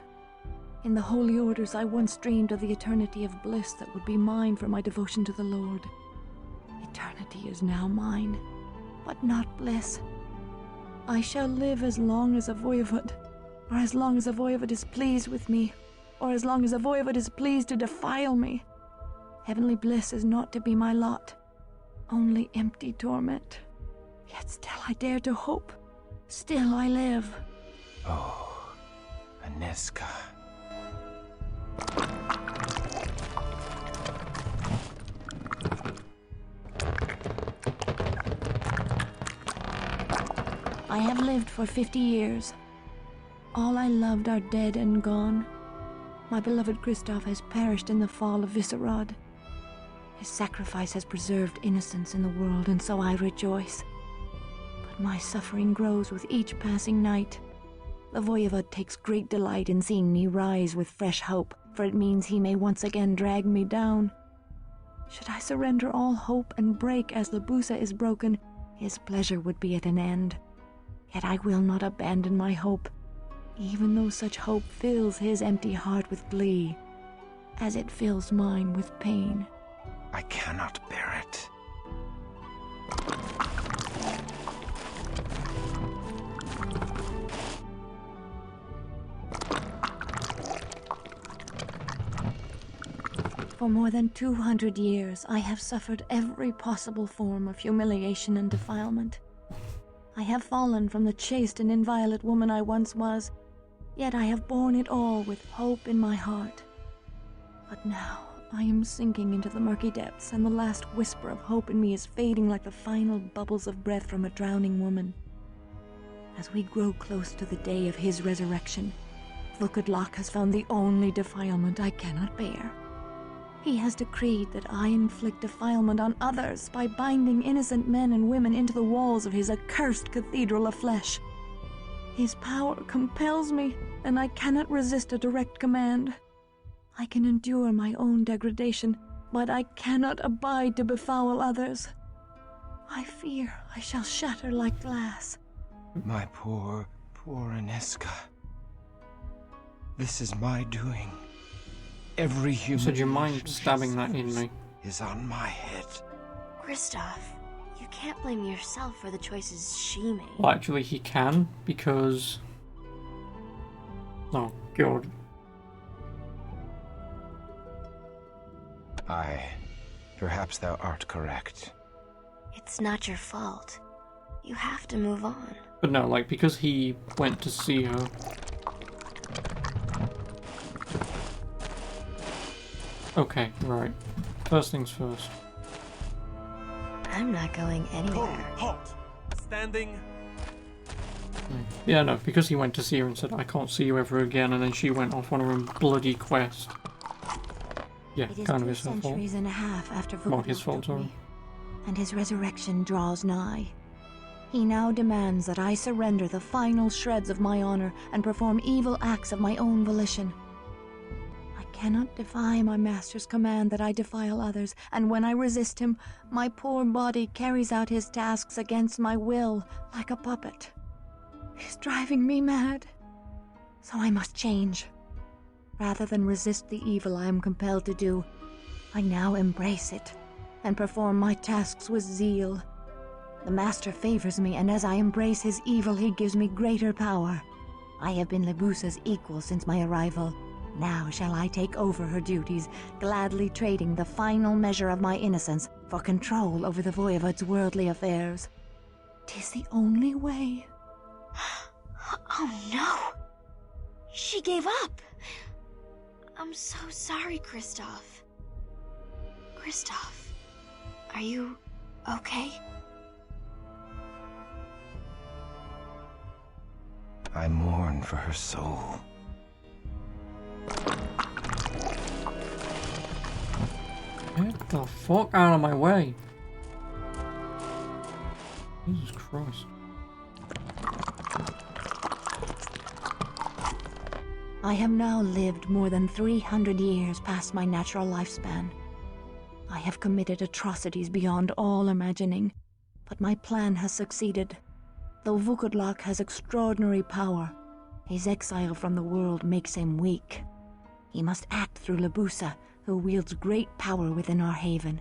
In the holy orders, I once dreamed of the eternity of bliss that would be mine for my devotion to the Lord. Eternity is now mine, but not bliss. I shall live as long as a voivod, or as long as a voivod is pleased with me, or as long as a voivod is pleased to defile me. Heavenly bliss is not to be my lot, only empty torment. Yet still I dare to hope. Still I live. Oh, Inezca. I have lived for 50 years. All I loved are dead and gone. My beloved Kristoff has perished in the fall of Viscerad. His sacrifice has preserved innocence in the world, and so I rejoice. But my suffering grows with each passing night. The Voivod takes great delight in seeing me rise with fresh hope, for it means he may once again drag me down. Should I surrender all hope and break as the Busa is broken, his pleasure would be at an end. Yet I will not abandon my hope, even though such hope fills his empty heart with glee, as it fills mine with pain. I cannot bear it. For more than 200 years, I have suffered every possible form of humiliation and defilement. I have fallen from the chaste and inviolate woman I once was, yet I have borne it all with hope in my heart. But now I am sinking into the murky depths, and the last whisper of hope in me is fading like the final bubbles of breath from a drowning woman. As we grow close to the day of his resurrection, Vukadlok has found the only defilement I cannot bear. He has decreed that I inflict defilement on others by binding innocent men and women into the walls of his accursed cathedral of flesh. His power compels me, and I cannot resist a direct command. I can endure my own degradation, but I cannot abide to befoul others. I fear I shall shatter like glass. My poor Aniska. This is my doing. Every human. So do you mind stabbing that in me? Is on my head. Kristoff, you can't blame yourself for the choices she made. Well, actually, he can, because... Oh, God. Perhaps thou art correct. It's not your fault. You have to move on. But no, like, because he went to see her... Okay, right. First things first. I'm not going anywhere. Halt! Standing. Yeah, no, because he went to see her and said, I can't see you ever again, and then she went off on her own bloody quest. Yeah, It is kind of 2 his fault. centuries and a half after Well, Vukodlok his fault, took sorry. me, and his resurrection draws nigh. He now demands that I surrender the final shreds of my honor and perform evil acts of my own volition. I cannot defy my master's command that I defile others, and when I resist him, my poor body carries out his tasks against my will like a puppet. He's driving me mad. So I must change. Rather than resist the evil I am compelled to do, I now embrace it and perform my tasks with zeal. The Master favors me, and as I embrace his evil, he gives me greater power. I have been Lebusa's equal since my arrival. Now shall I take over her duties, gladly trading the final measure of my innocence for control over the Voivod's worldly affairs. 'Tis the only way. Oh no! She gave up! I'm so sorry, Kristoff. Kristoff, are you okay? I mourn for her soul. Get the fuck out of my way. Jesus Christ. I have now lived more than 300 years past my natural lifespan. I have committed atrocities beyond all imagining, but my plan has succeeded. Though Vukodlok has extraordinary power, his exile from the world makes him weak. He must act through Lebusa, who wields great power within our haven.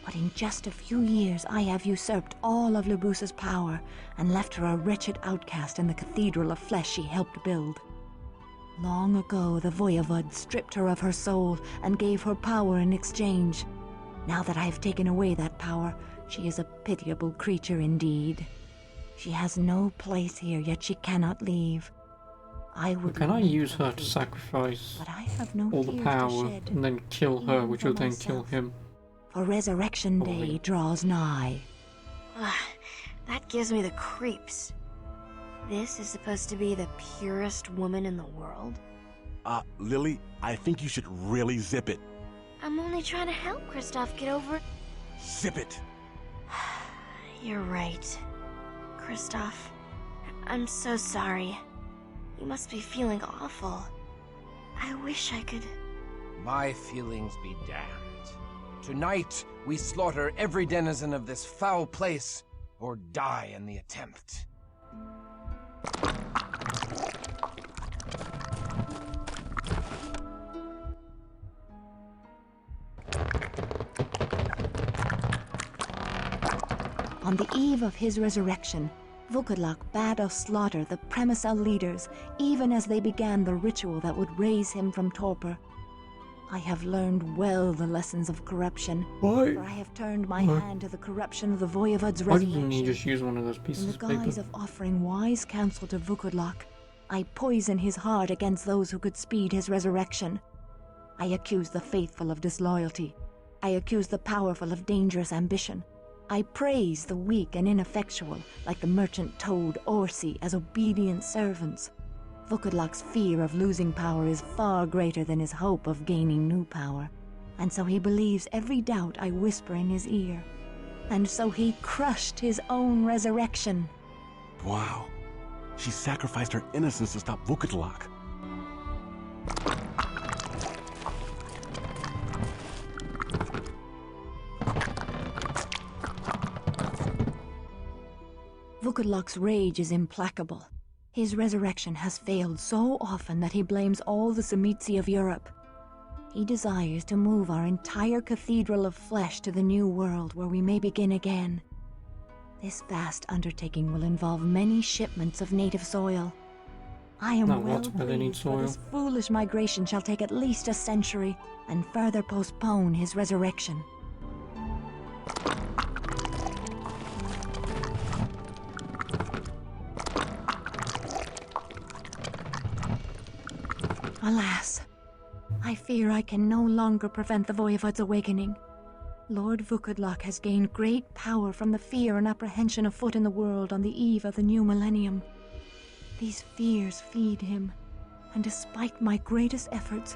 But in just a few years I have usurped all of Lebusa's power and left her a wretched outcast in the cathedral of flesh she helped build. Long ago, the Voivod stripped her of her soul and gave her power in exchange. Now that I have taken away that power, she is a pitiable creature indeed. She has no place here, yet she cannot leave. I would. Can I use her to sacrifice but I have no all the tears to power shed, and then kill her, even which for will then kill myself. him? For Resurrection Day draws nigh. That gives me the creeps. This is supposed to be the purest woman in the world? Lily, I think you should really zip it. I'm only trying to help Kristoff get over... Zip it! You're right. Kristoff, I'm so sorry. You must be feeling awful. I wish I could... My feelings be damned. Tonight, we slaughter every denizen of this foul place, or die in the attempt. On the eve of his resurrection, Vukodlok bade us slaughter the Premisel leaders, even as they began the ritual that would raise him from torpor. I have learned well the lessons of corruption, Why? for I have turned my Why? hand to the corruption of the Voivod's Why resurrection. didn't he just use one of those In pieces the of paper? guise of offering wise counsel to Vukodlok, I poison his heart against those who could speed his resurrection. I accuse the faithful of disloyalty. I accuse the powerful of dangerous ambition. I praise the weak and ineffectual, like the merchant toad Orsi, as obedient servants. Vukodlok's fear of losing power is far greater than his hope of gaining new power. and so he believes every doubt I whisper in his ear. And so he crushed his own resurrection. Wow. She sacrificed her innocence to stop Vukatlak. Vukatlak's rage is implacable. His resurrection has failed so often that he blames all the Tzimisce of Europe. He desires to move our entire cathedral of flesh to the new world where we may begin again. This vast undertaking will involve many shipments of native soil. I am well pleased, for this foolish migration shall take at least a century and further postpone his resurrection. Alas, I fear I can no longer prevent the Voivod's awakening. Lord Vukatlak has gained great power from the fear and apprehension afoot in the world on the eve of the new millennium. These fears feed him, and despite my greatest efforts,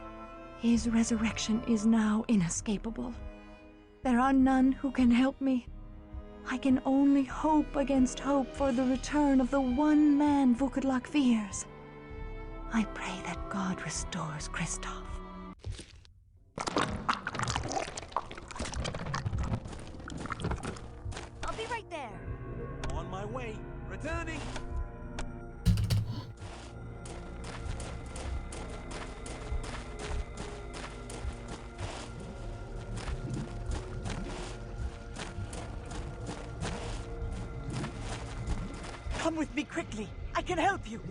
his resurrection is now inescapable. There are none who can help me. I can only hope against hope for the return of the one man Vukatlak fears. I pray that God restores Kristoff. I'll be right there. On my way. Returning. Come with me quickly. I can help you.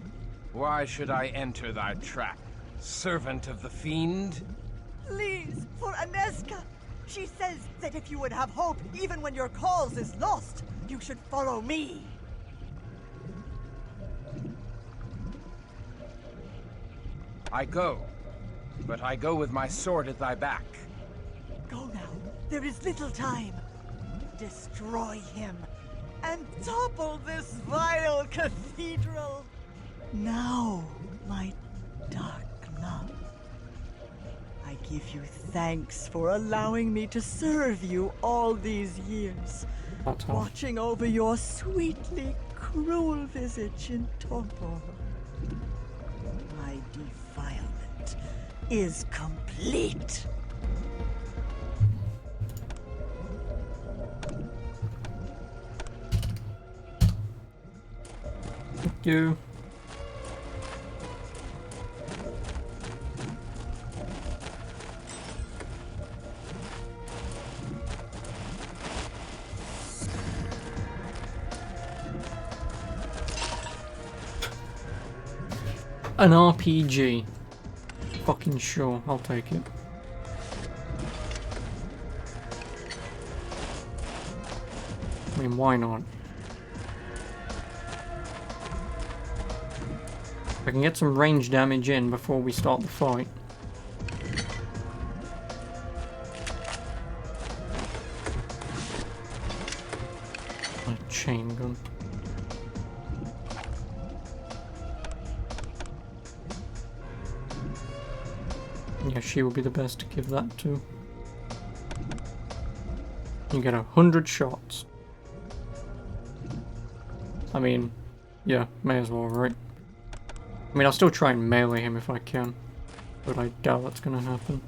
Why should I enter thy trap, servant of the fiend? Please, for Aneska. She says that if you would have hope even when your cause is lost, you should follow me. I go, but I go with my sword at thy back. Go now. There is little time. Destroy him and topple this vile cathedral. Now, my dark love, I give you thanks for allowing me to serve you all these years, watching over your sweetly cruel visage in torpor. My defilement is complete. Thank you. An RPG. Fucking sure, I'll take it. I mean, why not? I can get some range damage in before we start the fight. A chain gun. Yeah, she will be the best to give that to. You get 100 shots. I mean, yeah, may as well, right? I mean, I'll still try and melee him if I can, but I doubt that's gonna happen.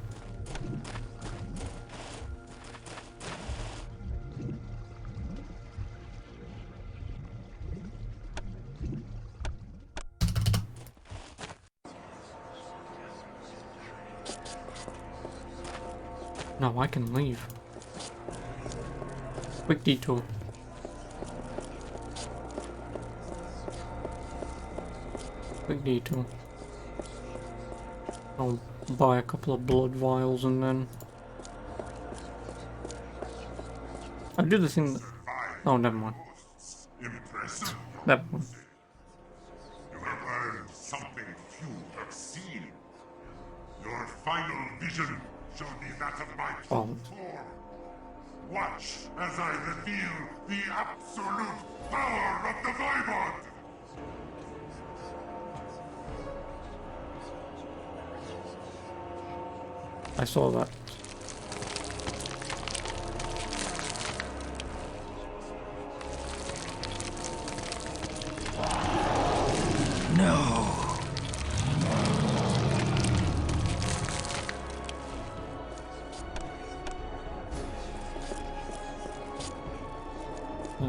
No, I can leave. Quick detour. Quick detour. I'll buy a couple of blood vials and then... I'll do the thing that... Oh, never mind. Impressive. Never mind. You have learned something few have seen. Your final vision shall be that of my Oh. form. Watch as I reveal the absolute power of the Voivod! I saw that. Oh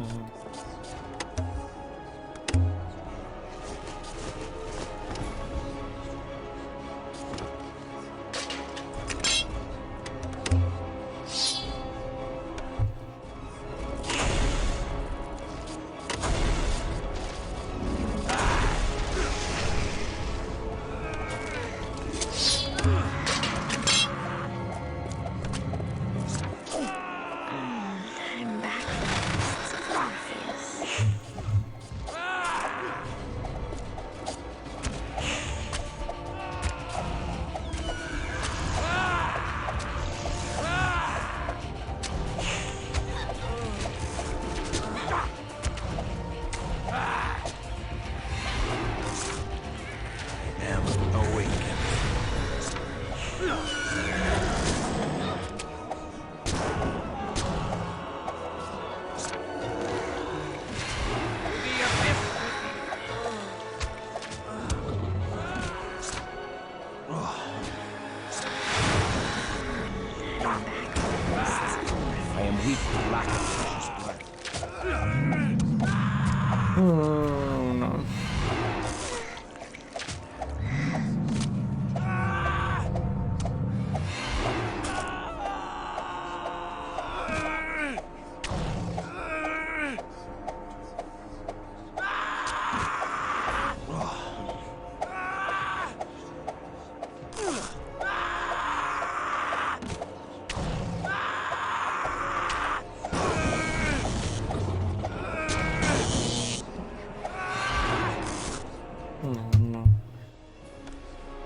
no.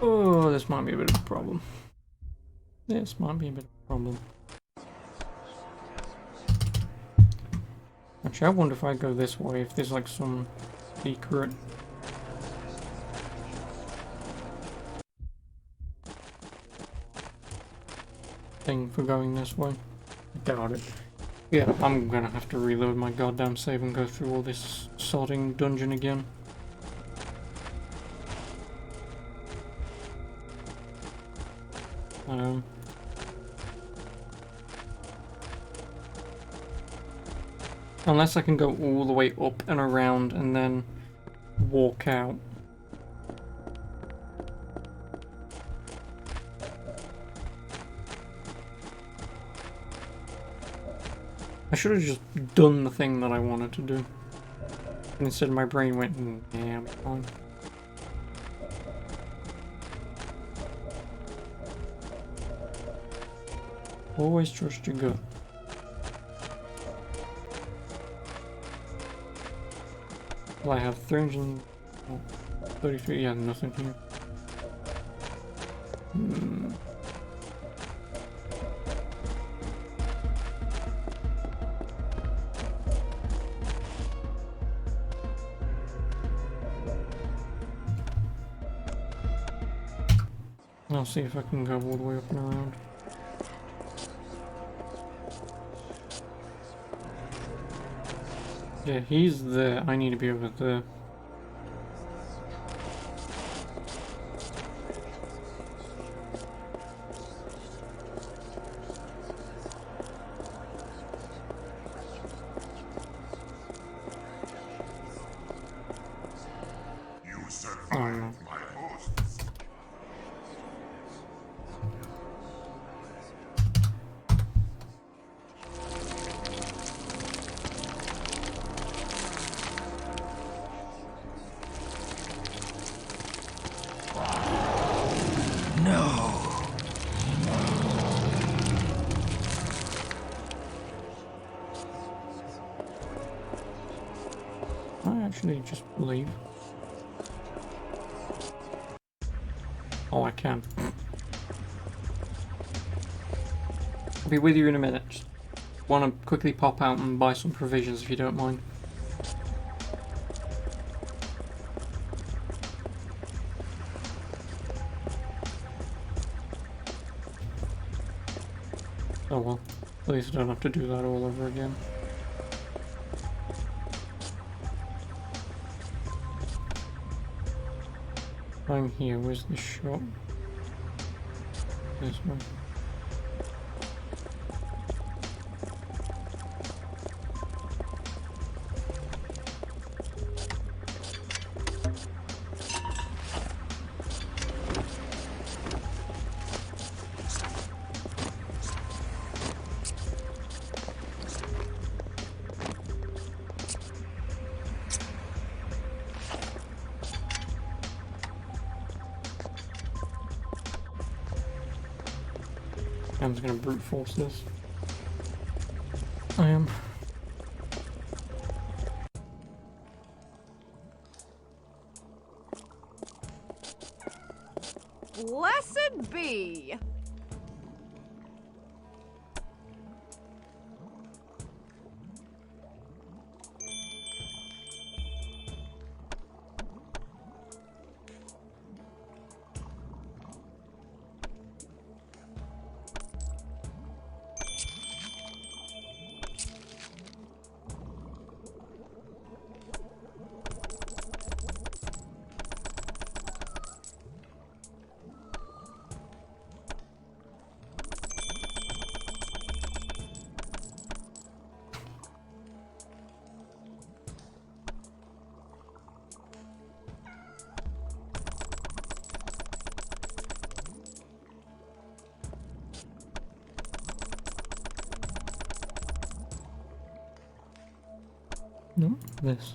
Oh, this might be a bit of a problem. This might be a bit of a problem. Actually, I wonder if I go this way, if there's like some secret thing for going this way. Doubt it. Yeah, I'm gonna have to reload my goddamn save and go through all this sodding dungeon again. Unless I can go all the way up and around and then walk out. I should have just done the thing that I wanted to do. And instead my brain went, yeah, I'm fine. Always trust your gut. Well, I have 333, yeah, nothing here. I'll see if I can go all the way up and around. Yeah, he's there. I need to be over there. Just leave. Oh, I can. I'll be with you in a minute. Just want to quickly pop out and buy some provisions if you don't mind. Oh well, at least I don't have to do that all over again. I'm here, where's the shop? This one. I'm just gonna brute force this. I am. Blessed be! No, this.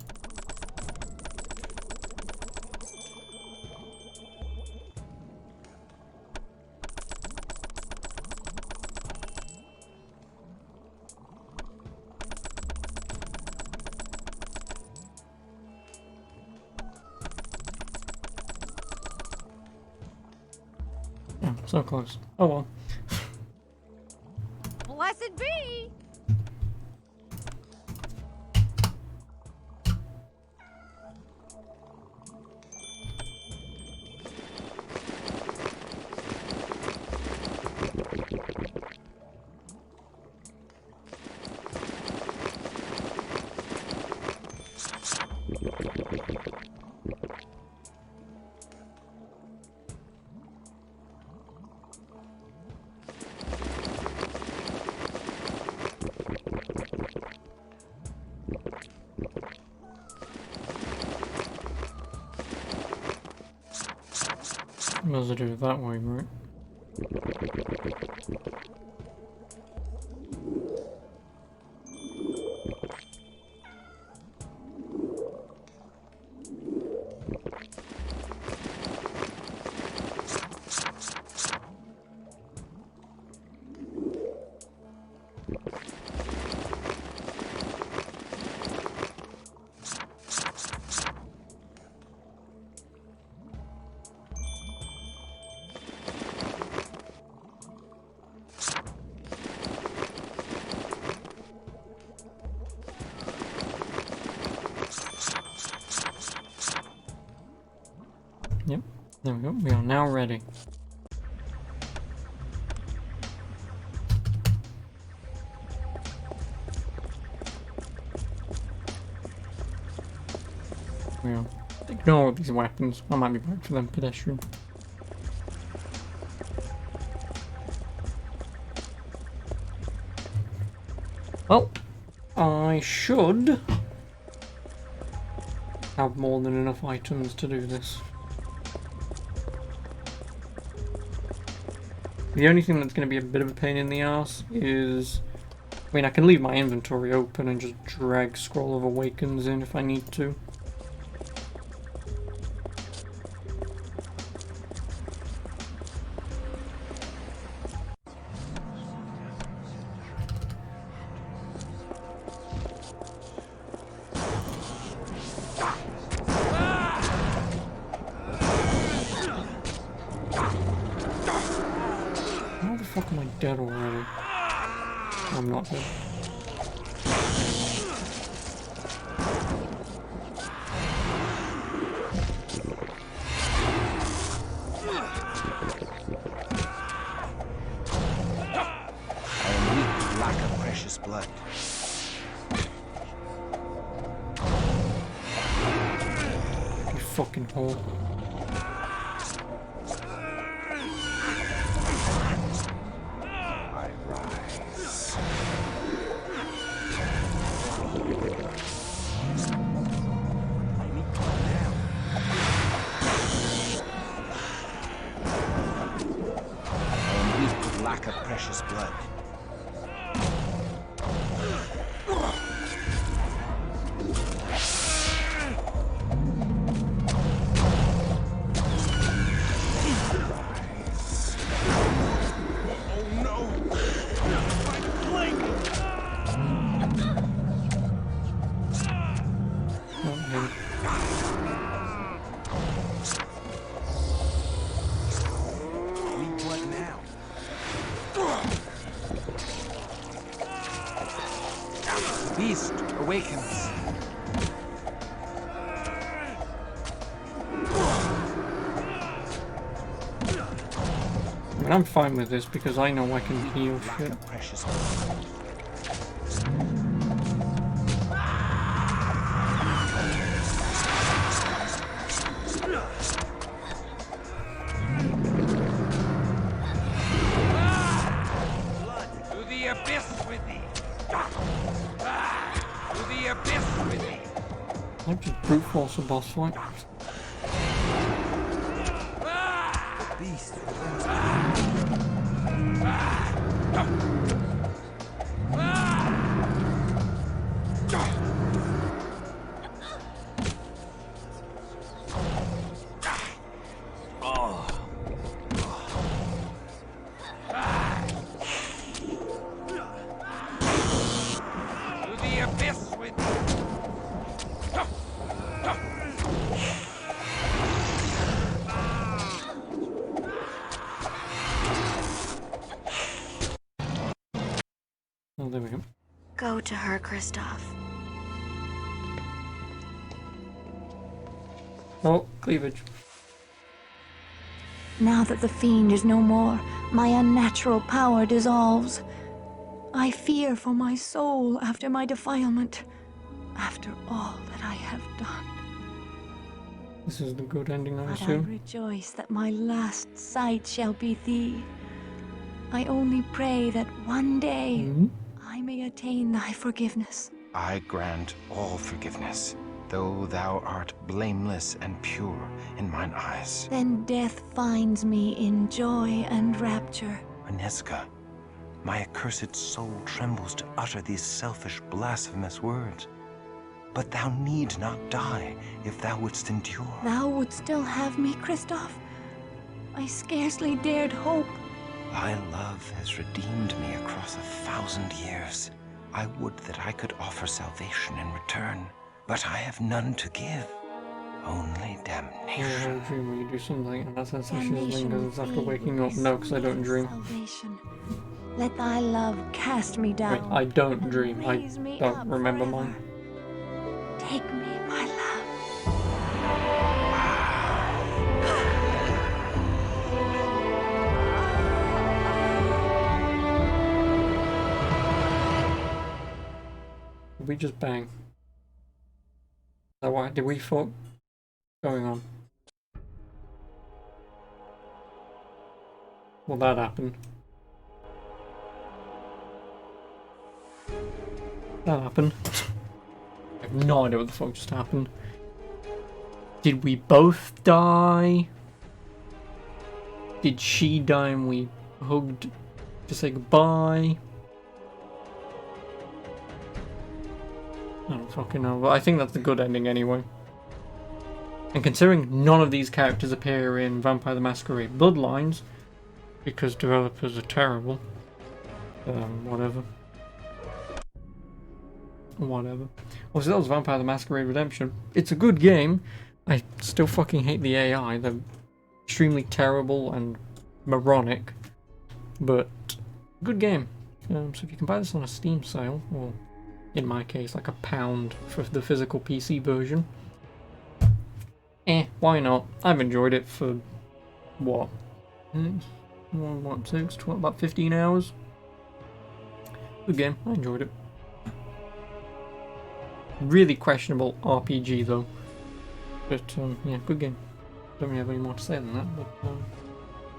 Oh, so close. Oh well. Blessed be! Might as well do it that way, right? Yep, there we go. We are now ready. Well, ignore all these weapons. I might be back for them pedestrian. Well, I should have more than enough items to do this. The only thing that's going to be a bit of a pain in the ass is, I mean, I can leave my inventory open and just drag Scroll of Awakens in if I need to. How the fuck am I dead already? I'm not dead. I am weak with lack of precious blood. You fucking whore. Lack of precious blood. Beast awakens. I mean, I'm fine with this because I know I can heal shit. To the abyss with thee! To the abyss with thee! I just brute force a boss fight. Beast. To the abyss with thee! Oh, there we go. Go to her, Kristoff. Oh, cleavage. Now that the fiend is no more, my unnatural power dissolves. I fear for my soul after my defilement, after all that I have done. This is the good ending, I But I assume. rejoice that my last sight shall be thee. I only pray that one day I may attain thy forgiveness. I grant all forgiveness, though thou art blameless and pure in mine eyes. Then death finds me in joy and rapture. Aneska, my accursed soul trembles to utter these selfish, blasphemous words. But thou need not die if thou wouldst endure. Thou would still have me, Kristoff? I scarcely dared hope. Thy love has redeemed me across 1,000 years. I would that I could offer salvation in return, but I have none to give. Only damnation. Yeah, I dream where you do something and that sensation Damnation lingers after be waking up. my No, because I don't dream. salvation. Let thy love cast me Wait, down. I don't dream. I raise me don't up remember forever. mine. Take me, my love. Did we just bang? Is that why? Did we fuck? What's going on? Well, that happened. That happened. I have no idea what the fuck just happened. Did we both die? Did she die and we hugged to say goodbye? I don't fucking know, but I think that's the good ending anyway. And considering none of these characters appear in Vampire the Masquerade Bloodlines, because developers are terrible, whatever. Whatever. Obviously that was Vampire the Masquerade Redemption. It's a good game. I still fucking hate the AI. They're extremely terrible and moronic. But, good game. So if you can buy this on a Steam sale, or in my case, like £1 for the physical PC version, why not? I've enjoyed it for, what? About 15 hours? Good game, I enjoyed it. Really questionable RPG though. But, yeah, good game. Don't really have any more to say than that, but,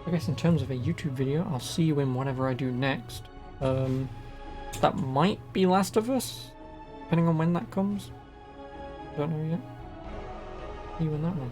I guess in terms of a YouTube video, I'll see you in whatever I do next. That might be Last of Us, depending on when that comes. Don't know yet. See you in that one.